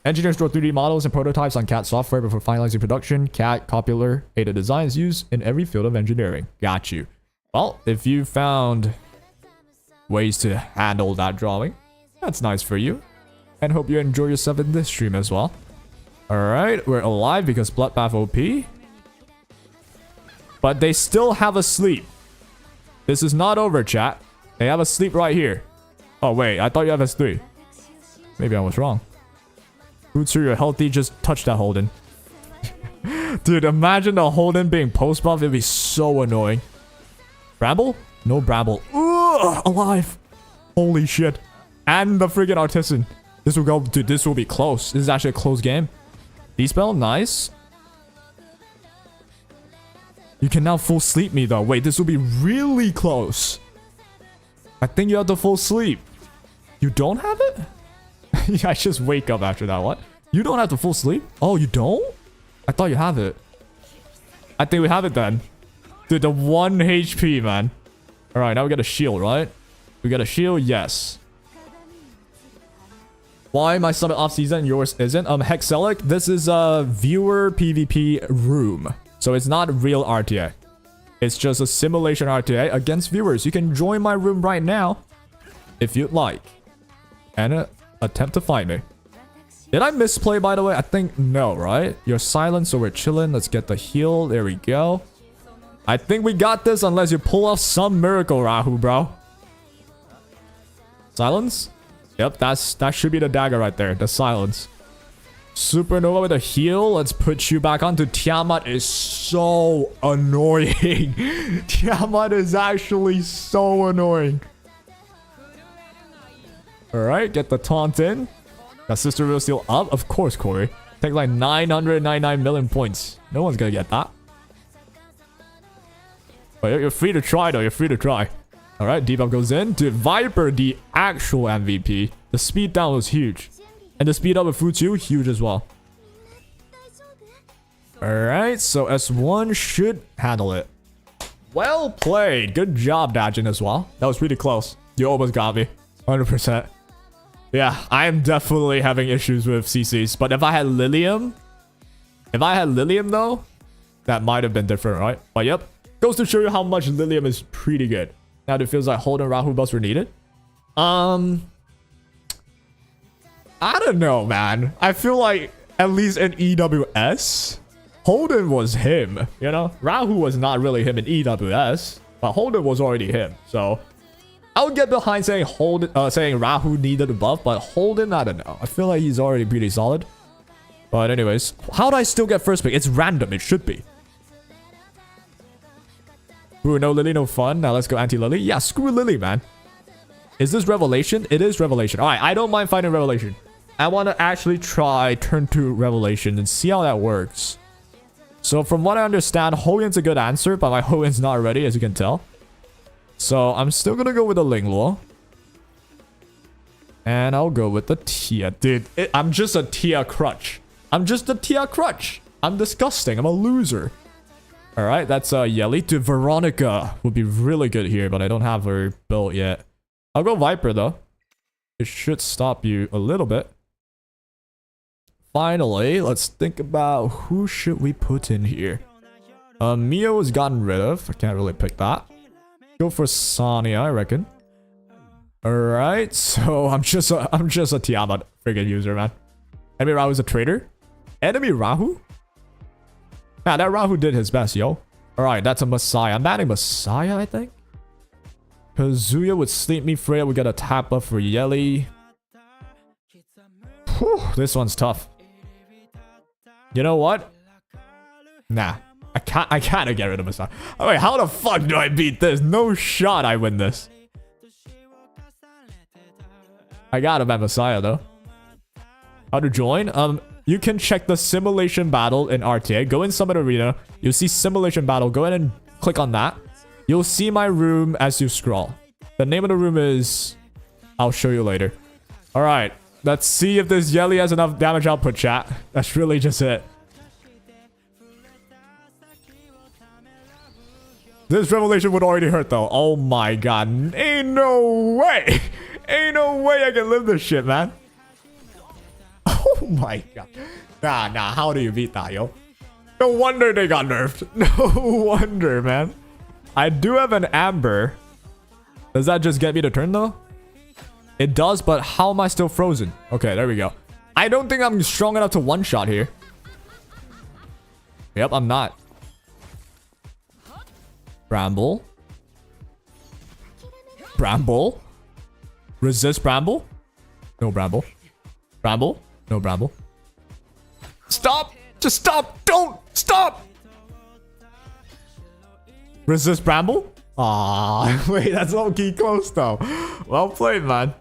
Engineers draw 3D models and prototypes on CAD software before finalizing production. CAD, Copular, Ada design is used in every field of engineering. Got you. Well, if you found ways to handle that drawing, that's nice for you. And hope you enjoy yourself in this stream as well. Alright, we're alive because Bloodbath OP. But they still have a sleep. This is not over, chat. They have a sleep right here. Oh, wait. I thought you have S3. Maybe I was wrong. Futsu, you're healthy. Just touch that Holden. Dude, imagine the Holden being post-buff. It'd be so annoying. Bramble? No Bramble. Ugh, alive. Holy shit. And the freaking Artisan. This will go... Dude, this will be close. This is actually a close game. D-spell? Nice. You can now full sleep me though. Wait, this will be really close. I think you have the full sleep. You don't have it? I just wake up after that. What? You don't have the full sleep? Oh, you don't? I thought you have it. I think we have it then. Dude, the 1 HP, man. Alright, now we got a shield, right? We got a shield? Yes. Why my summon off season and yours isn't? Hexelic, this is a viewer PvP room. So it's not real RTA. It's just a simulation RTA against viewers. You can join my room right now if you'd like. And attempt to find me. Did I misplay, by the way? I think no, right? You're silent, so we're chilling. Let's get the heal. There we go. I think we got this unless you pull off some miracle, Rahu, bro. Silence? Yep, that should be the dagger right there. The silence. Supernova with a heal. Let's put you back onto Tiamat. Is so annoying. Tiamat is actually so annoying. Alright, get the taunt in. Got Sister Real Steel up. Of course, Corey. Take like 999 million points. No one's gonna get that. But you're free to try though. You're free to try. Alright, debuff goes in. Dude, Viper, the actual MVP. The speed down was huge. And the speed up with Futsu, huge as well. Alright, so S1 should handle it. Well played. Good job, Dajin, as well. That was pretty close. You almost got me. 100%. Yeah, I am definitely having issues with CCs. But if I had Lilium... though, that might have been different, right? But yep. Goes to show you how much Lilium is pretty good. Now it feels like Holden Rahu buffs were needed. I don't know, man. I feel like at least in EWS, Holden was him, you know? Rahu was not really him in EWS, but Holden was already him. So I would get behind saying Rahu needed a buff, but Holden, I don't know. I feel like he's already pretty solid. But anyways, how do I still get first pick? It's random. It should be. Ooh, no Lily, no fun. Now let's go anti-Lily. Yeah, screw Lily, man. Is this Revelation? It is Revelation. Alright, I don't mind fighting Revelation. I want to actually try turn 2 Revelation and see how that works. So from what I understand, Hoyen's a good answer, but my Hoyen's not ready, as you can tell. So I'm still gonna go with the Linglo. And I'll go with the Tia. Dude, I'm just a Tia crutch. I'm just a Tia crutch. I'm disgusting. I'm a loser. Alright, that's Yelly. Dude, Veronica would be really good here, but I don't have her built yet. I'll go Viper though. It should stop you a little bit. Finally, let's think about who should we put in here. Mio was gotten rid of. I can't really pick that. Go for Sonya, I reckon. Alright, so I'm just a Tiamat friggin' user, man. Enemy Rahu's a traitor. Enemy Rahu? Man, that Rahu did his best, yo. Alright, that's a Messiah. I'm banning Messiah, I think. Kazuya would sleep me. Freya would get a tap up for Yelly. Whew, this one's tough. You know what? Nah. I can't get rid of Messiah. Oh, wait, how the fuck do I beat this? No shot I win this. I got him at Messiah though. How to join? You can check the simulation battle in RTA. Go in Summit Arena. You'll see simulation battle. Go ahead and click on that. You'll see my room as you scroll. The name of the room is... I'll show you later. Alright. Let's see if this Yelly has enough damage output, chat. That's really just it. This revelation would already hurt though. Oh my god. Ain't no way. Ain't no way I can live this shit, man. Oh my god. Nah. How do you beat that, yo? No wonder they got nerfed. No wonder, man. I do have an Amber. Does that just get me to turn though? It does, but how am I still frozen? Okay, there we go. I don't think I'm strong enough to one-shot here. Yep, I'm not. Bramble. Bramble. Resist Bramble. No Bramble. Bramble. No Bramble. Stop. Just stop. Don't. Stop. Resist Bramble. Ah, wait, that's low-key close though. Well played, man.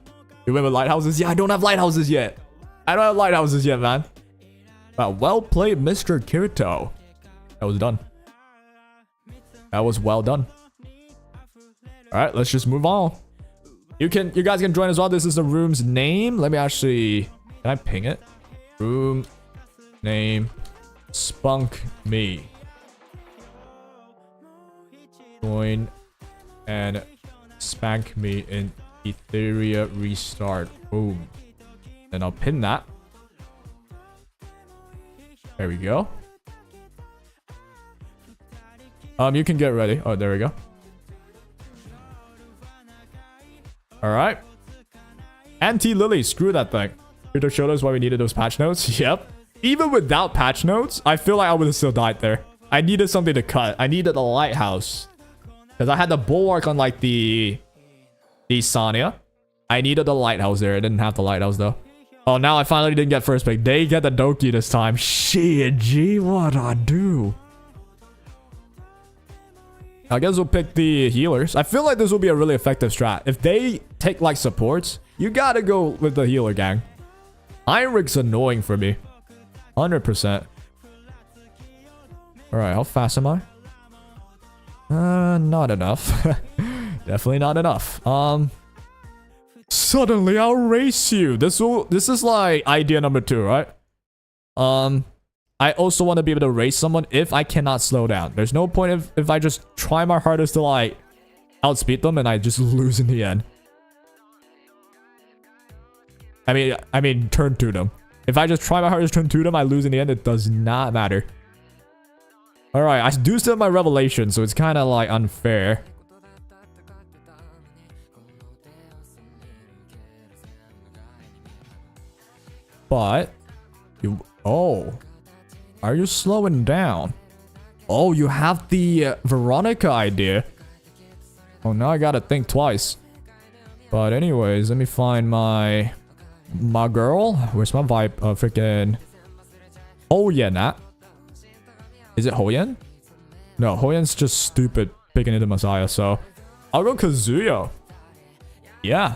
You win with lighthouses? Yeah, I don't have lighthouses yet. I don't have lighthouses yet, man. But well played, Mr. Kirito. That was done. That was well done. Alright, let's just move on. You guys can join as well. This is the room's name. Let me actually... Can I ping it? Room name. Spunk me. Join and spank me in Etheria restart. Boom. Then I'll pin that. There we go. You can get ready. Oh, there we go. Alright. Anti-Lily, screw that thing. Kirito showed us why we needed those patch notes. Yep. Even without patch notes, I feel like I would have still died there. I needed something to cut. I needed a lighthouse. Because I had the bulwark on like the Sonya. I needed the lighthouse there. I didn't have the lighthouse though. Oh, now I finally didn't get first pick. They get the Doki this time. Shit, G, what I do? I guess we'll pick the healers. I feel like this will be a really effective strat. If they take like supports, you gotta go with the healer gang. Heinrich's annoying for me. 100%. Alright, how fast am I? Not enough. Definitely not enough. Suddenly I'll race you. This is like idea number 2, right? I also want to be able to race someone if I cannot slow down. There's no point if I just try my hardest to like outspeed them and I just lose in the end. I mean turn to them. If I just try my hardest to turn to them, I lose in the end. It does not matter. Alright, I do still have my revelation, so it's kind of like unfair. But oh, are you slowing down? Oh, you have the Veronica idea. Oh, now I gotta think twice. But anyways, let me find my girl. Where's my vibe? Freaking Hoyen. Is it Hoyen? No, Hoyen's just stupid picking into Messiah. So I'll go Kazuya. Yeah.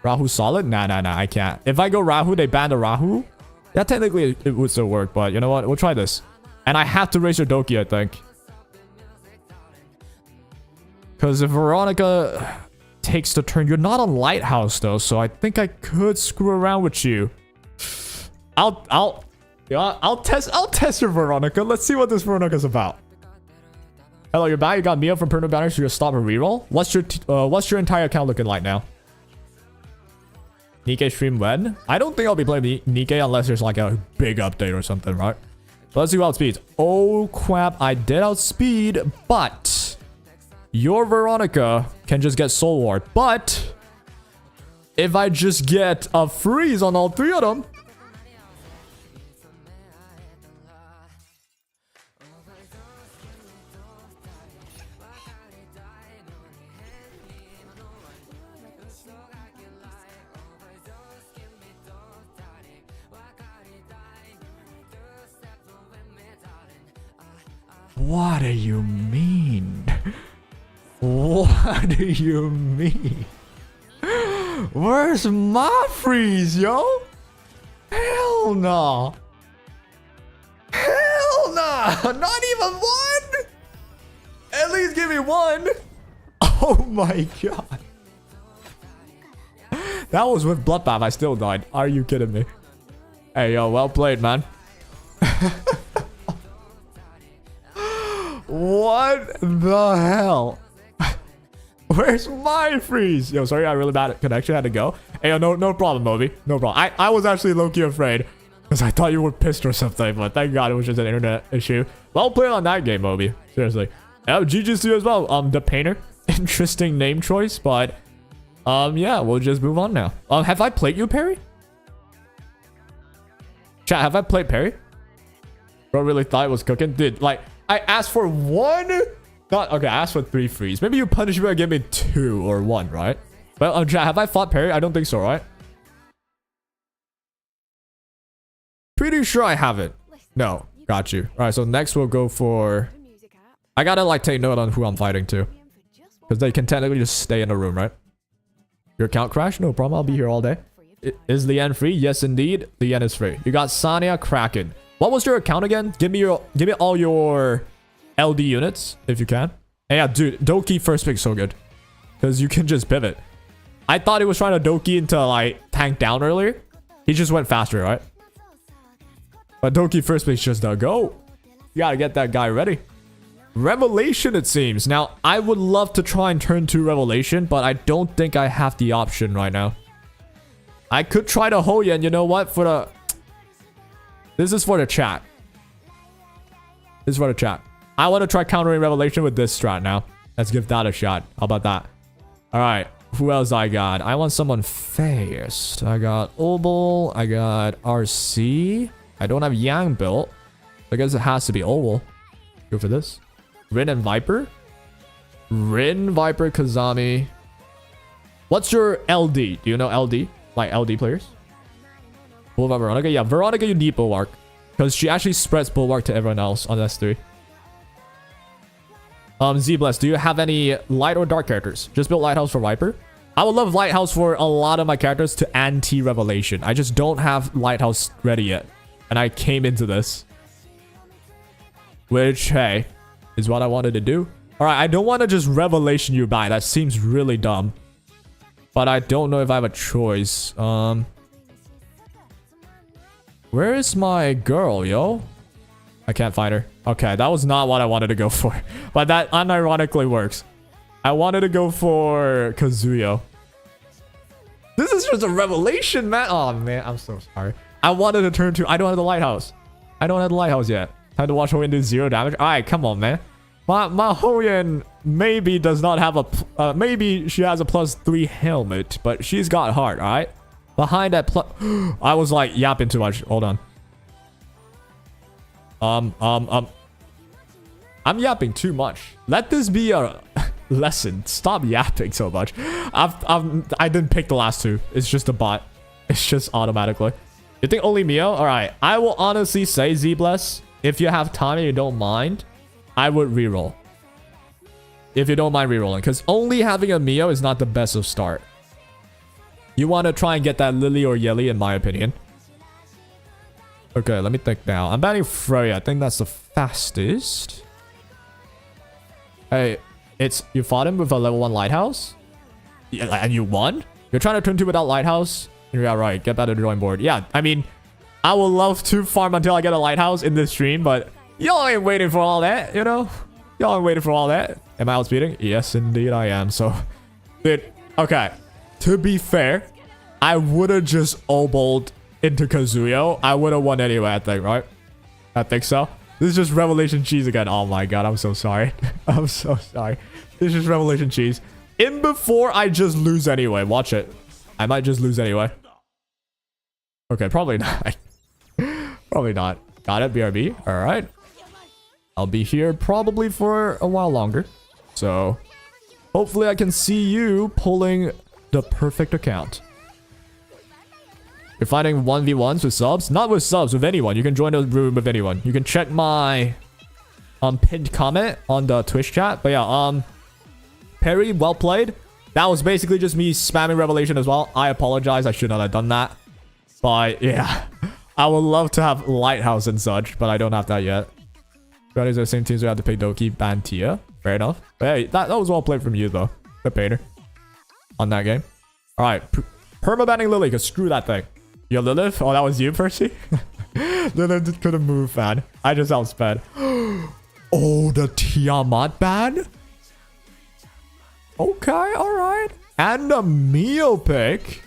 Rahu solid? Nah, I can't. If I go Rahu, they ban the Rahu. Yeah, technically it would still work, but you know what? We'll try this. And I have to raise your Doki, I think. Because if Veronica takes the turn, you're not on Lighthouse though, so I think I could screw around with you. I'll test your Veronica. Let's see what this Veronica's about. Hello, you're back. You got Mia from Permanent Banner, so you'll stop a reroll. What's your entire account looking like now? Nikkei stream when? I don't think I'll be playing Nikkei unless there's like a big update or something, right? So let's see who outspeeds. Oh crap, I did outspeed, but your Veronica can just get Soul Ward. But if I just get a freeze on all three of them, what do you mean? What do you mean? Where's my freeze, yo? Hell no. Hell no. Not even one? At least give me one. Oh my god. That was with Bloodbath. I still died. Are you kidding me? Hey, yo, well played, man. What the hell? Where's my freeze? Yo, sorry, I really bad connection. Had to go. Hey, yo, no problem, Moby. No problem. I was actually low-key afraid because I thought you were pissed or something, but thank God it was just an internet issue. Well played on that game, Moby. Seriously. GG's to you as well. The Painter. Interesting name choice, but yeah, we'll just move on now. Have I played you, Perry? Chat, have I played Perry? Bro really thought it was cooking. Dude, like, I asked for one. Not okay. I asked for 3 freeze. Maybe you punish me and give me 2 or 1, right? Well, chat, have I fought Perry? I don't think so, right? Pretty sure I haven't. No, got you. All right, so next we'll go for. I gotta like take note on who I'm fighting to, because they can technically just stay in the room, right? Your account crashed? No problem. I'll be here all day. Is Leanne free? Yes, indeed. Leanne is free. You got Sania Kraken. What was your account again? Give me all your LD units if you can. Hey, yeah, dude, Doki first pick so good because you can just pivot. I thought he was trying to Doki into like tank down earlier. He just went faster, right? But Doki first pick's just a go. You gotta get that guy ready. Revelation, it seems. Now, I would love to try and turn to Revelation, but I don't think I have the option right now. I could try to Hoyen, you know what? For the... This is for the chat. This is for the chat. I want to try countering Revelation with this strat now. Let's give that a shot. How about that? Alright. Who else I got? I want someone fast. I got Obol. I got RC. I don't have Yang built. I guess it has to be Obol. Go for this. Rin and Viper. Rin, Viper, Kazami. What's your LD? Do you know LD? Like LD players? Bulwark, Veronica. Yeah, Veronica, you need Bulwark. Because she actually spreads Bulwark to everyone else on S3. Z-Bless, do you have any light or dark characters? Just built Lighthouse for Viper. I would love Lighthouse for a lot of my characters to anti-Revelation. I just don't have Lighthouse ready yet. And I came into this. Which, hey, is what I wanted to do. Alright, I don't want to just Revelation you by. That seems really dumb. But I don't know if I have a choice. Where is my girl, yo? I can't find her. Okay, that was not what I wanted to go for. But that unironically works. I wanted to go for Kazuyo. This is just a revelation, man. Oh, man, I'm so sorry. I wanted to turn to... I don't have the Lighthouse. I don't have the Lighthouse yet. Time to watch Hoyen do 0 damage. Alright, come on, man. My Hoyen maybe does not have a... maybe she has a +3 helmet, but she's got heart, alright? Behind that I was like yapping too much. Hold on. I'm yapping too much. Let this be a lesson. Stop yapping so much. I didn't pick the last 2. It's just a bot. It's just automatically. You think only Mio? Alright. I will honestly say, Z-Bless, if you have time and you don't mind, I would reroll. If you don't mind rerolling. Because only having a Mio is not the best of start. You want to try and get that Lily or Yelly, in my opinion. Okay, let me think now. I'm banning Freya. I think that's the fastest. Hey, It's you fought him with a level 1 lighthouse? Yeah, and you won? You're trying to turn 2 without lighthouse? Yeah, right. Get back to the drawing board. Yeah, I mean, I would love to farm until I get a lighthouse in this stream, but y'all ain't waiting for all that, you know? Y'all ain't waiting for all that. Am I outspeeding? Yes, indeed I am. So, dude, okay. To be fair, I would have just oboed into Kazuyo. I would have won anyway, I think, right? I think so. This is just Revelation Cheese again. Oh my god, I'm so sorry. I'm so sorry. This is Revelation Cheese. In before I just lose anyway. Watch it. I might just lose anyway. Okay, probably not. Probably not. Got it, BRB. Alright. I'll be here probably for a while longer. So, hopefully I can see you pulling the perfect account. You're fighting 1v1s with subs? Not with subs, with anyone. You can join the room with anyone. You can check my pinned comment on the Twitch chat. But yeah, Perry, well played. That was basically just me spamming Revelation as well. I apologize. I should not have done that. But yeah, I would love to have Lighthouse and such, but I don't have that yet. Brothers are the same teams, we have to pick Doki, Bantia. Fair enough. But hey, that was well played from you though. The painter. On that game. Alright. Permabanning Lily, because screw that thing. Yo, Lilith? Oh, that was you, Percy? Lilith couldn't move, man. I just outsped. Oh, the Tiamat ban? Okay, alright. And a Mio pick.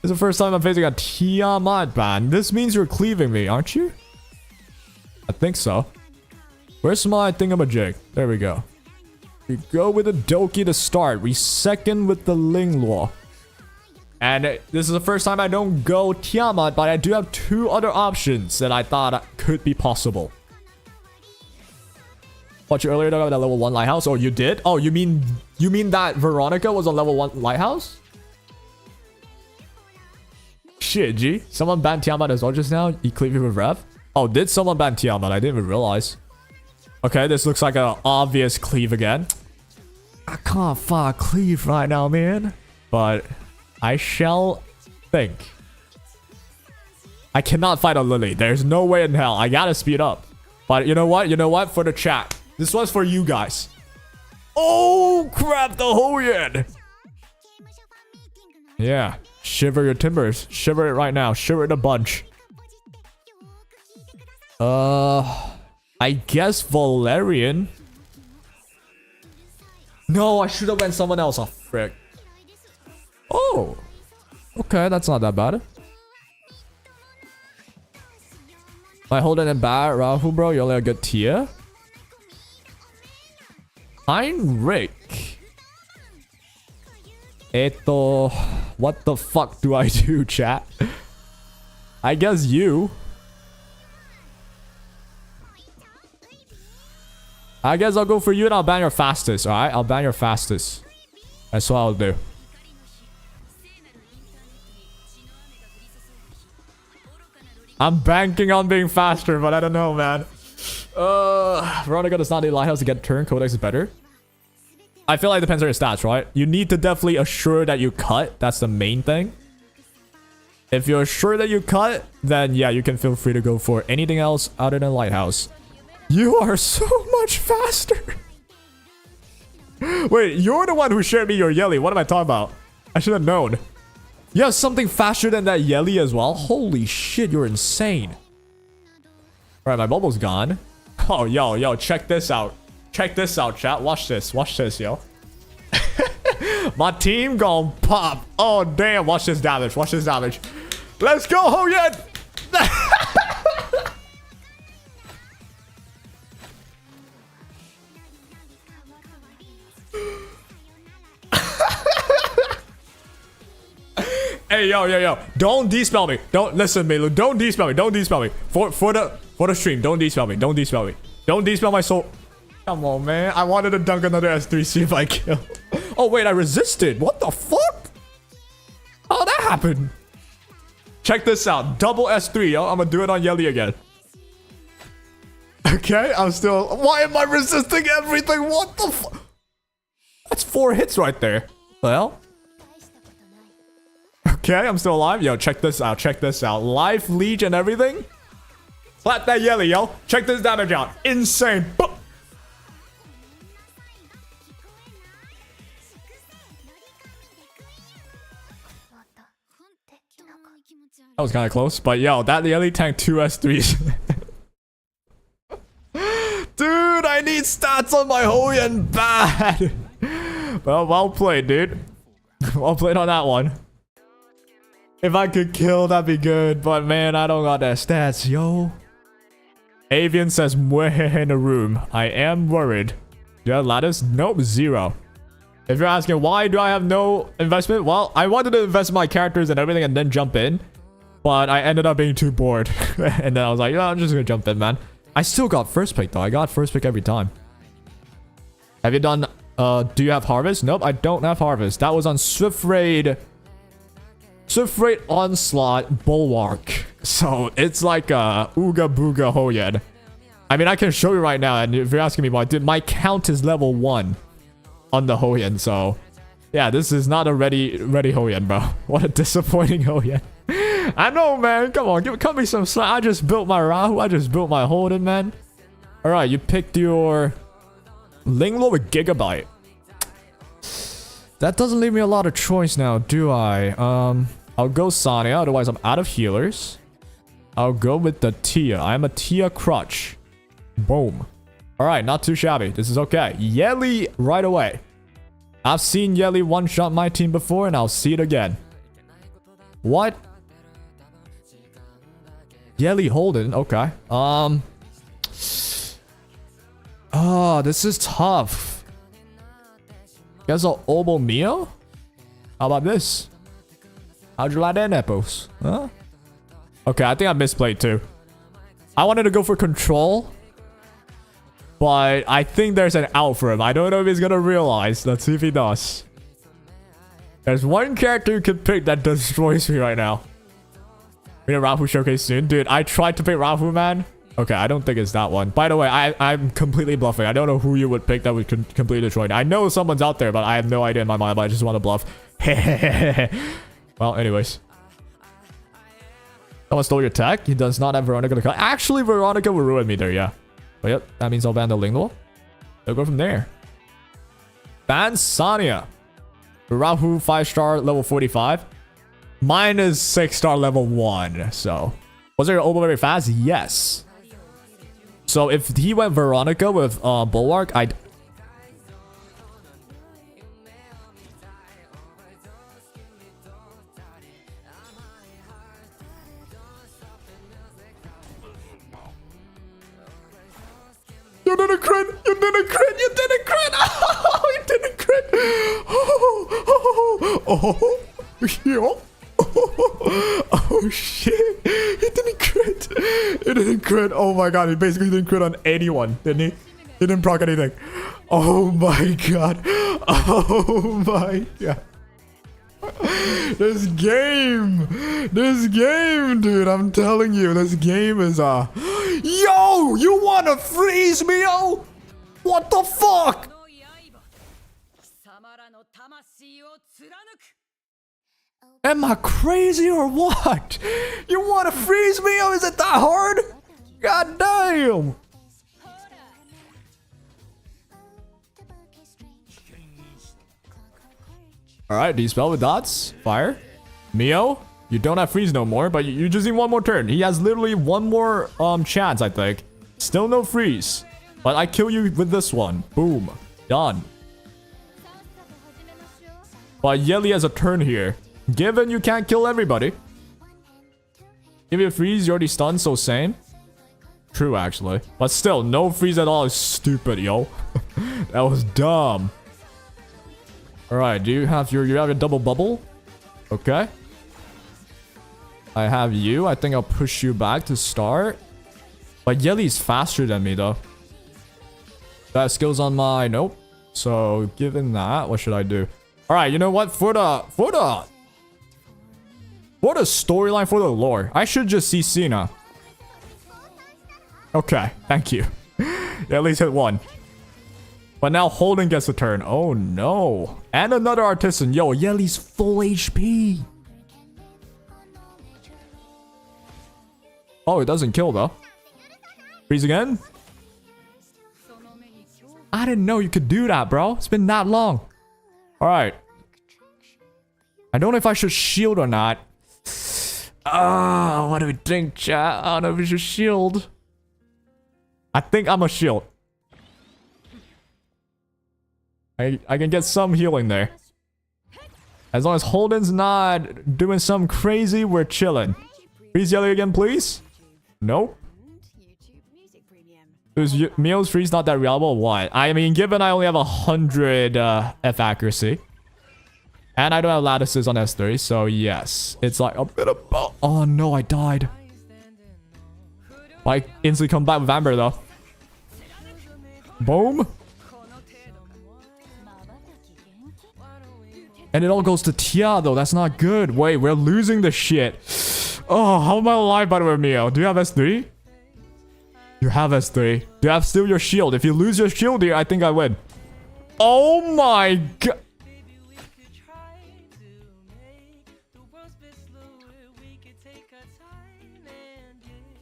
This is the first time I'm facing a Tiamat ban. This means you're cleaving me, aren't you? I think so. Where's my thingamajig? There we go. We go with the Doki to start. We second with the Lingluo. And this is the first time I don't go Tiamat, but I do have 2 other options that I thought could be possible. What you earlier talking about that level 1 lighthouse? Oh, you did? Oh, you mean that Veronica was on level 1 lighthouse? Shit, G. Someone banned Tiamat as well just now. You cleave with Rev? Oh, did someone ban Tiamat? I didn't even realize. Okay, this looks like an obvious cleave again. I can't find cleave right now, man. But I shall think. I cannot fight a Lily. There's no way in hell. I gotta speed up. But you know what? You know what? For the chat. This one's for you guys. Oh, crap. The Hoyen. Yeah. Shiver your timbers. Shiver it right now. Shiver it a bunch. I guess Valerian. No, I should have went someone else. Oh, frick. Oh. Okay, that's not that bad. My Holden and Bar, Rahu, bro. You're only a good tier. Heinrich. What the fuck do I do, chat? I guess you. I guess I'll go for you and I'll ban your fastest, alright? I'll ban your fastest. That's what I'll do. I'm banking on being faster, but I don't know, man. Veronica does not need Lighthouse to get turn. Codex is better. I feel like it depends on your stats, right? You need to definitely assure that you cut. That's the main thing. If you're sure that you cut, then yeah, you can feel free to go for anything else other than Lighthouse. You are so much faster. Wait, you're the one who shared me your Yelly. What am I talking about? I should have known. You have something faster than that Yelly as well? Holy shit, you're insane. Alright, my bubble's gone. Oh, yo, check this out. Check this out, chat. Watch this, yo. My team gon' pop. Oh, damn. Watch this damage. Watch this damage. Let's go, Hoyen! Hey, yo. Don't despell me. Don't listen to me. Don't despell me. Don't despell me. For the stream, don't despell me. Don't despell me. Don't despell my soul. Come on, man. I wanted to dunk another S3, see if I kill. Oh, wait, I resisted. What the fuck? How'd that happen? Check this out. Double S3, yo. I'm gonna do it on Yelly again. Okay, I'm still... Why am I resisting everything? What the fuck? That's 4 hits right there. Well... Okay, I'm still alive. Yo, check this out. Check this out. Life leech and everything. Slap that Yelly, yo. Check this damage out. Insane. That was kind of close. But yo, that Yeli tank 2 S3s. Dude, I need stats on my HOLDEN bad. Well played, dude. Well played on that one. If I could kill, that'd be good. But man, I don't got that stats, yo. Avian says, "Mwah in the room. I am worried." Yeah, Lattice? Nope, 0. If you're asking why do I have no investment, well, I wanted to invest in my characters and everything and then jump in. But I ended up being too bored. And then I was like, yeah, I'm just gonna jump in, man. I still got first pick though. I got first pick every time. Have you done, do you have Harvest? Nope, I don't have Harvest. That was on Swift Raid. Swift Raid Onslaught Bulwark. So it's like a Ooga Booga HOLDEN. I mean, I can show you right now. And if you're asking me why, dude, my count is level 1 on the HOLDEN. So yeah, this is not a ready HOLDEN, bro. What a disappointing HOLDEN. I know, man. Come on, cut me some slack. I just built my Rahu. I just built my HOLDEN, man. All right, you picked your Linglo with Gigabyte. That doesn't leave me a lot of choice now, do I? I'll go Sonya. Otherwise, I'm out of healers. I'll go with the Tia. I'm a Tia Crutch. Boom. All right, not too shabby. This is okay. Yeli right away. I've seen Yeli one-shot my team before, and I'll see it again. What? Yeli HOLDEN, okay. Oh, this is tough. Guess I'll Obo Mio? How about this? How'd you like that, Nepos? Huh? Okay, I think I misplayed too. I wanted to go for control. But I think there's an out for him. I don't know if he's gonna realize. Let's see if he does. There's one character you can pick that destroys me right now. We need a Rahu showcase soon. Dude, I tried to pick Rahu, man. Okay, I don't think it's that one. By the way, I'm completely bluffing. I don't know who you would pick that would completely destroy me. I know someone's out there, but I have no idea in my mind. But I just want to bluff. Well, anyways. Someone stole your tech. He does not have Veronica to cut. Actually, Veronica will ruin me there, yeah. But yep, that means I'll ban the Linglo. They'll go from there. Ban Sonya. Rahu 5-star level 45. Mine is 6-star level 1. So, was there an Obo very fast? Yes. So if he went Veronica with Bulwark, I'd... You didn't crit! You didn't crit! You didn't crit! Oh, you didn't crit! Oh shit! He didn't crit! He didn't crit! Oh my god! He basically didn't crit on anyone, didn't he? He didn't proc anything. Oh my god! Oh my god! This game, dude! I'm telling you, this game is Yo! You wanna freeze me, yo? What the fuck? Am I crazy or what? You wanna freeze me, or is it that hard? God damn! Alright, D-spell with dots. Fire. Mio, you don't have freeze no more, but you just need one more turn. He has literally one more chance, I think. Still no freeze. But I kill you with this one. Boom. Done. But Yeli has a turn here. Given you can't kill everybody. Give you a freeze, you're already stunned, so same. True, actually. But still, no freeze at all is stupid, yo. That was dumb. Alright, do you have you have a double bubble? Okay. I have you. I think I'll push you back to start. But Yeli's faster than me, though. That skill's on my... Nope. So, given that, what should I do? Alright, you know what? For the storyline, for the lore, I should just see Cena. Okay, thank you. At least hit one. But now HOLDEN gets a turn. Oh no. And another Artisan. Yo, Yeli's full HP. Oh, it doesn't kill though. Freeze again? I didn't know you could do that, bro. It's been that long. Alright. I don't know if I should shield or not. Ah, what do we think, chat? I don't know if we should shield. I think I'm a shield. I can get some healing there. As long as Holden's not doing something crazy, we're chilling. Freeze yellow again, please. Nope. Meals freeze not that reliable? Why? I mean, given I only have 100 F accuracy. And I don't have lattices on S3, so yes. It's like a bit of... Oh no, I died. I instantly come back with Amber though. Boom. And it all goes to Tia though. That's not good. Wait, we're losing the shit. Oh, how am I alive by the way, Mio? Do you have S3? You have S3. Do you have still your shield? If you lose your shield here, I think I win. Oh my god.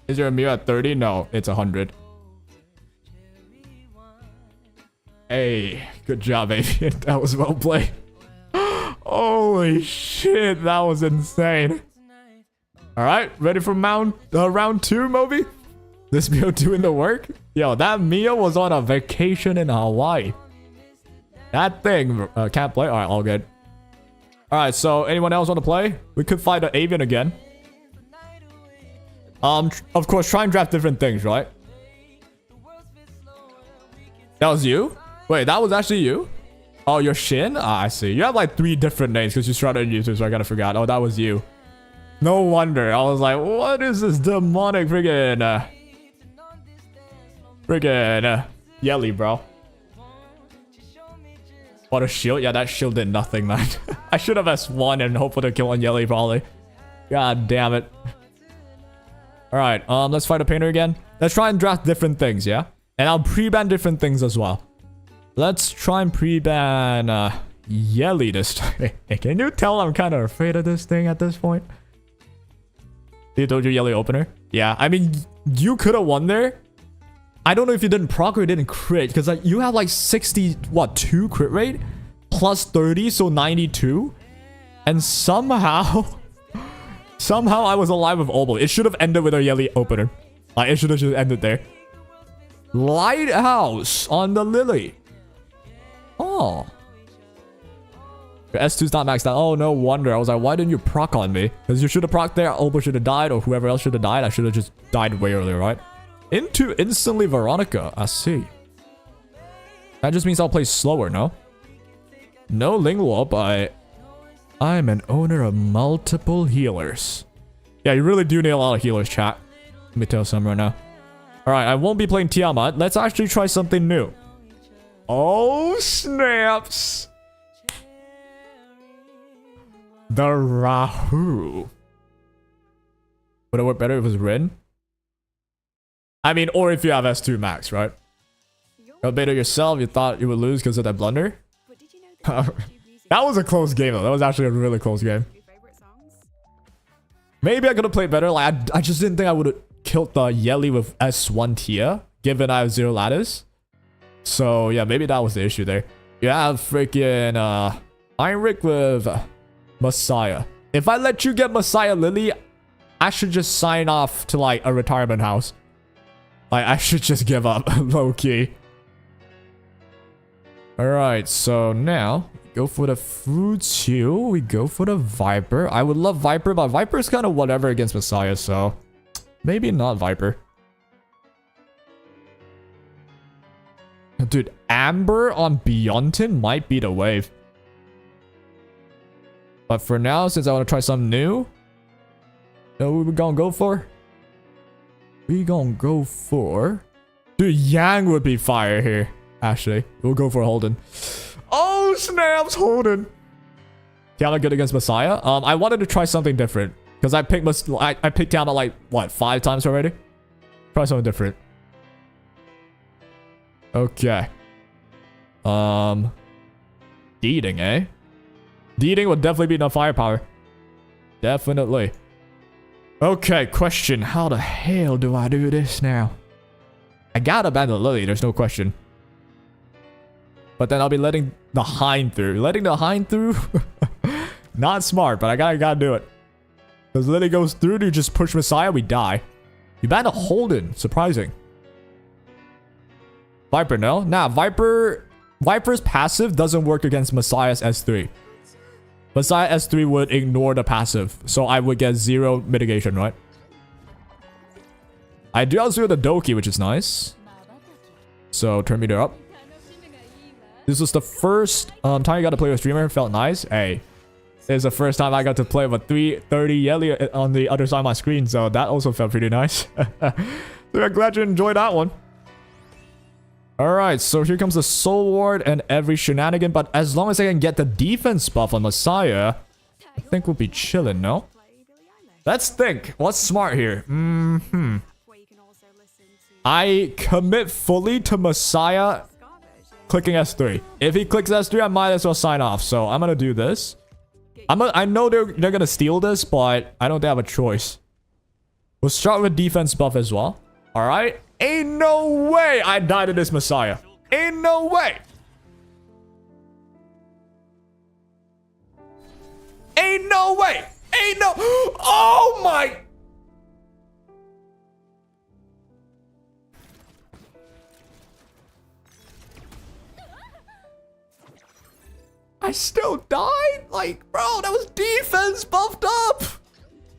Is your Mio at 30? No, it's 100. Hey, good job, Avian. That was well played. Holy shit, that was insane. Alright, ready for round 2, Moby? This Mio doing the work? Yo, that Mio was on a vacation in Hawaii. That thing can't play? Alright, all good. Alright, so anyone else want to play? We could fight an Avian again. Of course, try and draft different things, right? That was you? Wait, that was actually you? Oh, your Shin? Ah, I see. You have like 3 different names because you started on YouTube, so I gotta forget. Oh, that was you. No wonder. I was like, what is this demonic friggin' Yelly, bro? What a shield? Yeah, that shield did nothing, man. I should have S1 and hope for the kill on Yelly, probably. God damn it. Alright, let's fight a painter again. Let's try and draft different things, yeah? And I'll pre-ban different things as well. Let's try and pre-ban Yelly this time. Hey, can you tell I'm kind of afraid of this thing at this point? You told you Yelly opener? Yeah, I mean, you could have won there. I don't know if you didn't proc or didn't crit, because like you have like 60, what, 2 crit rate? Plus 30, so 92. And somehow... Somehow I was alive with Obel. It should have ended with a Yelly opener. Like, it should have just ended there. Lighthouse on the Lily. Oh. Your S2's not maxed out. Oh, no wonder. I was like, why didn't you proc on me? Because you should have proc there. Obel should have died, or whoever else should have died. I should have just died way earlier, right? Into instantly Veronica. I see. That just means I'll play slower, no? No Lingwo, but... I'm an owner of multiple healers. Yeah, you really do need a lot of healers, chat. Let me tell some right now. Alright, I won't be playing Tiamat. Let's actually try something new. Oh, snaps! The Rahu. Would it work better if it was Rin? I mean, or if you have S2 max, right? You beta yourself, you thought you would lose because of that blunder? That was a close game though. That was actually a really close game. Maybe I could have played better. Like, I just didn't think I would have killed the Yelly with S1 Tia, given I have 0 lattice. So, yeah, maybe that was the issue there. You have freaking Heinrich with Messiah. If I let you get Messiah Lily, I should just sign off to, like, a retirement house. Like, I should just give up, low-key. Alright, so now... Go for the fruits here. We go for the Viper. I would love Viper, but Viper is kind of whatever against Messiah, so maybe not Viper. Dude, Amber on Beyonton might be the wave. But for now, since I want to try something new, you know what we're gonna go for? We gonna go for... Dude, Yang would be fire here, actually. We'll go for Holden. Oh, snaps, Holden. Tiamat good against Messiah. I wanted to try something different. Because I picked Tiamat like, what, 5 times already? Try something different. Okay. Deeding, eh? Deeding would definitely be enough firepower. Definitely. Okay, question. How the hell do I do this now? I gotta ban the Lily, there's no question. But then I'll be letting the Hind through. Letting the Hind through? Not smart, but I gotta do it. Because Lily goes through to just push Messiah, we die. You banned a Holden. Surprising. Viper, no? Nah, Viper's passive doesn't work against Messiah's S3. Messiah S3 would ignore the passive. So I would get 0 mitigation, right? I do also the Doki, which is nice. So turn meter up. This was the first time I got to play with a streamer. Felt nice. Hey. This is the first time I got to play with a 330 Yelly on the other side of my screen. So that also felt pretty nice. So I'm glad you enjoyed that one. Alright, so here comes the Soul Ward and every shenanigan. But as long as I can get the defense buff on Messiah, I think we'll be chilling, no? Let's think. What's smart here? I commit fully to Messiah clicking S3. If he clicks S3, I might as well sign off. So I'm gonna do this. I know they're gonna steal this, but I don't think I have a choice. We'll start with defense buff as well. Alright. Ain't no way I die to this Messiah. Ain't no way. Ain't no way. Ain't no. Oh my. I still died? Like, bro, that was defense buffed up.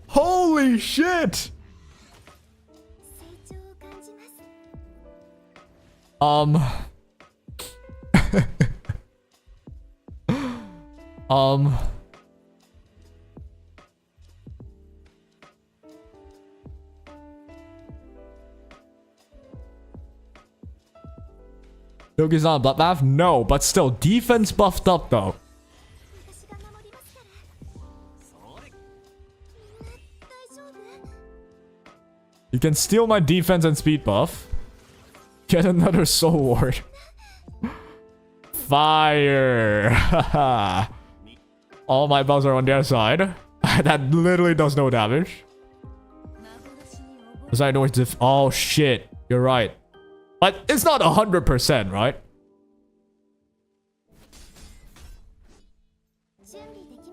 Holy shit. Doki's not a bloodbath? No, but still, defense buffed up though. You can steal my defense and speed buff. Get another Soul Ward. Fire. All my buffs are on their side. That literally does no damage. Oh shit, you're right. But it's not 100%, right?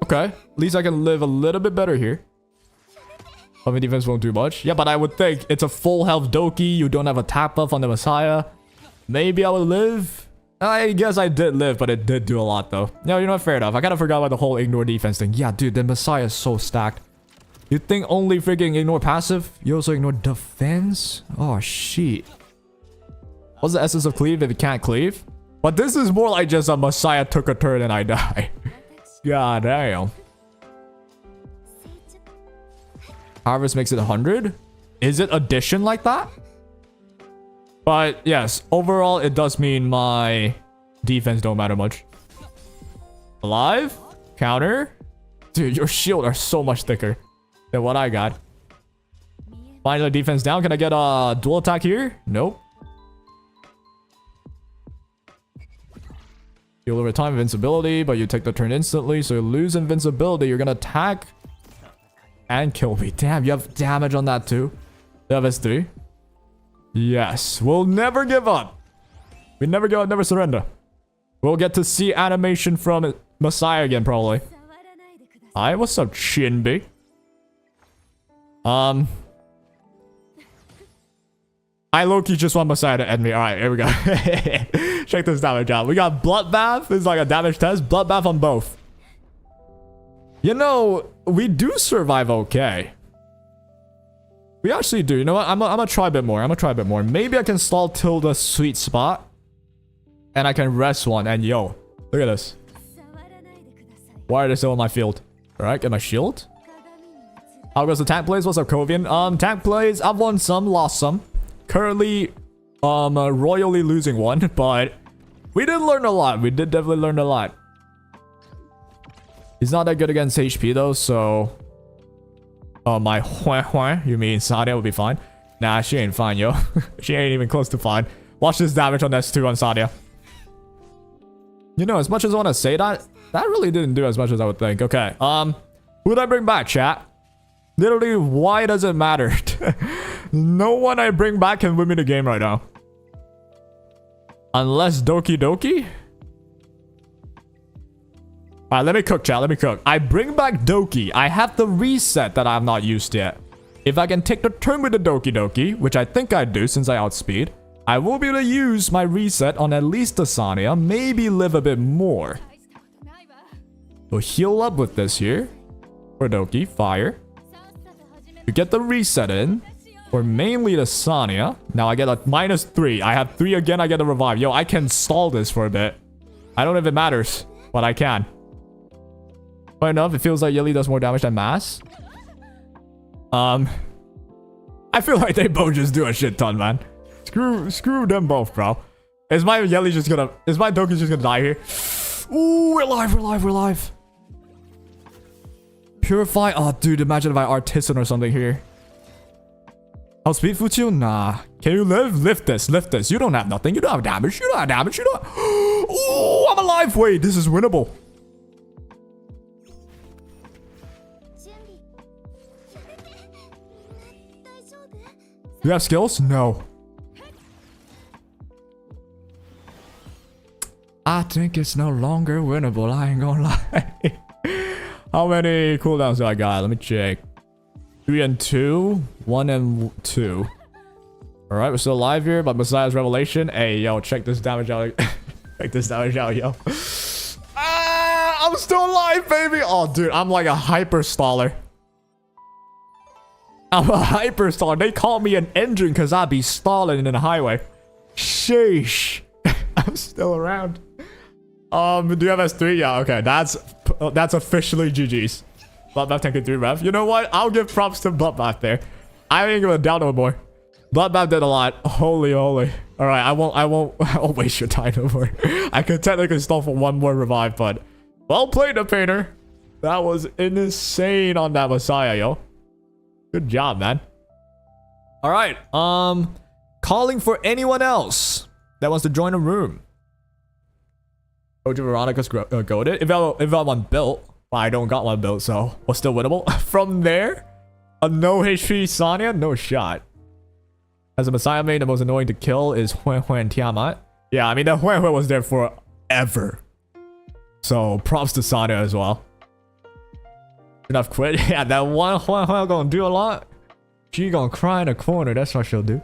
Okay, at least I can live a little bit better here. My defense won't do much. Yeah, but I would think it's a full health Doki. You don't have a tap buff on the Messiah. Maybe I will live. I guess I did live, but it did do a lot though. No, you know what? Fair enough. I kind of forgot about the whole ignore defense thing. Yeah, dude, the Messiah is so stacked. You think only freaking ignore passive? You also ignore defense? Oh, shit. What's the essence of cleave if you can't cleave? But this is more like just a Messiah took a turn and I die. God damn. Harvest makes it 100. Is it addition like that? But yes, overall it does mean my defense don't matter much. Alive? Counter? Dude, your shield are so much thicker than what I got. Finally, defense down. Can I get a dual attack here? Nope. Heal over time, invincibility, but you take the turn instantly, so you lose invincibility. You're gonna attack and kill me. Damn, you have damage on that too. You have S3. Yes, we'll never give up. We never give up, never surrender. We'll get to see animation from Messiah again, probably. Hi, what's up, Shinbi? I low-key just want Messiah to end me. Alright, here we go. Check this damage out. We got Bloodbath. This is like a damage test. Bloodbath on both. You know, we do survive okay. We actually do. You know what? I'm gonna try a bit more. Maybe I can stall till the sweet spot. And I can rest one. And yo, look at this. Why are they still on my field? Alright, get my shield. How goes the tank plays? What's up, Kovian? Tank plays. I've won some, lost some. Currently, royally losing one. But we did learn a lot. We did definitely learn a lot. He's not that good against HP though, so... my you mean Sadia would be fine? Nah, she ain't fine, yo. She ain't even close to fine. Watch this damage on S2 on Sadia. You know, as much as I want to say that, that really didn't do as much as I would think. Okay, who'd I bring back, chat? Literally, why does it matter? No one I bring back can win me the game right now. Unless Doki Doki? Alright, let me cook, chat. Let me cook. I bring back Doki. I have the reset that I have not used yet. If I can take the turn with the Doki, which I think I do since I outspeed, I will be able to use my reset on at least the Sania, maybe live a bit more. We'll heal up with this here. For Doki, fire. To get the reset in, for mainly the Sania. Now I get a -3. I have 3 again, I get a revive. Yo, I can stall this for a bit. I don't know if it matters, but I can. Funny enough, it feels like Yelly does more damage than Mass. I feel like they both just do a shit ton, man. Screw them both, bro. Is my Doki just gonna die here? Ooh, we're live. Purify. Oh, dude, imagine if I Artisan or something here. Outspeed Fuchu? Nah. Can you live? Lift this. You don't have nothing. You don't have damage. Ooh, I'm alive. Wait, this is winnable. Do you have skills? No. I think it's no longer winnable. I ain't gonna lie. How many cooldowns do I got? Let me check. 3 and 2. 1 and 2. Alright, we're still alive here, but Messiah's Revelation. Hey, yo, check this damage out. Check this damage out, yo. Ah, I'm still alive, baby. Oh, dude, I'm like a hyper staller. They call me an engine because I be stalling in the highway. Sheesh. I'm still around. Do you have S3? Yeah, okay. That's officially GG's. Bloodbath taking 3 rev. You know what? I'll give props to Bloodbath there. I ain't gonna down no more. Bloodbath did a lot. Holy. Alright, I won't waste your time no more. I could technically stall for 1 more revive, but well played, the painter. That was insane on that Messiah, yo. Good job, man. Alright, calling for anyone else that wants to join a room. OG Veronica's goated. If I want built, well, I don't got one built, so we're still winnable. From there, a no HP Sania, no shot. As a Messiah main, the most annoying to kill is Huan and Tiamat. Yeah, I mean, the Huan was there forever. So, props to Sania as well. Enough quit. Yeah, that one Huan gonna do a lot. She gonna cry in a corner, that's what she'll do.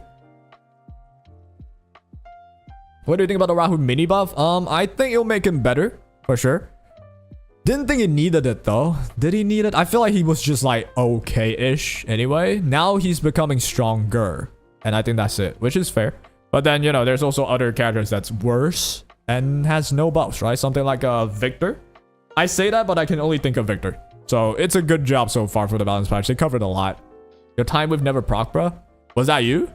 What do you think about the Rahu mini buff? I think it'll make him better, for sure. Didn't think he needed it though. Did he need it? I feel like he was just like okay-ish anyway. Now he's becoming stronger. And I think that's it, which is fair. But then, you know, there's also other characters that's worse and has no buffs, right? Something like Victor. I say that, but I can only think of Victor. So it's a good job so far for the balance patch. They covered a lot. Your time with Never Proc, bro? Was that you?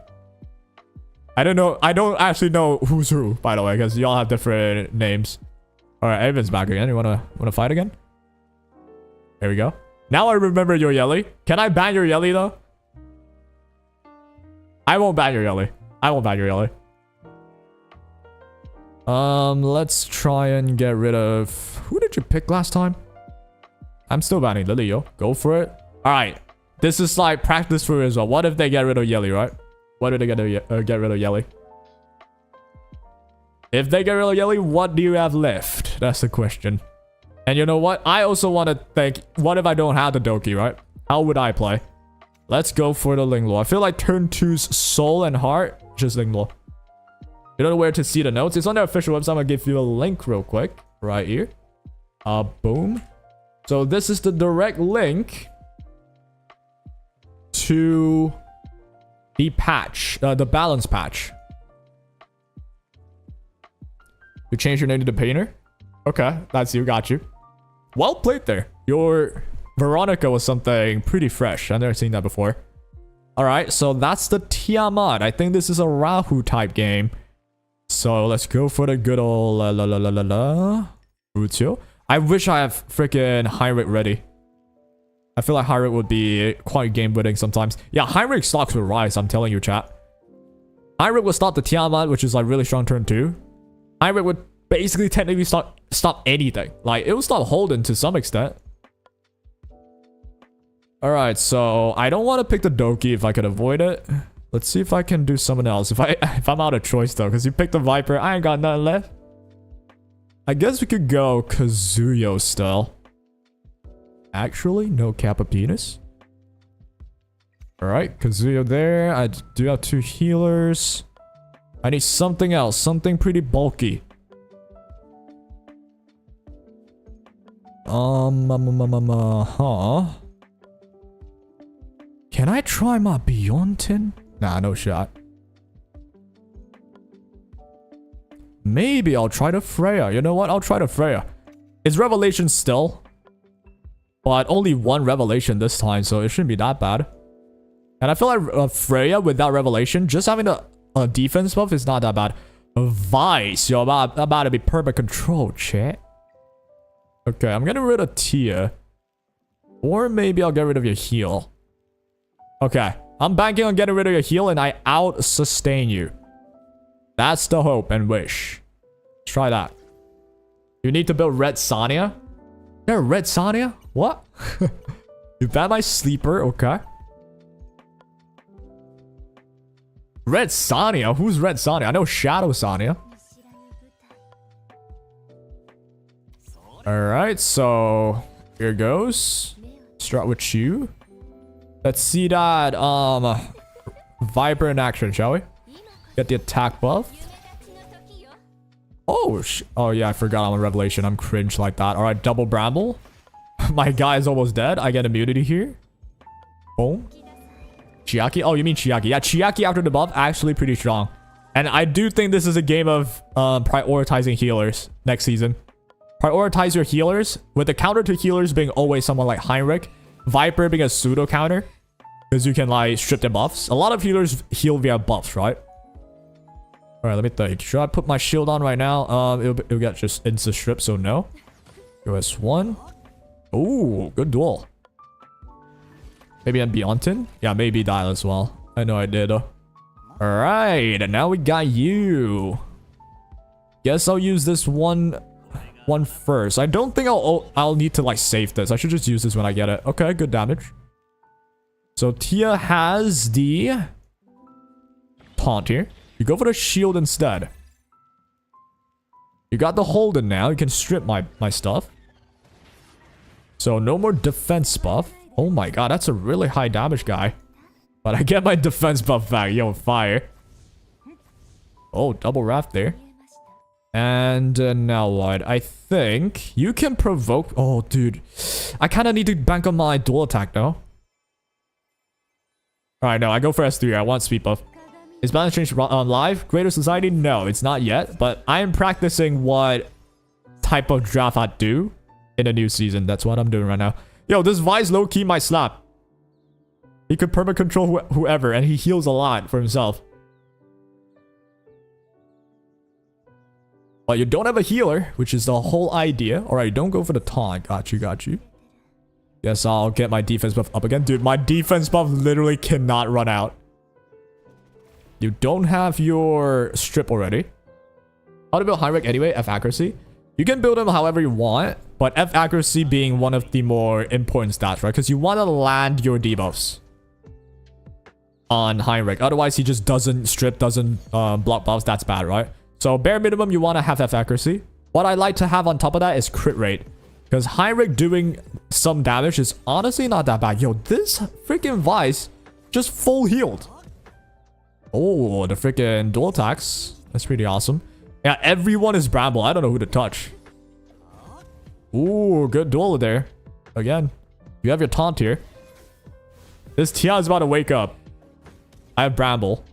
I don't know. I don't actually know who's who, by the way, because y'all have different names. All right, Evan's back again. You wanna fight again? There we go. Now I remember your Yelly. Can I ban your Yelly though? I won't ban your Yelly. Let's try and get rid of... Who did you pick last time? I'm still banning Lily, yo. Go for it. All right. This is like practice for as well. What if they get rid of Yelly, right? What if they get rid of Yelly? If they get rid of Yelly, what do you have left? That's the question. And you know what? I also want to think, what if I don't have the Doki, right? How would I play? Let's go for the Linglo. I feel like turn 2's Soul and Heart, just Linglo. You don't know where to see the notes? It's on their official website. I'm going to give you a link real quick. Right here. Boom. So this is the direct link to the patch, the balance patch. You change your name to the painter? Okay, that's you, got you. Well played there. Your Veronica was something pretty fresh. I've never seen that before. Alright, so that's the Tiamat. I think this is a Rahu type game. So let's go for the good old Utio. I wish I have freaking Heinrich ready. I feel like Heinrich would be quite game winning sometimes. Yeah, Heinrich stocks will rise, I'm telling you, chat. Heinrich will stop the Tiamat, which is like really strong turn 2. Heinrich would basically technically stop anything. Like, it will stop Holden to some extent. Alright, so I don't want to pick the Doki if I could avoid it. Let's see if I can do someone else. If I'm out of choice though, because you picked the Viper, I ain't got nothing left. I guess we could go Kazuyo style. Actually, no Kappa penis. Alright, Kazuyo there. I do have 2 healers. I need something else. Something pretty bulky. Can I try my Beyontin? Nah, no shot. Maybe I'll try the Freya. You know what? I'll try the Freya. It's Revelation still. But only 1 Revelation this time, so it shouldn't be that bad. And I feel like Freya without Revelation, just having a defense buff is not that bad. Vice, yo, about to be perfect control, chat. Okay, I'm getting rid of Tia. Or maybe I'll get rid of your heal. Okay, I'm banking on getting rid of your heal and I out-sustain you. That's the hope and wish. Try that. You need to build Red Sonya? Yeah, Red Sonya? What? You ban my sleeper, okay. Red Sonya? Who's Red Sonya? I know Shadow Sonya. Alright, so here goes. Start with you. Let's see that Viper in action, shall we? Get the attack buff. Oh, oh yeah, I forgot I'm a Revelation. I'm cringe like that. Alright, double Bramble. My guy is almost dead. I get immunity here. Boom. Chiaki? Oh, you mean Chiaki. Yeah, Chiaki after the buff, actually pretty strong. And I do think this is a game of prioritizing healers next season. Prioritize your healers, with the counter to healers being always someone like Heinrich. Viper being a pseudo counter, because you can like strip the buffs. A lot of healers heal via buffs, right? Alright, let me think. Should I put my shield on right now? It'll get just insta strip, so no. US1. Ooh, good duel. Maybe I'm Beyontin? Yeah, maybe dial as well. I know I did. Alright, and now we got you. Guess I'll use this one first. I don't think I'll need to like save this. I should just use this when I get it. Okay, good damage. So Tia has the taunt here. You go for the shield instead. You got the Holden now. You can strip my stuff. So no more defense buff. Oh my god, that's a really high damage guy. But I get my defense buff back. Yo, fire. Oh, double raft there. And now what? I think you can provoke... Oh, dude. I kind of need to bank on my dual attack, though. Alright, no. I go for S3. I want speed buff. Is balance change on live? Greater Society? No, it's not yet. But I am practicing what type of draft I'd do in a new season. That's what I'm doing right now. Yo, this Vice low-key might slap. He could perma control whoever, and he heals a lot for himself. But you don't have a healer, which is the whole idea. Alright, don't go for the taunt. Got you. Guess I'll get my defense buff up again. Dude, my defense buff literally cannot run out. You don't have your strip already. How to build Heinrich anyway? F accuracy. You can build him however you want, but F accuracy being one of the more important stats, right? Because you want to land your debuffs on Heinrich. Otherwise, he just doesn't strip, doesn't block buffs. That's bad, right? So bare minimum, you want to have F accuracy. What I like to have on top of that is crit rate. Because Heinrich doing some damage is honestly not that bad. Yo, this freaking Vice just full healed. Oh, the freaking dual attacks. That's pretty awesome. Yeah, everyone is Bramble. I don't know who to touch. Ooh, good duel there. Again, you have your taunt here. This Tia is about to wake up. I have Bramble.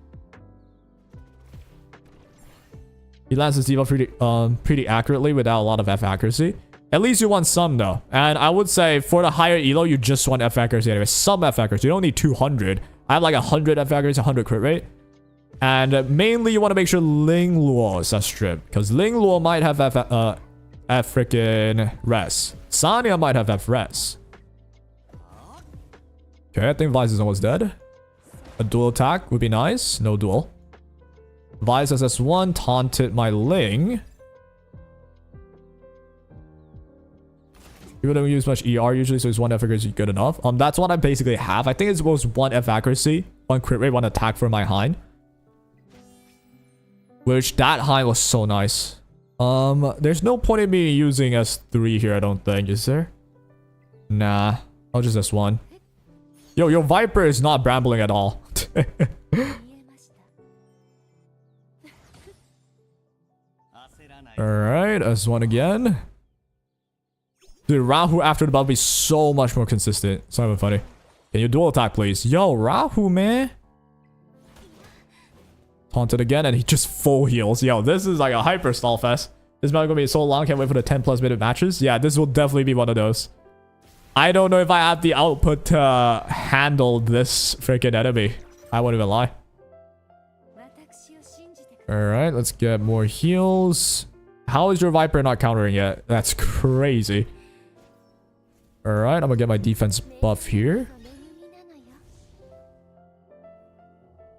He lands his debuff pretty accurately without a lot of F accuracy. At least you want some though. And I would say for the higher elo, you just want F accuracy anyway. Some F accuracy. You don't need 200. I have like 100 F accuracy, 100 crit rate. And mainly you want to make sure Ling Luo is a strip. Because Ling Luo might have F freaking res. Sonya might have F res. Okay, I think Vice is almost dead. A dual attack would be nice. No duel. Vice SS1 taunted my Ling. People don't use much ER usually, so it's 1 F accuracy good enough. That's what I basically have. I think it's was 1 F accuracy, 1 crit rate, 1 attack for my Hein. Which that Hein was so nice. There's no point in me using S3 here, I don't think. Is there? Nah. I'll just S1. Yo, your Viper is not brambling at all. Alright, S1 again. Dude, Rahu after the buff is so much more consistent. It's not even funny. Can you dual attack, please? Yo, Rahu, man. Taunted again, and he just full heals. Yo, this is like a hyper stall fest. This match is gonna be so long. Can't wait for the 10+ minute matches. Yeah, this will definitely be one of those. I don't know if I have the output to handle this freaking enemy. I won't even lie. Alright, let's get more heals. How is your Viper not countering yet? That's crazy. Alright, I'm gonna get my defense buff here.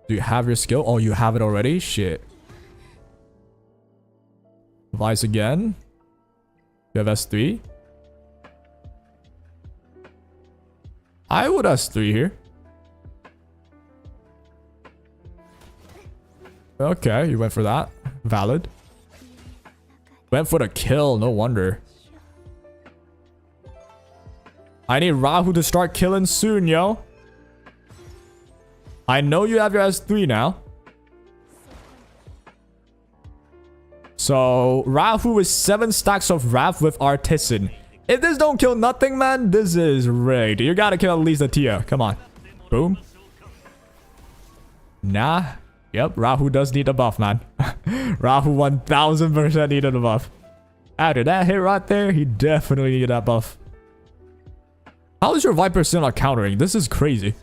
Do you have your skill? Oh, you have it already? Shit. Vice again. You have S3. I would S3 here. Okay, you went for that. Valid. Went for the kill, no wonder. I need Rahu to start killing soon, yo. I know you have your S3 now. So, Rahu is 7 stacks of Wrath with Artisan. If this don't kill nothing, man, this is rigged. You gotta kill at least a Tia. Come on. Boom. Nah. Yep, Rahu does need a buff, man. Rahu 1000% needed a buff. After that hit right there, he definitely needed that buff. How is your Viper still not countering? This is crazy.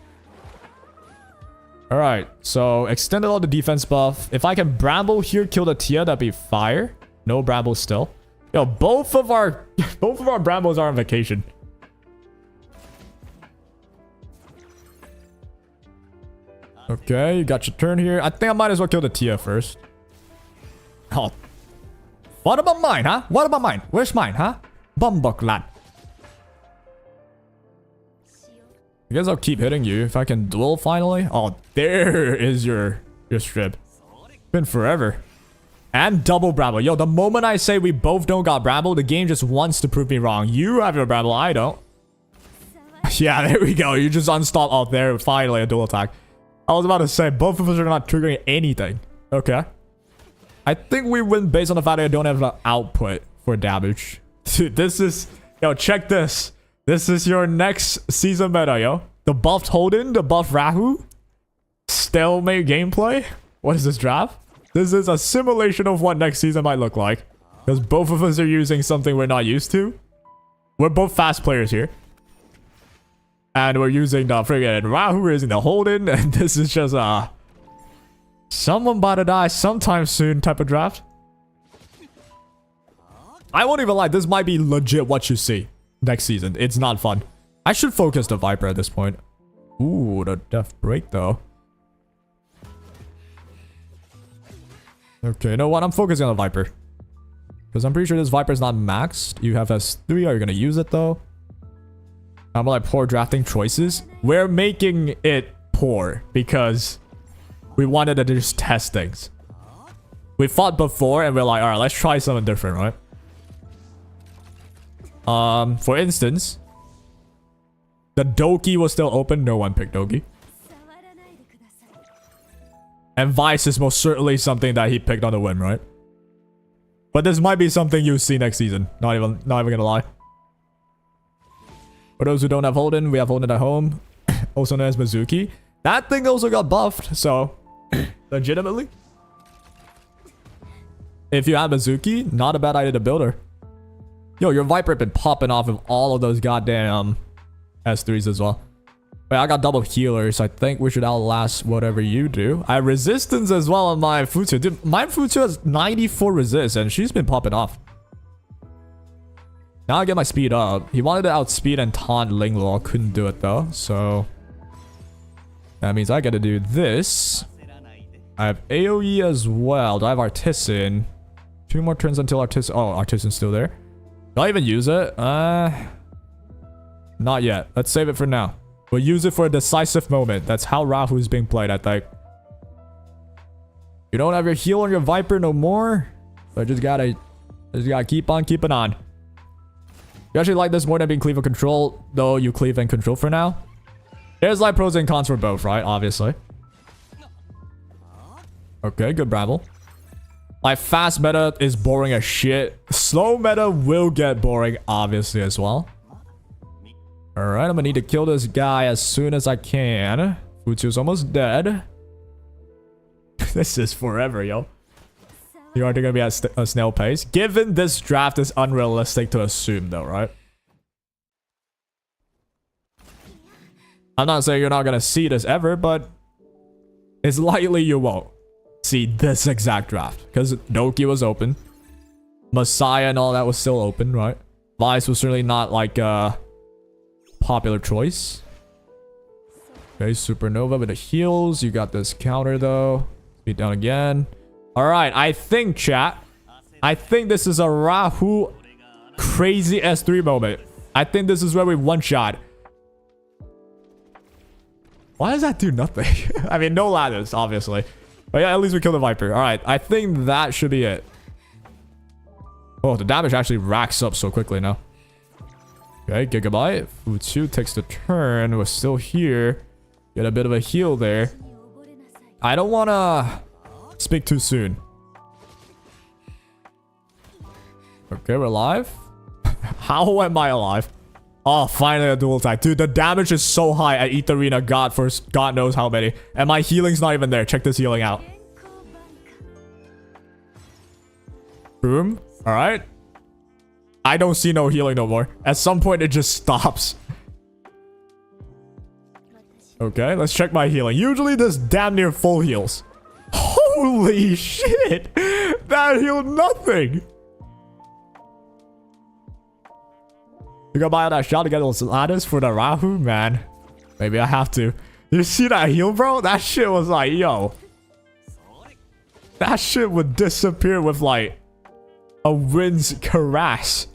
Alright, so extended all the defense buff. If I can Bramble here, kill the Tia, that'd be fire. No Bramble still. Yo, both of our Brambles are on vacation. Okay, you got your turn here. I think I might as well kill the Tia first. Oh. What about mine, huh? What about mine? Where's mine, huh? Bumbuk lad. I guess I'll keep hitting you if I can duel finally. Oh, there is your strip. Been forever. And double Bramble. Yo, the moment I say we both don't got Bramble, the game just wants to prove me wrong. You have your Bramble, I don't. Yeah, there we go. You just unstop out there. Finally, a dual attack. I was about to say, both of us are not triggering anything. Okay. I think we win based on the fact that I don't have an output for damage. Dude, this is... Yo, check this. This is your next season meta, yo. The buffed Holden, the buffed Rahu. Stalemate gameplay. What is this draft? This is a simulation of what next season might look like. Because both of us are using something we're not used to. We're both fast players here. And we're using the friggin' Rahu, we're using the Holden. And this is just someone about to die sometime soon type of draft. I won't even lie, this might be legit what you see next season. It's not fun. I should focus the Viper at this point. Ooh, the death break though. Okay, you know what? I'm focusing on the Viper. Because I'm pretty sure this Viper's not maxed. You have S3. Are you going to use it though? I'm like poor drafting choices. We're making it poor because we wanted to just test things. We fought before and we're like, alright, let's try something different, right? For instance, the Doki was still open. No one picked Doki. And Vice is most certainly something that he picked on the whim, right? But this might be something you see next season. Not even gonna lie. For those who don't have Holden, we have Holden at home. Also known as Mizuki. That thing also got buffed, so... legitimately. If you have Mizuki, not a bad idea to build her. Yo, your Viper been popping off with all of those goddamn S3s as well. Wait, I got double healers. I think we should outlast whatever you do. I have resistance as well on my Futsu. Dude, my Futsu has 94 resist and she's been popping off. Now I get my speed up. He wanted to outspeed and taunt Linglaw. Couldn't do it though. So that means I gotta do this. I have AoE as well. Do I have Artisan? 2 more turns until Artisan. Oh, Artisan's still there. Do I even use it? Not yet. Let's save it for now. We'll use it for a decisive moment. That's how Rahu is being played, I think. You don't have your heal on your Viper no more. So I just gotta Just gotta keep on keeping on. You actually like this more than being cleave and control, though you cleave and control for now. There's like pros and cons for both, right? Obviously. Okay, good Bramble. Like fast meta is boring as shit. Slow meta will get boring, obviously, as well. Alright, I'm gonna need to kill this guy as soon as I can. Futsu's almost dead. This is forever, yo. You are gonna be at a snail pace. Given this draft is unrealistic to assume, though, right? I'm not saying you're not gonna see this ever, but it's likely you won't see this exact draft. Because Doki was open. Messiah and all that was still open, right? Vice was certainly not like a popular choice. Okay, Supernova with the heals. You got this counter though. Beat down again. Alright, I think, chat. I think this is a Rahu crazy S3 moment. I think this is where we one-shot. Why does that do nothing? I mean, no ladders, obviously. But yeah, at least we killed the Viper. Alright, I think that should be it. Oh, the damage actually racks up so quickly now. Okay, Gigabyte. Futsu takes the turn. We're still here. Get a bit of a heal there. I don't want to speak too soon. Okay, we're alive. How am I alive? Oh, finally a dual attack. Dude, the damage is so high at etheria. God knows how many. And my healing's not even there. Check this healing out. Boom. Alright. I don't see no healing no more. At some point, it just stops. Okay, let's check my healing. Usually, this damn near full heals. Holy shit! That healed nothing! You gotta buy that shot to get those ladders for the Rahu, man. Maybe I have to. You see that heal, bro? That shit was like, yo. That shit would disappear with like a wind's caress.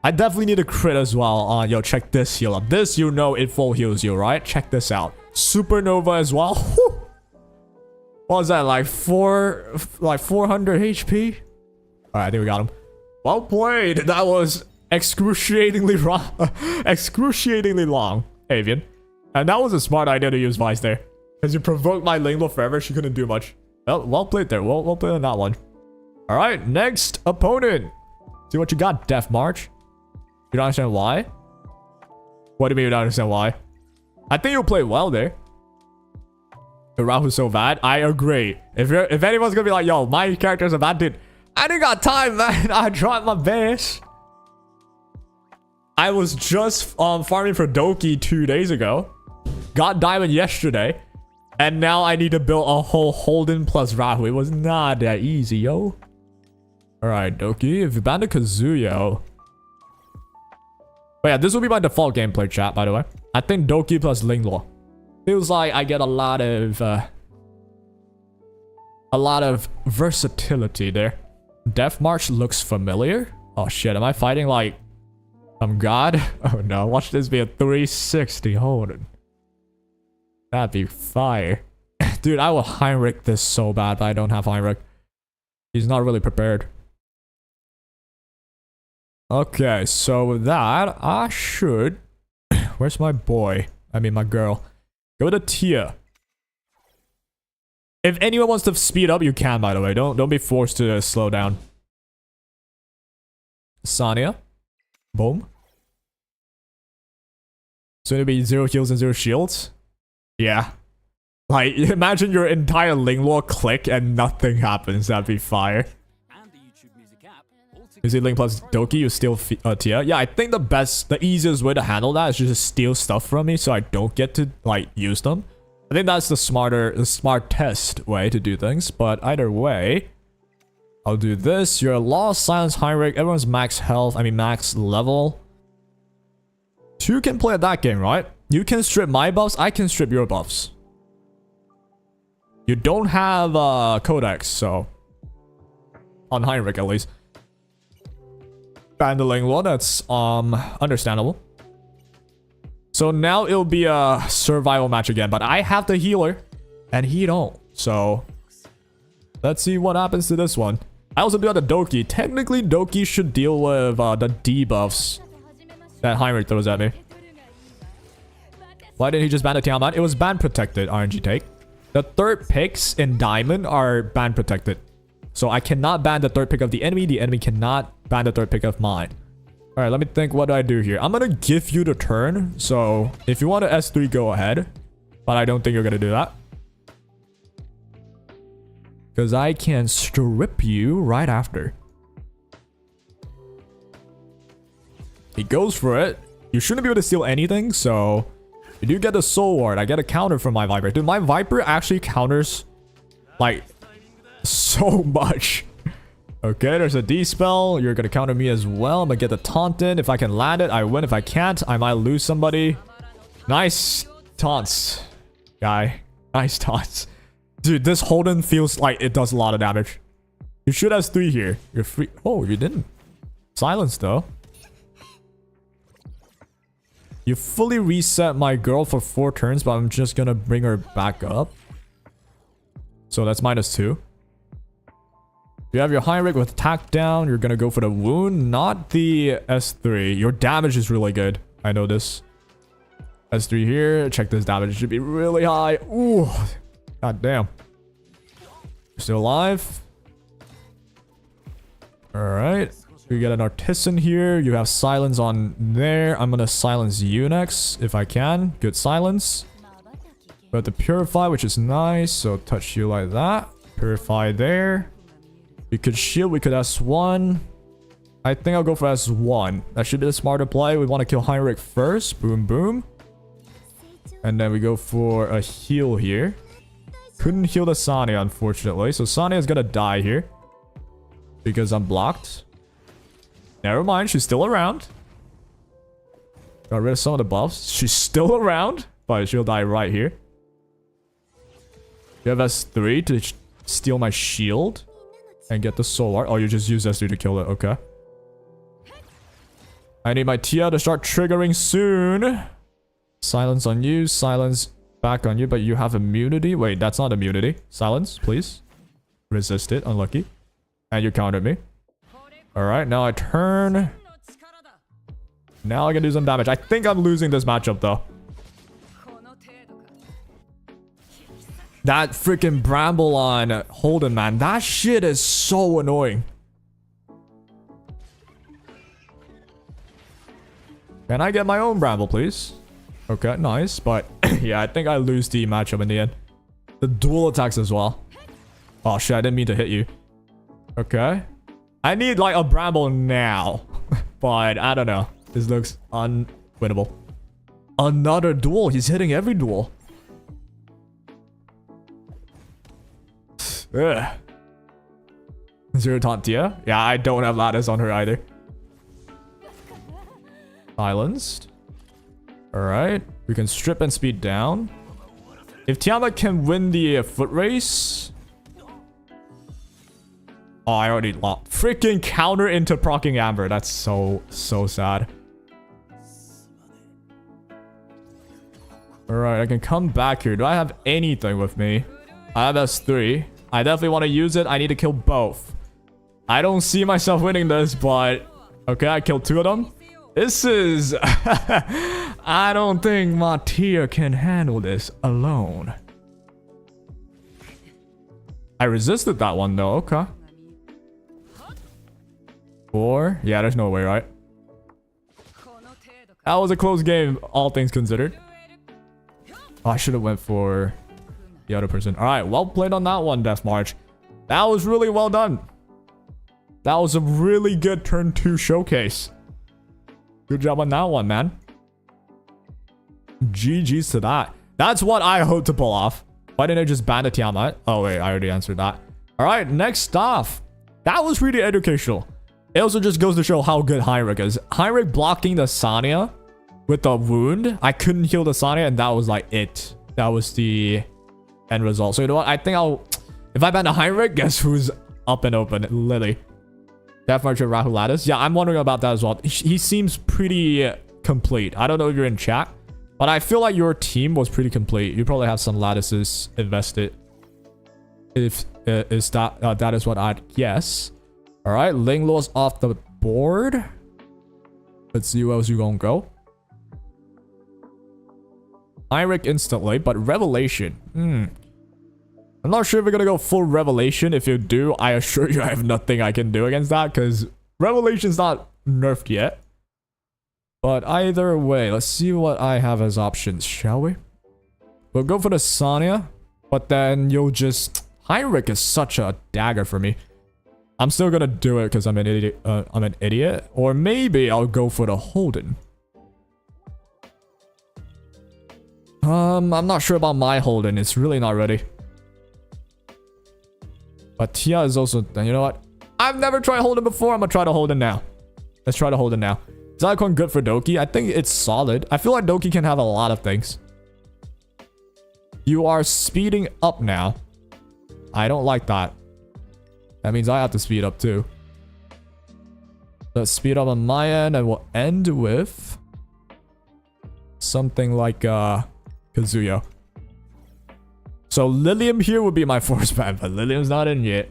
I definitely need a crit as well. Yo, check this heal up. This, you know, it full heals you, right? Check this out. Supernova as well. Whew. What was that, like 400 HP? Alright, I think we got him. Well played. That was excruciatingly wrong. Excruciatingly long, Avian. And that was a smart idea to use Vice there. Because you provoked my Linglo forever, she couldn't do much. Well played there. Well played on that one. Alright, next opponent. See what you got, Death March. You don't understand why? What do you mean you don't understand why? I think you'll play well there. The Rahu's so bad. I agree. If anyone's gonna be like, yo, my character's a bad dude. I didn't got time, man. I dropped my base. I was just farming for Doki 2 days ago. Got diamond yesterday. And now I need to build a whole Holden plus Rahu. It was not that easy, yo. Alright, Doki. If you ban the Kazuyo. But yeah, this will be my default gameplay, chat, by the way. I think Doki plus Linglo. Feels like I get a lot of versatility there. Death March looks familiar. Oh shit, am I fighting like some god? Oh no, watch this be a 360 Holden. That'd be fire. Dude, I will Heinrich this so bad, but I don't have Heinrich. He's not really prepared. Okay, so with that, I should... Where's my boy? I mean, my girl. Go to Tia. If anyone wants to speed up, you can, by the way. Don't be forced to slow down. Sonya. Boom. So it'll be 0 heals and 0 shields. Yeah. Like, imagine your entire Linglo click and nothing happens. That'd be fire. Is it Ling plus Doki? You steal Tia? Yeah, I think the easiest way to handle that is just steal stuff from me so I don't get to, like, use them. I think that's the smartest way to do things. But either way, I'll do this. You're a Lost, Silence, Heinrich. Everyone's max health. I mean, max level. 2 can play at that game, right? You can strip my buffs. I can strip your buffs. You don't have Codex, so... On Heinrich, at least. Bandling one, that's understandable. So now it'll be a survival match again, but I have the healer and he don't. So Let's see what happens to this one. I also do have the Doki. Technically, Doki should deal with the debuffs that Heinrich throws at me. Why didn't he just ban the Tiamat? It was ban protected, RNG take. The third picks in Diamond are ban protected. So I cannot ban the third pick of the enemy. The enemy cannot ban the third pick of mine. Alright, let me think. What do I do here? I'm gonna give you the turn. So if you want to S3, go ahead. But I don't think you're gonna do that. Because I can strip you right after. He goes for it. You shouldn't be able to steal anything, so... You do get the Soul Ward. I get a counter from my Viper. Dude, my Viper actually counters... like... so much. Okay, there's a D-spell. You're gonna counter me as well. I'm gonna get the taunt in. If I can land it, I win. If I can't, I might lose somebody. Nice taunts, guy. Nice taunts. Dude, this Holden feels like it does a lot of damage. You should have 3 here. You're free. Oh, you didn't. Silence, though. You fully reset my girl for 4 turns, but I'm just gonna bring her back up. So that's -2. You have your Heinrich with attack down. You're gonna go for the wound, not the S3. Your damage is really good. I know this. S3 here. Check this damage. It should be really high. Ooh. God damn. You're still alive. Alright. We get an Artisan here. You have silence on there. I'm gonna silence you next if I can. Good silence. But the Purify, which is nice. So touch you like that. Purify there. We could shield. We could S1. I think I'll go for S1. That should be the smarter play. We want to kill Heinrich first. Boom, boom. And then we go for a heal here. Couldn't heal the Sania, unfortunately. So Sania is gonna die here. Because I'm blocked. Never mind, she's still around. Got rid of some of the buffs. She's still around, but she'll die right here. You have S3 to steal my shield. And get the Solar. Oh, you just use S3 to kill it. Okay. I need my Tia to start triggering soon. Silence on you. Silence back on you, but you have immunity. Wait, that's not immunity. Silence, please. Resist it. Unlucky. And you countered me. Alright, now I turn. Now I can do some damage. I think I'm losing this matchup, though. That freaking Bramble on Holden, man. That shit is so annoying. Can I get my own Bramble, please? Okay, nice. But yeah, I think I lose the matchup in the end. The dual attacks as well. Oh shit, I didn't mean to hit you. Okay. I need like a Bramble now. But I don't know. This looks unwinnable. Another duel. He's hitting every duel. Ugh. Zero taunt Tia? Yeah, I don't have lattice on her either. Silenced. Alright. We can strip and speed down. If Tiamat can win the foot race... Oh, I already lost. Freaking counter into proccing Amber. That's so sad. Alright, I can come back here. Do I have anything with me? I have S3. I definitely want to use it. I need to kill both. I don't see myself winning this, but... Okay, I killed 2 of them. This is... I don't think my Tia can handle this alone. I resisted that one, though. Okay. 4. Yeah, there's no way, right? That was a close game, all things considered. Oh, I should have went for the other person. All right, well played on that one, Death March. That was really well done. That was a really good turn 2 showcase. Good job on that one, man. GG's to that. That's what I hope to pull off. Why didn't I just ban the Tiamat? Oh, wait, I already answered that. All right, next off. That was really educational. It also just goes to show how good Heinrich is. Heinrich blocking the Sania with the wound. I couldn't heal the Sania, and that was like it. That was the end result. So you know what? I think I'll... If I ban the Heinrich, guess who's up and open? Lily. Death March with Rahul Lattice. Yeah, I'm wondering about that as well. He seems pretty complete. I don't know if you're in chat, but I feel like your team was pretty complete. You probably have some Lattices invested. If is that that is what I'd guess. All right, Linglaw's off the board. Let's see where else you gonna go. Heinrich instantly, but Revelation. I'm not sure if we're gonna go full Revelation. If you do, I assure you I have nothing I can do against that because Revelation's not nerfed yet. But either way, let's see what I have as options, shall we? We'll go for the Sonya, but then you'll just... Heinrich is such a dagger for me. I'm still gonna do it because I'm an idiot. Or maybe I'll go for the Holden. I'm not sure about my Holden. It's really not ready. But Tia is also... You know what? I've never tried Holden before. I'm gonna try the Holden now. Let's try the Holden now. Is Icon good for Doki? I think it's solid. I feel like Doki can have a lot of things. You are speeding up now. I don't like that. That means I have to speed up too. Let's speed up on my end and we'll end with... something like Kazuya. So Lilium here would be my force ban, but Lilium's not in yet.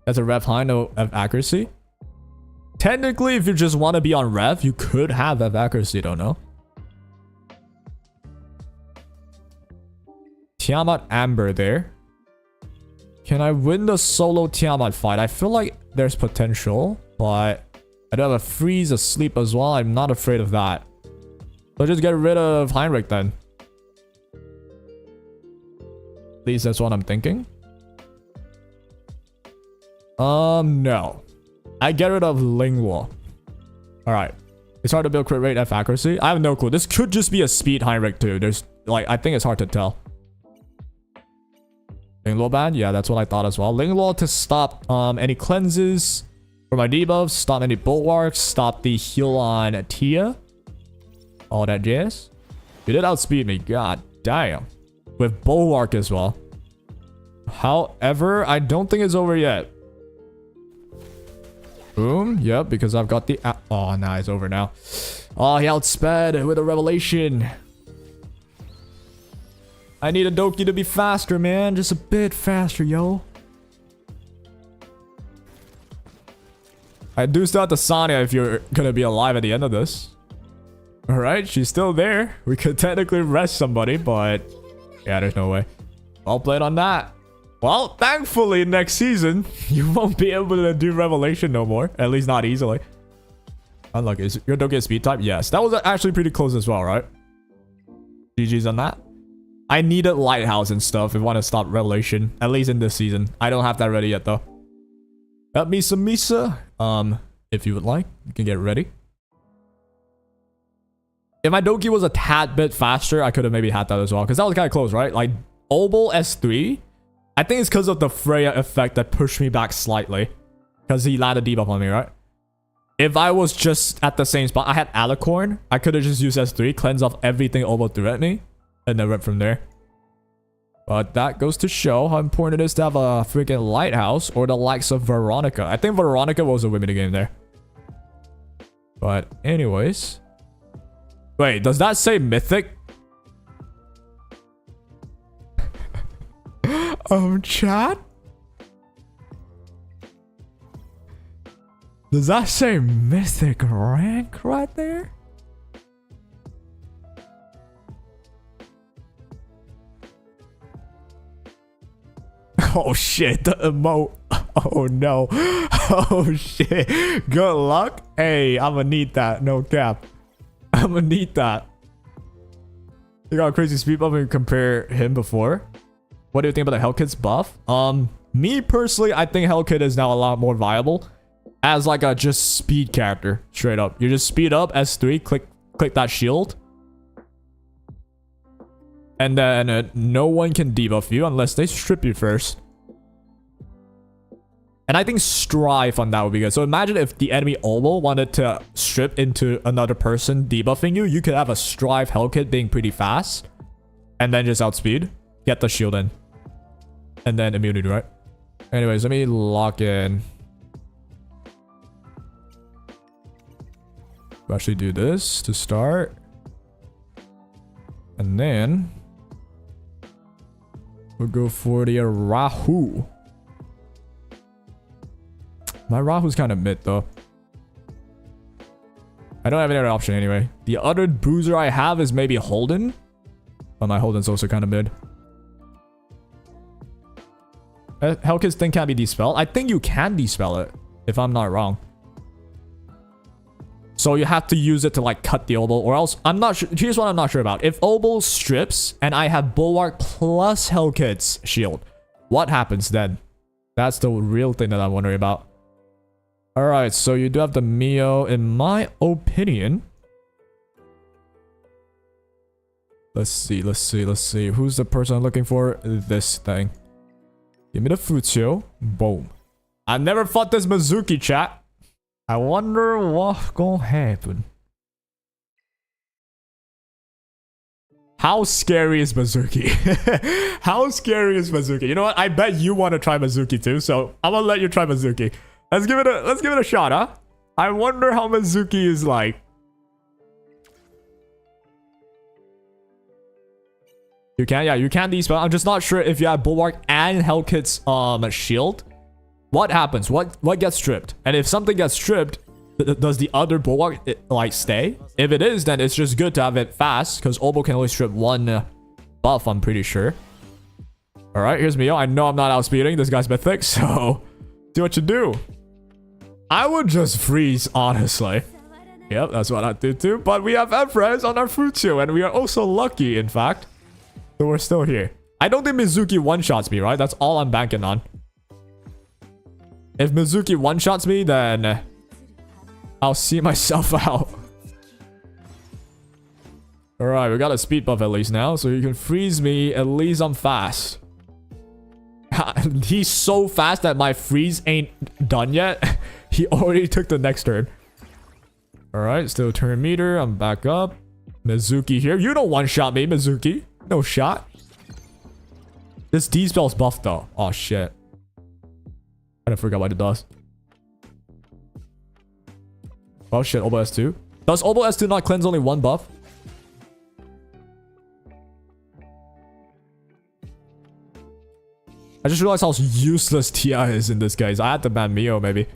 That's a rev high, no of accuracy. Technically, if you just want to be on rev, you could have F accuracy, don't know. Tiamat Amber there. Can I win the solo Tiamat fight? I feel like there's potential, but I do have a freeze asleep as well. I'm not afraid of that. So just get rid of Heinrich then. At least that's what I'm thinking. No. I get rid of Lingwa. Alright. It's hard to build crit rate F accuracy. I have no clue. This could just be a speed Heinrich too. There's like, I think it's hard to tell. Linglaw ban? Yeah, that's what I thought as well. Linglaw to stop any cleanses for my debuffs, stop any bulwarks, stop the heal on Tia. All that jazz. You did outspeed me. God damn. With bulwark as well. However, I don't think it's over yet. Boom. Yep, because I've got the... Oh, nah, it's over now. Oh, he outsped with a revelation. I need a Doki to be faster, man. Just a bit faster, yo. I do still have the Sonya if you're gonna be alive at the end of this. Alright, she's still there. We could technically rest somebody, but... yeah, there's no way. Well played on that. Well, thankfully, next season, you won't be able to do Revelation no more. At least not easily. Unlucky. Is your Doki a speed type? Yes. That was actually pretty close as well, right? GG's on that. I needed Lighthouse and stuff if I want to stop Revelation. At least in this season. I don't have that ready yet, though. Got me some Misa. If you would like, you can get ready. If my Doki was a tad bit faster, I could have maybe had that as well. Because that was kind of close, right? Like, Obel S3. I think it's because of the Freya effect that pushed me back slightly. Because he landed debuff on me, right? If I was just at the same spot, I had Alicorn. I could have just used S3, cleanse off everything Obel threw at me. And then went from there. But that goes to show how important it is to have a freaking Lighthouse. Or the likes of Veronica. I think Veronica was a win in the game there. But anyways... wait, does that say Mythic? Chat? Does that say Mythic rank right there? Oh shit, the emote. Oh no. Oh shit. Good luck. Hey, I'm gonna need that. No cap. I'm gonna need that. You got a crazy speed buff and compare him before. What do you think about the Hellkit's buff? Me personally, I think Hellkit is now a lot more viable as like a just speed character. Straight up. You just speed up, S3, click that shield. And then no one can debuff you unless they strip you first. And I think Strife on that would be good. So imagine if the enemy Obel wanted to strip into another person debuffing you. You could have a Strife Hellkit being pretty fast. And then just outspeed. Get the shield in. And then immunity, right? Anyways, let me lock in. We'll actually do this to start. And then... we'll go for the Rahu. My Rahu's kind of mid though. I don't have any other option anyway. The other bruiser I have is maybe Holden. But my Holden's also kind of mid. Hellkit's thing can't be dispelled. I think you can dispel it, if I'm not wrong. So you have to use it to like cut the Obel, or else I'm not sure. Here's what I'm not sure about. If Obel strips and I have Bulwark plus Hellkit's shield, what happens then? That's the real thing that I'm wondering about. Alright, so you do have the Mio. In my opinion, let's see. Who's the person I'm looking for? This thing. Give me the Futio. Boom. I never fought this Mizuki, chat. I wonder what's gonna happen. How scary is Mizuki? How scary is Mizuki? You know what? I bet you want to try Mizuki too, so I'm gonna let you try Mizuki. Let's give it a shot, huh? I wonder how Mizuki is like. You can, yeah, you can dispel. I'm just not sure if you have Bulwark and Hellkit's shield. What happens? What gets stripped? And if something gets stripped, does the other Bulwark like stay? If it is, then it's just good to have it fast, because Obel can only strip one buff, I'm pretty sure. Alright, here's Mio. I know I'm not outspeeding. This guy's mythic, so do what you do. I would just freeze, honestly. Yep, that's what I did too. But we have Empress on our Futio, and we are also lucky, in fact. So we're still here. I don't think Mizuki one-shots me, right? That's all I'm banking on. If Mizuki one-shots me, then I'll see myself out. Alright, we got a speed buff at least now, so you can freeze me. At least I'm fast. He's so fast that my freeze ain't done yet. He already took the next turn. Alright, still turn meter. I'm back up. Mizuki here. You don't one-shot me, Mizuki. No shot. This D-spell's buffed though. Oh shit. I forgot what it does. Oh shit, Obel S2. Does Obel S2 not cleanse only one buff? I just realized how useless Tia is in this case. I had to ban Mio maybe.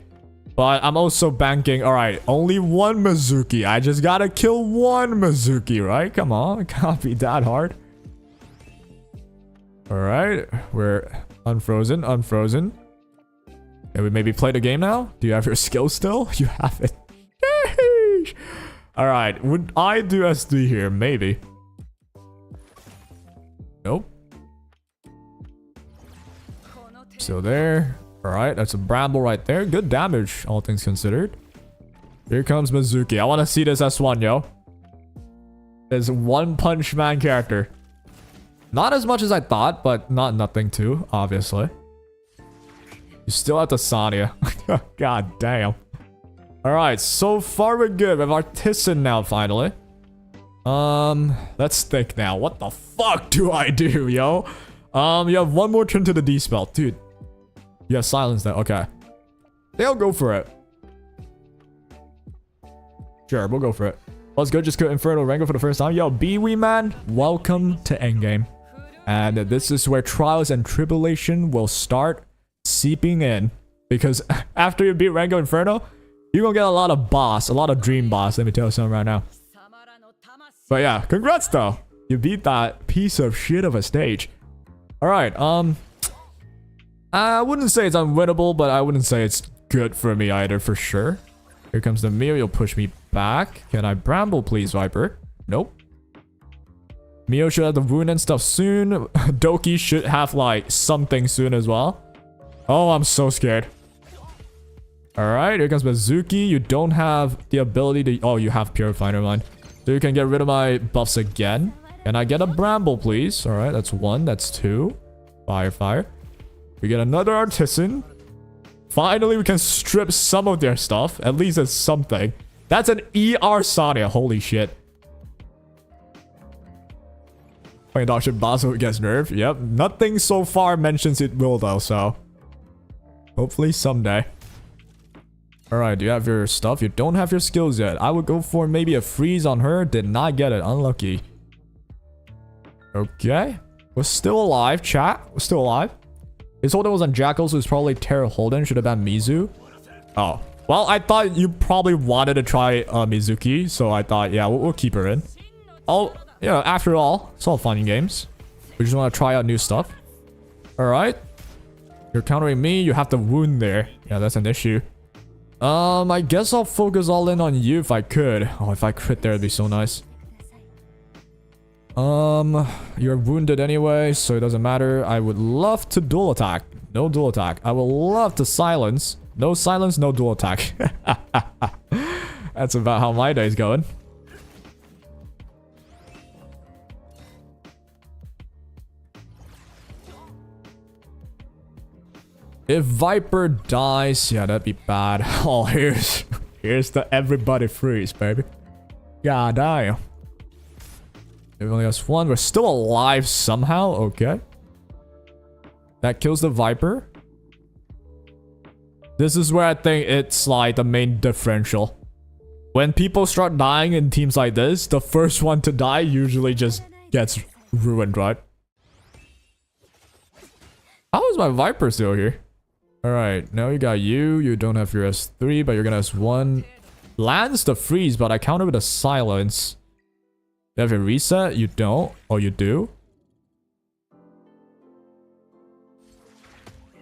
But I'm also banking. Alright, only one Mizuki. I just gotta kill one Mizuki, right? Come on, it can't be that hard. Alright, we're unfrozen. Can we maybe play the game now? Do you have your skill still? You have it. Alright, would I do SD here? Maybe. Nope. Still there. Alright, that's a bramble right there. Good damage, all things considered. Here comes Mizuki. I want to see this S1, yo. This One Punch Man character. Not as much as I thought, but not nothing too, obviously. You still have the Sonya. God damn. Alright, so far we're good. We have Artisan now, finally. Let's think now. What the fuck do I do, yo? You have one more turn to the D-spell. Dude. You have silence now. Okay. They'll go for it. Sure, we'll go for it. Let's go. Just go Inferno Rango for the first time. Yo, B-Wee man, welcome to Endgame. And this is where trials and tribulation will start seeping in. Because after you beat Rango Inferno, you're gonna get a lot of dream boss. Let me tell you something right now. But yeah, congrats though. You beat that piece of shit of a stage. Alright, I wouldn't say it's unwinnable, but I wouldn't say it's good for me either, for sure. Here comes the Mio. You'll push me back. Can I bramble, please, Viper? Nope. Mio should have the wound and stuff soon. Doki should have, like, something soon as well. Oh, I'm so scared. Alright, here comes Mizuki. You don't have the ability to... Oh, you have Purify, never mind. So you can get rid of my buffs again. Can I get a bramble, please? Alright, that's one. That's two. Fire. We get another Artisan. Finally, we can strip some of their stuff. At least it's something. That's an ER Sonya. Holy shit. Playing Dr. Basso gets nerfed. Yep. Nothing so far mentions it will, though, so... Hopefully someday. Alright, do you have your stuff? You don't have your skills yet. I would go for maybe a freeze on her. Did not get it. Unlucky. Okay. We're still alive, chat. We're still alive. His Holden was on Jackal, so it's probably Terra Holden. Should have been Mizu. Oh. Well, I thought you probably wanted to try Mizuki, so I thought, yeah, we'll keep her in. Oh, you know, after all, it's all fun and games. We just want to try out new stuff. Alright. You're countering me, you have the wound there. Yeah, that's an issue. I guess I'll focus all in on you if I could. Oh, if I crit there, it'd be so nice. You're wounded anyway, so it doesn't matter. I would love to dual attack. No dual attack. I would love to silence. No silence, no dual attack. That's about how my day's going. If Viper dies, yeah, that'd be bad. Oh, here's the everybody freeze, baby. God damn. We've only got one. We're still alive somehow. Okay. That kills the Viper. This is where I think it's like the main differential. When people start dying in teams like this, the first one to die usually just gets ruined, right? How is my Viper still here? Alright, now you got you. You don't have your S3, but you're gonna S1. Lands the freeze, but I counter with a silence. You have your reset? You don't. Oh, you do?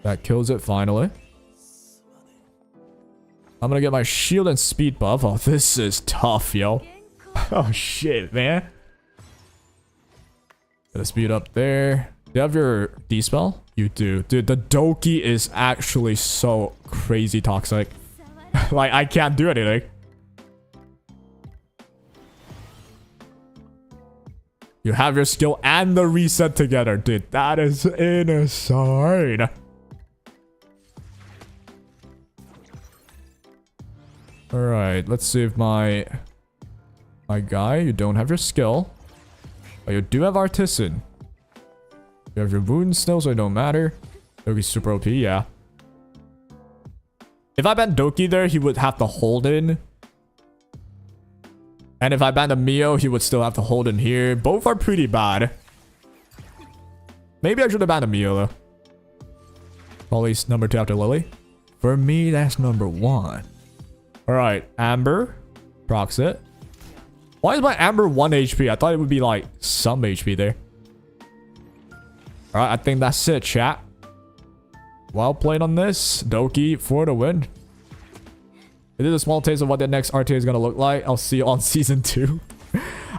That kills it finally. I'm gonna get my shield and speed buff. Oh, this is tough, yo. Oh, shit, man. Gotta speed up there. Do you have your D-spell? You do. Dude, the Doki is actually so crazy toxic. Like, I can't do anything. You have your skill and the reset together, dude. That is insane. Alright, let's see if my guy, you don't have your skill. But you do have Artisan. You have your wound still, so it don't matter. Doki's super OP, yeah. If I ban Doki there, he would have to Holden. And if I ban the Mio, he would still have to Holden here. Both are pretty bad. Maybe I should have banned the Mio though. Probably number 2 after Lily. For me, that's number 1. Alright, Amber. Procs it. Why is my Amber 1 HP? I thought it would be like some HP there. Alright, I think that's it, chat. Well played on this. Doki for the win. It is a small taste of what the next RTA is going to look like. I'll see you on season 2.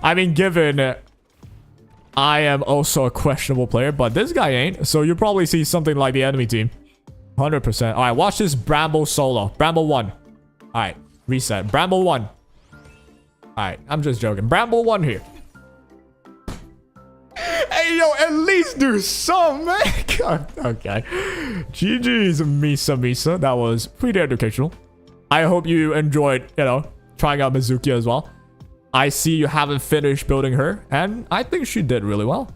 I mean, given I am also a questionable player, but this guy ain't. So you'll probably see something like the enemy team. 100%. Alright, watch this Bramble solo. Bramble 1. Alright, reset. Bramble 1. Alright, I'm just joking. Bramble 1 here. Hey, yo, at least do some, man. Okay. GG's, Misa. That was pretty educational. I hope you enjoyed, you know, trying out Mizuki as well. I see you haven't finished building her, and I think she did really well.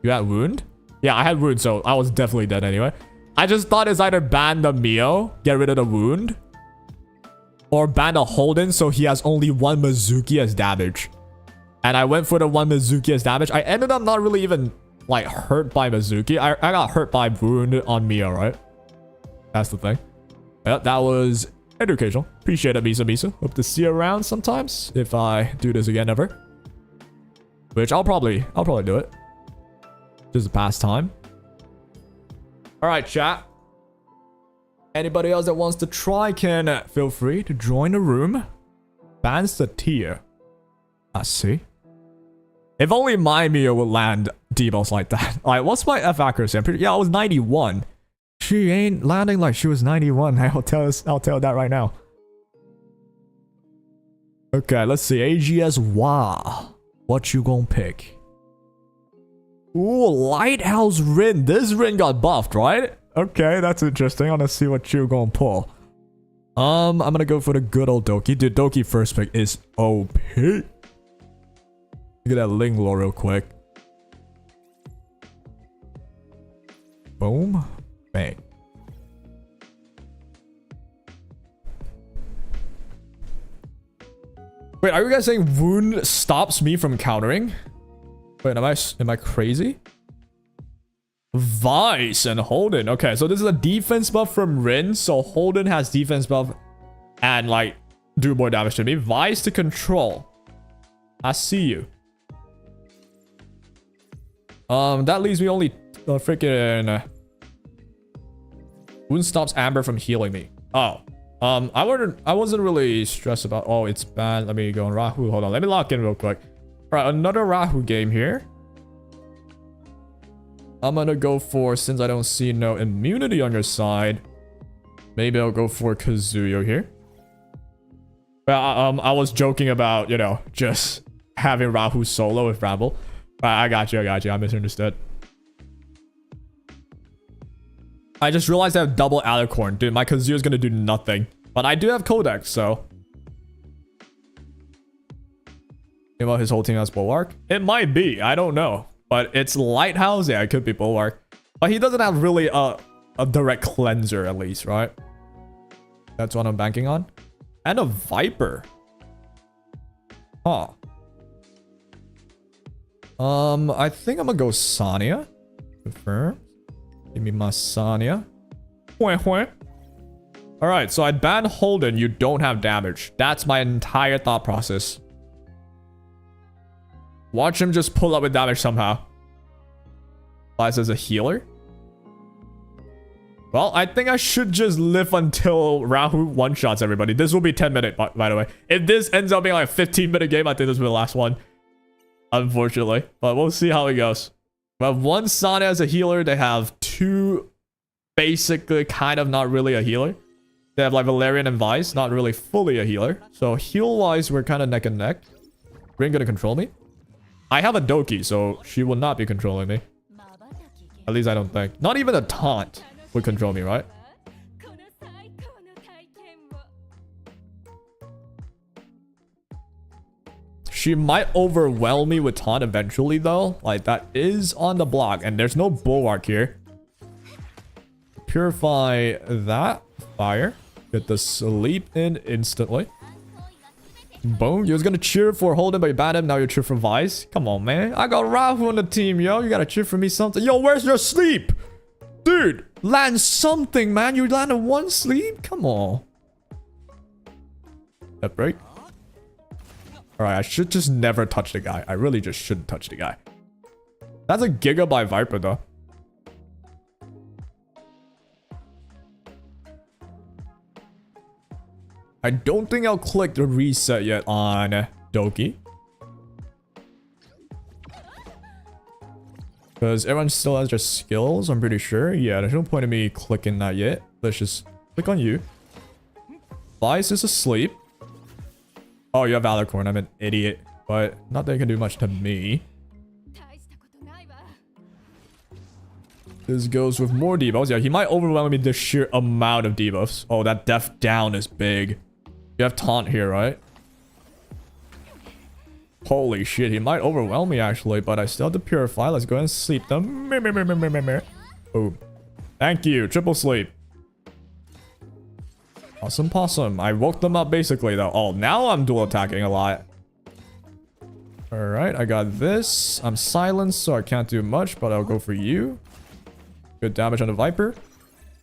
You had wound? Yeah, I had wound, so I was definitely dead anyway. I just thought it's either ban the Mio, get rid of the wound, or ban the Holden so he has only 1 Mizuki as damage. And I went for the 1 Mizuki as damage. I ended up not really even, like, hurt by Mizuki. I got hurt by wound on Mio, right? That's the thing. Yep, that was educational. Appreciate it, Misa. Hope to see you around sometimes if I do this again ever. Which I'll probably do it. Just a pastime. Alright, chat. Anybody else that wants to try can feel free to join the room. Bans the tier. I see. If only my Mio would land debuffs like that. Alright, what's my F accuracy? Yeah, I was 91. She ain't landing like she was 91. I'll tell that right now. Okay, let's see. AGS Wow. What you gonna pick? Ooh, Lighthouse Rin. This Rin got buffed, right? Okay, that's interesting. I wanna see what you gonna pull. I'm gonna go for the good old Doki. Dude, Doki first pick is OP. Look at that Ling lore real quick. Boom. Bang. Wait, are you guys saying wound stops me from countering? Wait, am I crazy? Vice and Holden. Okay, so this is a defense buff from Rin. So Holden has defense buff and like do more damage to me. Vice to control. I see you. That leaves me only freaking wound stops Amber from healing me. Oh. I wasn't really stressed about. Oh, it's bad. Let me go on Rahu. Hold on. Let me lock in real quick. All right, another Rahu game here. I'm gonna go for, since I don't see no immunity on your side, maybe I'll go for Kazuyo here. Well, I was joking about, you know, just having Rahu solo with Rabble. I got you. I misunderstood. I just realized I have double Alicorn. Dude, my Kazuyo is gonna do nothing. But I do have Codex, so. Think about his whole team has Bulwark? It might be. I don't know. But it's Lighthouse. Yeah, it could be Bulwark. But he doesn't have really a direct cleanser, at least, right? That's what I'm banking on. And a Viper. Huh. I think I'm gonna go Sania. Confirm. Give me my Sania. Alright, so I'd ban Holden. You don't have damage. That's my entire thought process. Watch him just pull up with damage somehow. Applies as a healer. Well, I think I should just live until Rahu one-shots everybody. This will be 10 minutes, by the way. If this ends up being like a 15-minute game, I think this will be the last one. Unfortunately. But we'll see how it goes. We have one Sana as a healer. They have two basically kind of not really a healer. They have like Valerian and Vice, not really fully a healer. So heal-wise, we're kind of neck and neck. Rin gonna control me. I have a Doki, so she will not be controlling me. At least I don't think. Not even a taunt would control me, right? She might overwhelm me with taunt eventually, though. Like, that is on the block, and there's no Bulwark here. Purify that. Fire. Get the sleep in instantly. Boom. You was gonna cheer for Holden, but you banned him. Now you cheer for Vice. Come on, man. I got Rahu on the team, yo. You gotta cheer for me something. Yo, where's your sleep? Dude, land something, man. You landed one sleep? Come on. That break. Alright, I should just never touch the guy. I really just shouldn't touch the guy. That's a Giga by Viper, though. I don't think I'll click the reset yet on Doki. Because everyone still has their skills, I'm pretty sure. Yeah, there's no point in me clicking that yet. Let's just click on you. Vice is asleep. Oh, you have Alicorn. I'm an idiot. But not that it can do much to me. This goes with more debuffs. Yeah, he might overwhelm me the sheer amount of debuffs. Oh, that death down is big. You have taunt here, right? Holy shit, he might overwhelm me actually, but I still have to purify. Let's go ahead and sleep them. Boom. Thank you. Triple sleep. Awesome possum. I woke them up basically though. Oh, now I'm dual attacking a lot. Alright, I got this. I'm silenced, so I can't do much, but I'll go for you. Good damage on the Viper.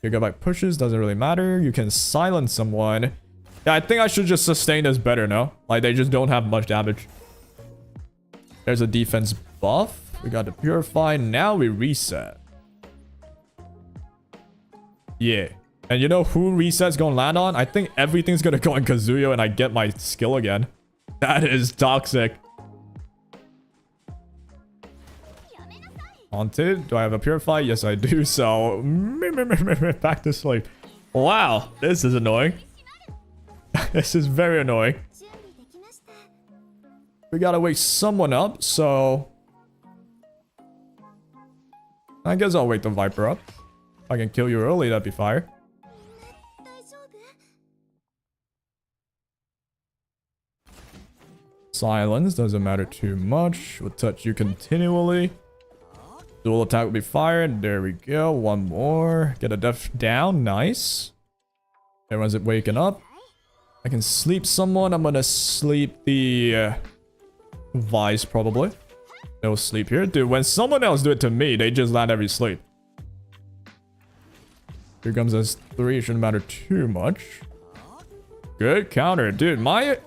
Your Gigabyte pushes, doesn't really matter. You can silence someone. Yeah, I think I should just sustain this better, no? Like, they just don't have much damage. There's a defense buff. We got to purify. Now we reset. Yeah. And you know who reset's gonna land on? I think everything's gonna go on Kazuyo and I get my skill again. That is toxic. Haunted. Do I have a purify? Yes, I do. So, back to sleep. Wow, this is annoying. This is very annoying. We gotta wake someone up, so... I guess I'll wake the Viper up. If I can kill you early, that'd be fire. Silence doesn't matter too much. We'll touch you continually. Dual attack will be fired. There we go. One more. Get a death down. Nice. Everyone's waking up. I can sleep someone. I'm gonna sleep the Vice probably. No sleep here. Dude, when someone else do it to me, they just land every sleep. Here comes S3. It shouldn't matter too much. Good counter. Dude, my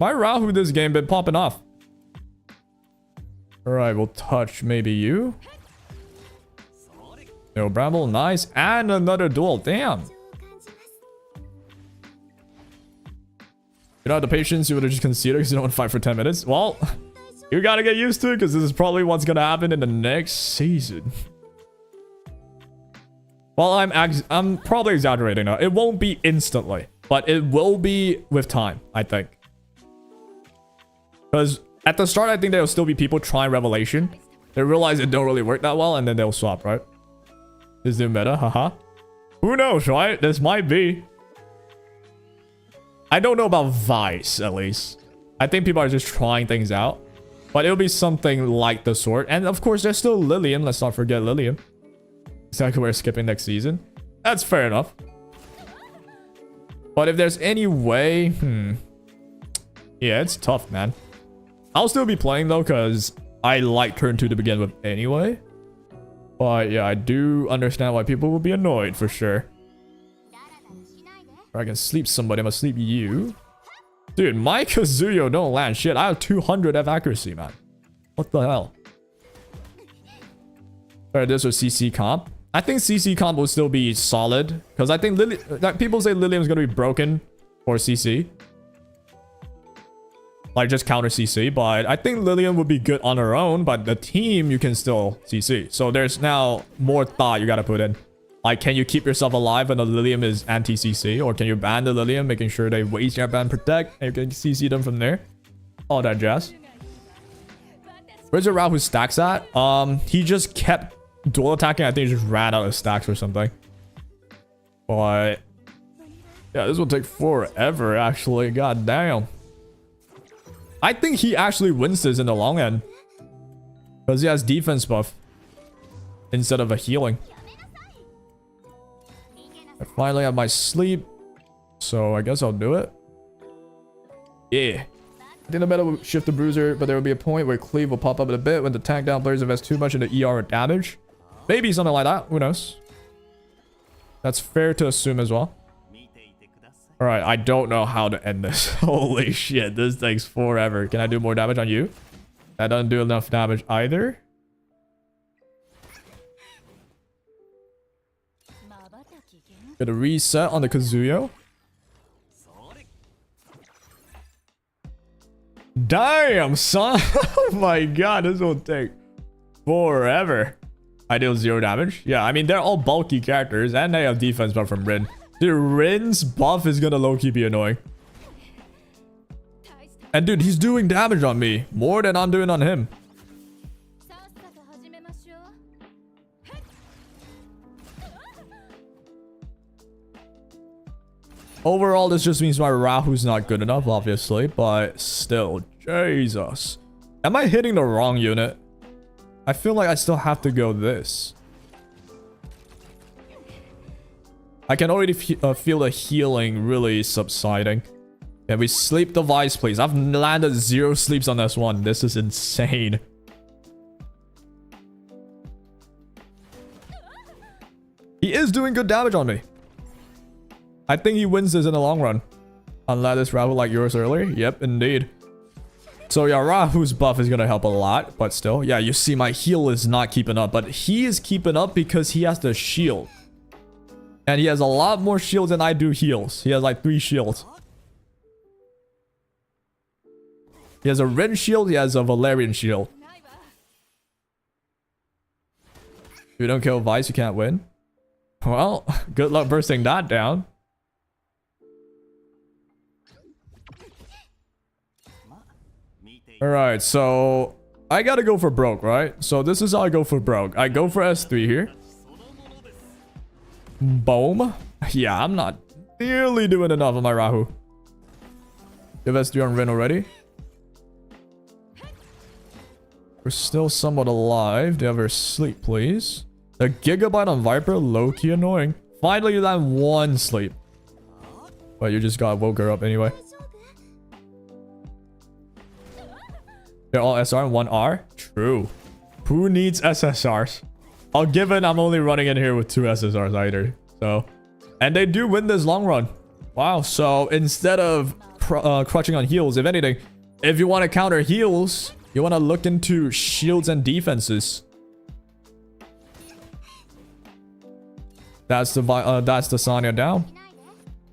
Rahu this game been popping off. Alright, we'll touch maybe you. No Bramble, nice. And another duel. Damn. You don't have the patience, you would have just conceded because you don't want to fight for 10 minutes. Well, you gotta get used to it because this is probably what's gonna happen in the next season. Well, I'm probably exaggerating now. It won't be instantly, but it will be with time, I think. Because at the start, I think there'll still be people trying Revelation. They realize it don't really work that well, and then they'll swap, right? Is the meta? Haha. Who knows, right? This might be. I don't know about Vice, at least. I think people are just trying things out. But it'll be something like the sort. And of course, there's still Lillian. Let's not forget Lillian. Exactly, we're skipping next season. That's fair enough. But if there's any way... Yeah, it's tough, man. I'll still be playing, though, because I like turn 2 to begin with anyway. But yeah, I do understand why people will be annoyed, for sure. Or I can sleep somebody. I'm gonna sleep you. Dude, my Kazuyo don't land shit. I have 200 F accuracy, man. What the hell? Alright, this was CC comp. I think CC comp will still be solid. Because I think people say Lilium's gonna be broken for CC. Like, just counter CC. But I think Lilium would be good on her own. But the team, you can still CC. So there's now more thought you gotta put in. Like, can you keep yourself alive when the Lilium is anti-CC? Or can you ban the Lilium, making sure they waste your ban protect, and you can CC them from there? All that jazz. Where's the route who stacks at? He just kept dual attacking. I think he just ran out of stacks or something. But yeah, this will take forever, actually. God damn. I think he actually wins this in the long end. Because he has defense buff instead of a healing. I finally have my sleep, so I guess I'll do it. Yeah. I think the meta will shift the bruiser, but there will be a point where cleave will pop up in a bit when the tank down players invest too much into ER or damage. Maybe something like that. Who knows? That's fair to assume as well. Alright, I don't know how to end this. Holy shit, this takes forever. Can I do more damage on you? That doesn't do enough damage either. Get a reset on the Kazuyo. Damn, son. Oh my god, this will take forever. I deal 0 damage. Yeah, I mean, they're all bulky characters, and they have defense buff from Rin. Dude, Rin's buff is gonna low-key be annoying. And dude, he's doing damage on me. More than I'm doing on him. Overall, this just means my Rahu's not good enough, obviously. But still, Jesus. Am I hitting the wrong unit? I feel like I still have to go this. I can already feel the healing really subsiding. Can we sleep the Vice, please? I've landed 0 sleeps on this one. This is insane. He is doing good damage on me. I think he wins this in the long run. Unless it's Rahu like yours earlier. Yep, indeed. So yeah, Rahu's buff is going to help a lot. But still, yeah, you see my heal is not keeping up. But he is keeping up because he has the shield. And he has a lot more shields than I do heals. He has like 3 shields. He has a Rin shield. He has a Valerian shield. If you don't kill Vice, you can't win. Well, good luck bursting that down. Alright, so I gotta go for broke, right? So this is how I go for broke. I go for S3 here. Boom. Yeah, I'm not nearly doing enough on my Rahu. You have S3 on Rin already. We're still somewhat alive. Do you ever sleep, please? The Gigabyte on Viper, low-key annoying. Finally, you land 1 sleep. But you just got woke her up anyway. They're all SR and 1 R? True. Who needs SSRs? I'll give it, I'm only running in here with 2 SSRs either. So, and they do win this long run. Wow. So instead of crushing on heals, if anything, if you want to counter heals, you want to look into shields and defenses. That's the Sonya down.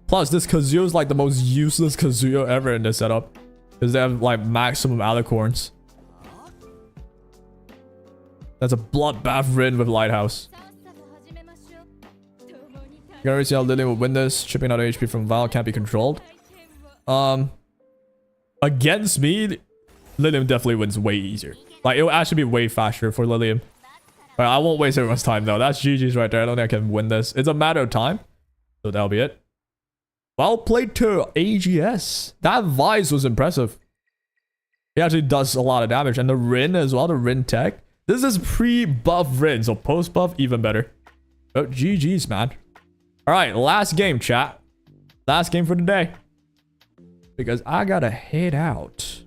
Plus, this Kazuya is like the most useless Kazuya ever in this setup, because they have like maximum alicorns. That's a bloodbath ridden with Lighthouse. You can already see how Lillian will win this. Chipping out HP from Val can't be controlled. Against me, Lillian definitely wins way easier. Like, it will actually be way faster for Lillian. But I won't waste everyone's time though. That's GG's right there. I don't think I can win this. It's a matter of time. So that'll be it. Well played to AGS. That Vice was impressive. He actually does a lot of damage. And the Rin as well, the Rin tech. This is pre-buff Rin, so post-buff even better. Oh, GG's, man. Alright, last game, chat. Last game for today. Because I gotta head out.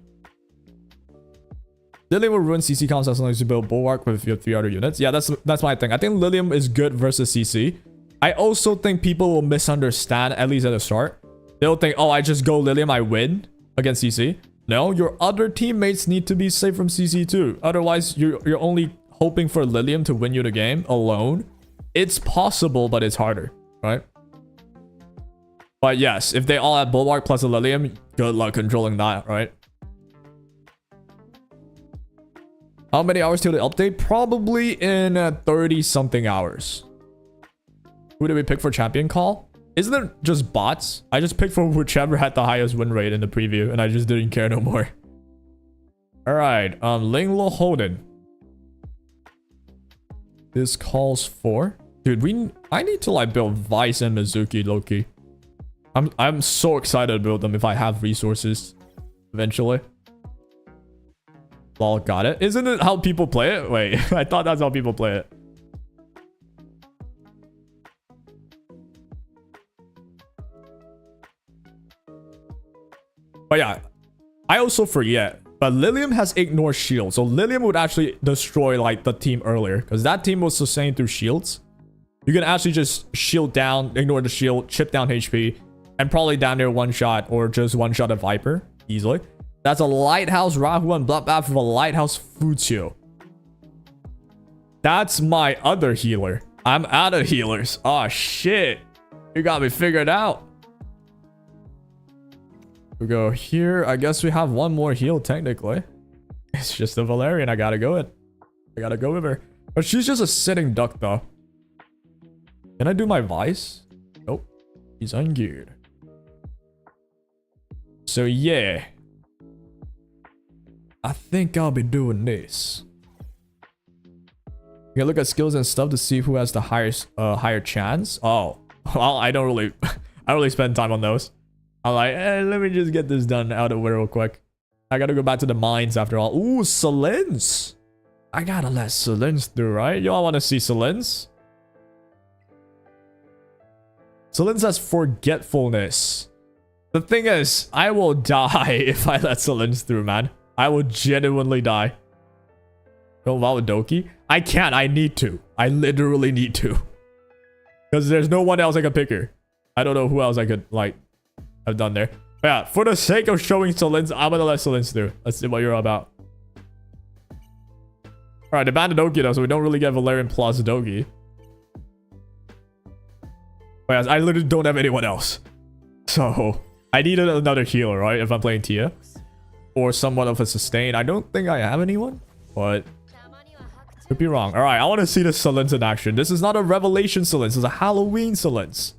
Lilium will ruin CC comps as long as you build Bulwark with your 3 other units. Yeah, that's my thing. I think Lilium is good versus CC. I also think people will misunderstand, at least at the start. They'll think, oh, I just go Lilium, I win against CC. No, your other teammates need to be safe from CC too. Otherwise, you're only hoping for Lilium to win you the game alone. It's possible, but it's harder, right? But yes, if they all have Bulwark plus a Lilium, good luck controlling that, right? How many hours till the update? Probably in 30-something hours. Who did we pick for champion call? Isn't it just bots? I just picked for whichever had the highest win rate in the preview, and I just didn't care no more. Alright, Linglo Holden. This calls for... Dude, I need to like build Vice and Mizuki Loki. I'm so excited to build them if I have resources eventually. Lol, got it. Isn't it how people play it? Wait, I thought that's how people play it. But yeah, I also forget. But Lilium has ignored shields. So Lilium would actually destroy like the team earlier. Because that team was sustained through shields. You can actually just shield down, ignore the shield, chip down HP. And probably down there one shot or just one shot a Viper. Easily. That's a Lighthouse Rahu and Bloodbath with a Lighthouse Futio. That's my other healer. I'm out of healers. Oh shit. You got me figured out. We go here. I guess we have one more heal technically. It's just a Valerian. I gotta go with. I gotta go with her. But she's just a sitting duck though. Can I do my Vice? Nope. He's ungeared. So yeah. I think I'll be doing this. You can look at skills and stuff to see who has the highest higher chance. Oh. Well, I don't really spend time on those. I'm like, let me just get this done out of the way real quick. I gotta go back to the mines after all. Ooh, Selins. I gotta let Selins through, right? Y'all wanna see Selins? Selins has forgetfulness. The thing is, I will die if I let Selins through, man. I will genuinely die. Don't Valadoki? I can't. I need to. I literally need to. Because there's no one else I can pick here. I don't know who else I could, like, have done there. But yeah, for the sake of showing Selins, I'm gonna let Selins through. Let's see what you're about. Alright, they banned Doki though, so we don't really get Valerian plus Doki. But yeah, I literally don't have anyone else. So, I needed another healer, right? If I'm playing Tia. Or somewhat of a sustain. I don't think I have anyone. But could be wrong. Alright, I want to see the Selins in action. This is not a Revelation Selins. This is a Halloween Selins.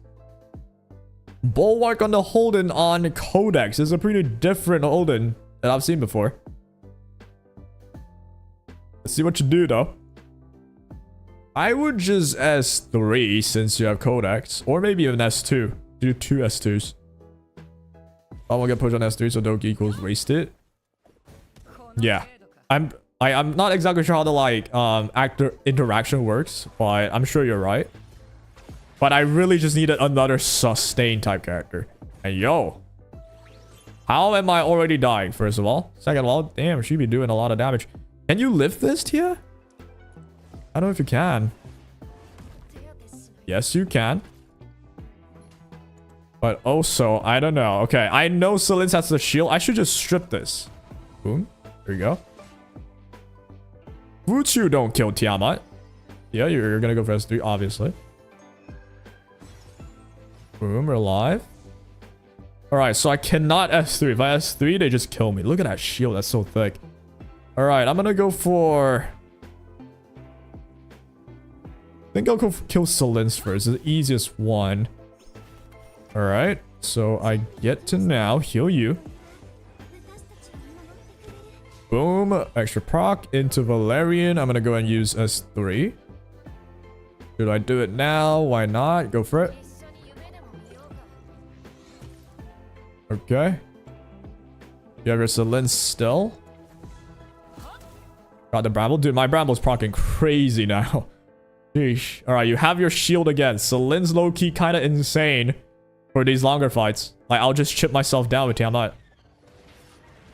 Bulwark on the Holden on Codex. This is a pretty different Holden that I've seen before. Let's see what you do though. I would just S3 since you have Codex. Or maybe even S2. Do 2 S2s. I won't get pushed on S3 so Doki equals wasted. Yeah. I'm not exactly sure how the like actor interaction works, but I'm sure you're right. But I really just needed another sustain type character. And yo, how am I already dying? First of all, second of all, damn, she be doing a lot of damage. Can you lift this, Tia? I don't know if you can. Yes, you can. But also, I don't know. Okay, I know Selins has the shield. I should just strip this. Boom. There you go. Wuchu don't kill Tiamat. Yeah, you're gonna go for S3, obviously. Boom, we're alive. Alright, so I cannot S3. If I S3, they just kill me. Look at that shield, that's so thick. Alright, I'm gonna go for... I think I'll go kill Selins first. It's the easiest one. Alright, so I get to now heal you. Boom, extra proc into Valerian. I'm gonna go and use S3. Should I do it now? Why not? Go for it. Okay. You have your Selins still. Got the Bramble. Dude, my Bramble's procking crazy now. Sheesh. Alright, you have your shield again. Selins low-key kind of insane for these longer fights. Like, I'll just chip myself down with Tiamat.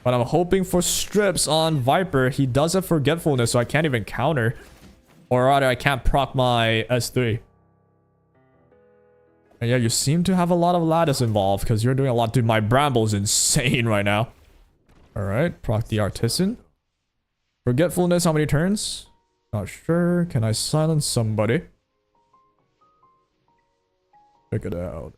But I'm hoping for strips on Viper. He does have Forgetfulness, so I can't even counter. Or rather, I can't proc my S3. And yeah, you seem to have a lot of lattice involved because you're doing a lot. Dude, my Bramble's insane right now. Alright, proc the Artisan. Forgetfulness, how many turns? Not sure. Can I silence somebody? Check it out.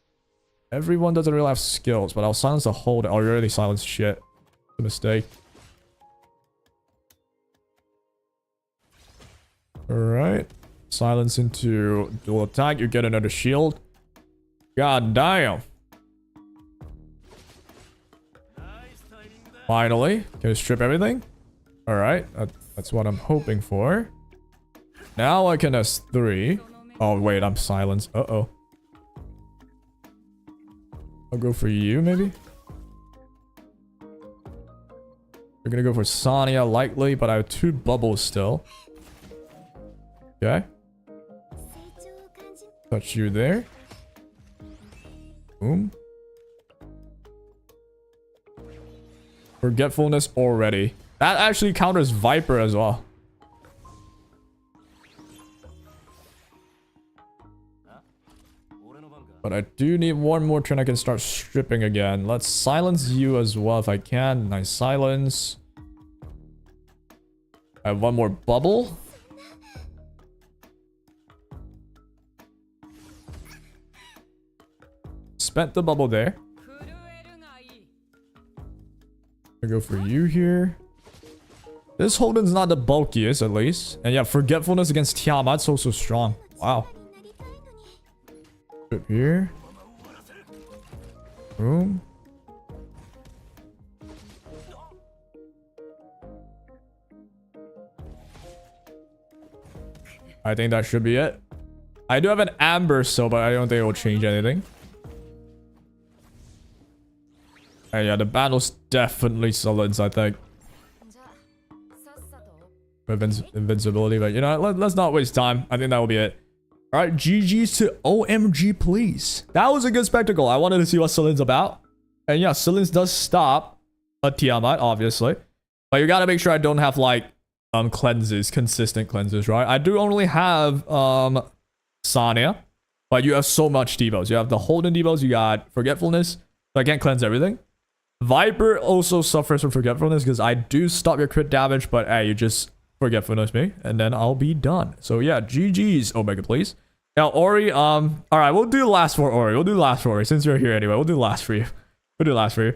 Everyone doesn't really have skills, but I'll silence the Holden. Oh, you already silenced shit. It's a mistake. Alright. Silence into dual attack. You get another shield. God damn. Finally. Can you strip everything? Alright. That's what I'm hoping for. Now I can S3. Oh, wait. I'm silenced. Uh-oh. I'll go for you, maybe? We're gonna go for Sonya, likely, but I have 2 bubbles still. Okay. Touch you there. Boom. Forgetfulness already. That actually counters Viper as well. But I do need one more turn. I can start stripping again. Let's silence you as well if I can. Nice silence. I have one more bubble. Spent the bubble there. I go for you here. This Holden's not the bulkiest, at least. And yeah, Forgetfulness against Tiamat's so strong. Wow. Up here. Boom. I think that should be it. I do have an Amber still, but I don't think it will change anything. And yeah, the battle's definitely Selins, I think. Invincibility, but you know, let's not waste time. I think that will be it. Alright, GG's to OMG, please. That was a good spectacle. I wanted to see what Selin's about. And yeah, Selins does stop a Tiamat, obviously. But you gotta make sure I don't have, like, cleanses, consistent cleanses, right? I do only have, Sonya. But you have so much debuffs. You have the Holden debuffs, you got Forgetfulness. So I can't cleanse everything. Viper also suffers from Forgetfulness because I do stop your crit damage, but hey, you just Forgetfulness me, and then I'll be done. So yeah, GG's, Omega, please. Now, Ori, alright, we'll do last for Ori. We'll do last for Ori, since you're here anyway. We'll do last for you. We'll do last for you.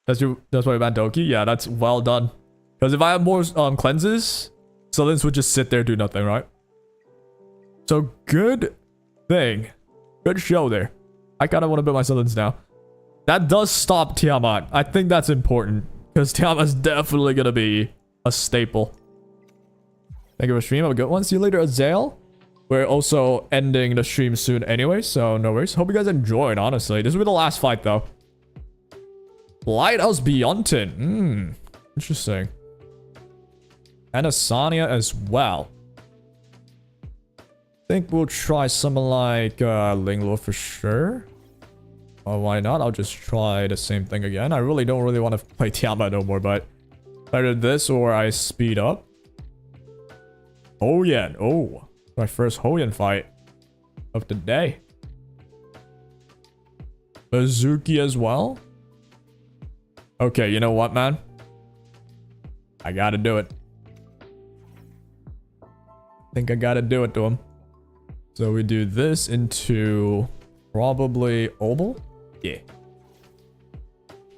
That's why you banned Doki? Yeah, that's well done. Because if I have more cleanses, Selins would just sit there, do nothing, right? So, good thing. Good show there. I kind of want to build my Selins now. That does stop Tiamat. I think that's important. Because Tiamat's definitely going to be a staple. Thank you for stream. Have a good one. See you later, Azael. We're also ending the stream soon anyway, so no worries. Hope you guys enjoyed, honestly. This will be the last fight, though. Lighthouse Beyonton. Interesting. And a Sonya as well. I think we'll try something like Linglo for sure. Oh, why not? I'll just try the same thing again. I really don't want to play Tiamat no more, but either this or I speed up. Hoyen. Oh, my first Hoyen fight of the day. Bazuki as well. Okay, you know what, man? I gotta do it. I think I gotta do it to him. So we do this into probably Obel. Yeah.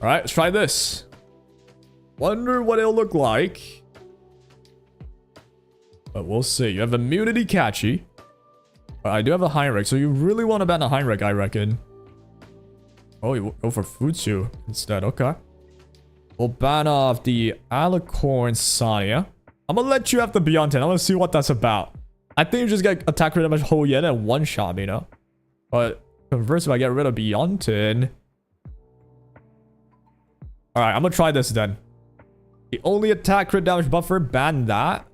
All right, let's try this. Wonder what it'll look like. But we'll see. You have immunity catchy. But I do have a Heinrich, so you really want to ban a Heinrich, I reckon. Oh, you go for Futsu instead. Okay. We'll ban off the Alicorn Sania. I'm gonna let you have the Beyond 10. I'm gonna see what that's about. I think you just get attack rate damage whole yen and one shot, you know? But conversely, if I get rid of Beyond 10. Alright, I'm gonna try this then. The only attack crit damage buffer, ban that.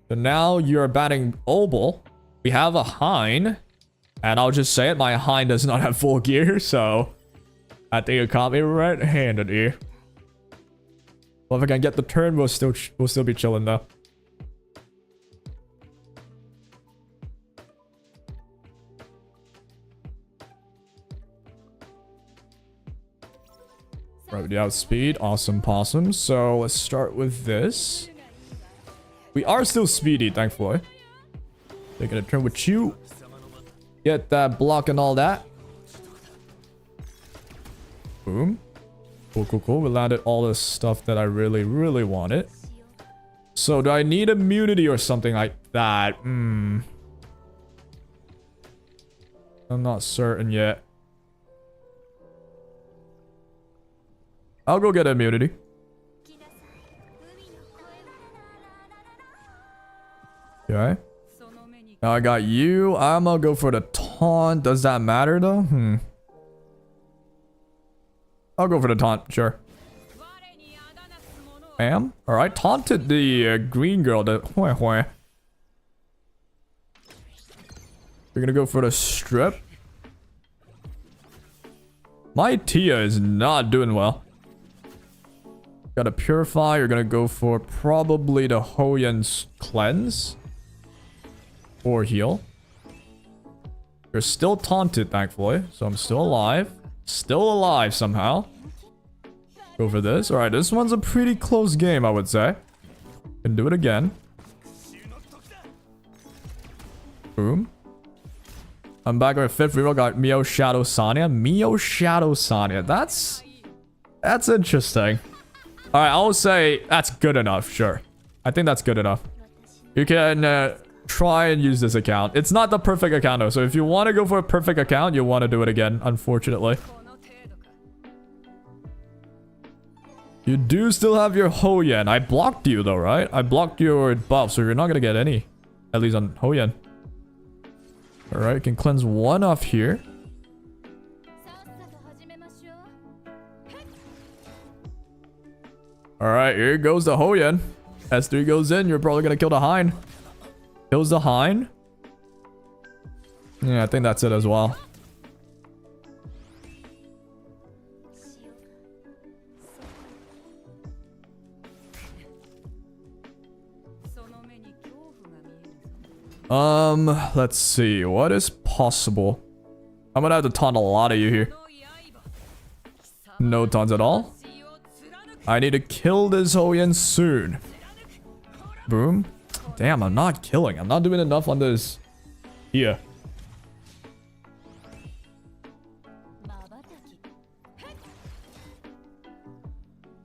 So now you're banning Obel. We have a Hein. And I'll just say it, my Hein does not have full gear, so I think it caught me red-handed here. Well, if I can get the turn, we'll still be chilling though. Right, we have speed. Awesome possum. So let's start with this. We are still speedy, thankfully. Taking a turn with you. Get that block and all that. Boom. Cool, cool, cool. We landed all the stuff that I really, really wanted. So do I need immunity or something like that? I'm not certain yet. I'll go get immunity. Okay. Now I got you. I'm gonna go for the taunt. Does that matter though? I'll go for the taunt, sure. Bam. Alright, taunted the green girl. The We're gonna go for the strip. My Tia is not doing well. Got a purify. You're gonna go for probably the Hoyen's cleanse. Or heal. You're still taunted, thankfully. So I'm still alive. Still alive somehow. Go for this. Alright, this one's a pretty close game, I would say. Can do it again. Boom. I'm back on 5th reroll. Got Mio Shadow Sania. Mio Shadow Sania. That's interesting. Alright, I'll say that's good enough. Sure. I think that's good enough. You can try and use this account. It's not the perfect account though. So if you want to go for a perfect account, you want to do it again, unfortunately. You do still have your Hoyen. I blocked you though, right? I blocked your buff, so you're not going to get any. At least on Hoyen. Alright, you can cleanse one off here. Alright, here goes the Hoyen. S3 goes in. You're probably going to kill the Hein. Kills the Hein. Yeah, I think that's it as well. Let's see. What is possible? I'm gonna have to taunt a lot of you here. No taunts at all. I need to kill this Hoyen soon. Boom. Damn, I'm not killing. I'm not doing enough on this. Here.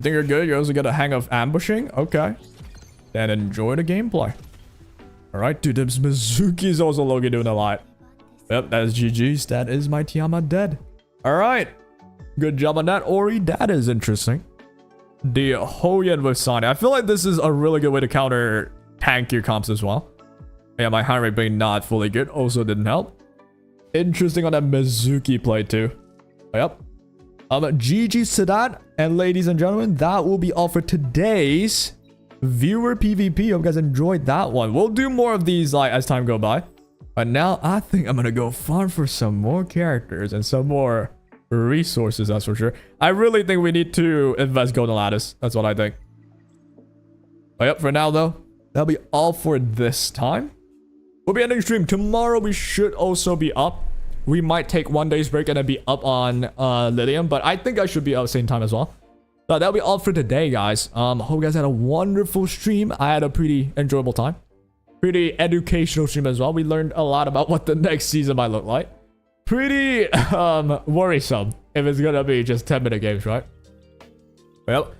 Think you're good? You also got a hang of ambushing? Okay. Then enjoy the gameplay. Alright, dude, this Mizuki's also Logan doing a lot. Yep, that is GG's. That is my Tiamat dead. Alright. Good job on that, Ori. That is interesting. The Hoyen with Sani. I feel like this is a really good way to counter tankier comps as well. Yeah, my heart rate being not fully good also didn't help. Interesting on that Mizuki play too. Yep. GG to that. And ladies and gentlemen, that will be all for today's viewer PvP. Hope you guys enjoyed that one. We'll do more of these like as time go by. But now I think I'm gonna go farm for some more characters and some more resources, that's for sure. I really think we need to invest Golden Lattice. That's what I think. But yep, for now though, that'll be all for this time. We'll be ending stream tomorrow. We should also be up we might take 1 day's break and then be up on Lilium, but I think I should be up same time as well. So that'll be all for today, guys. Hope you guys had a wonderful stream. I had a pretty enjoyable time. Pretty educational stream as well. We learned a lot about what the next season might look like. Pretty worrisome if it's gonna be just 10-minute games, right? Well,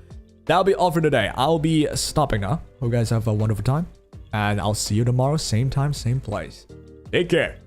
that'll be all for today. I'll be stopping now. Hope you guys have a wonderful time. And I'll see you tomorrow, same time, same place. Take care.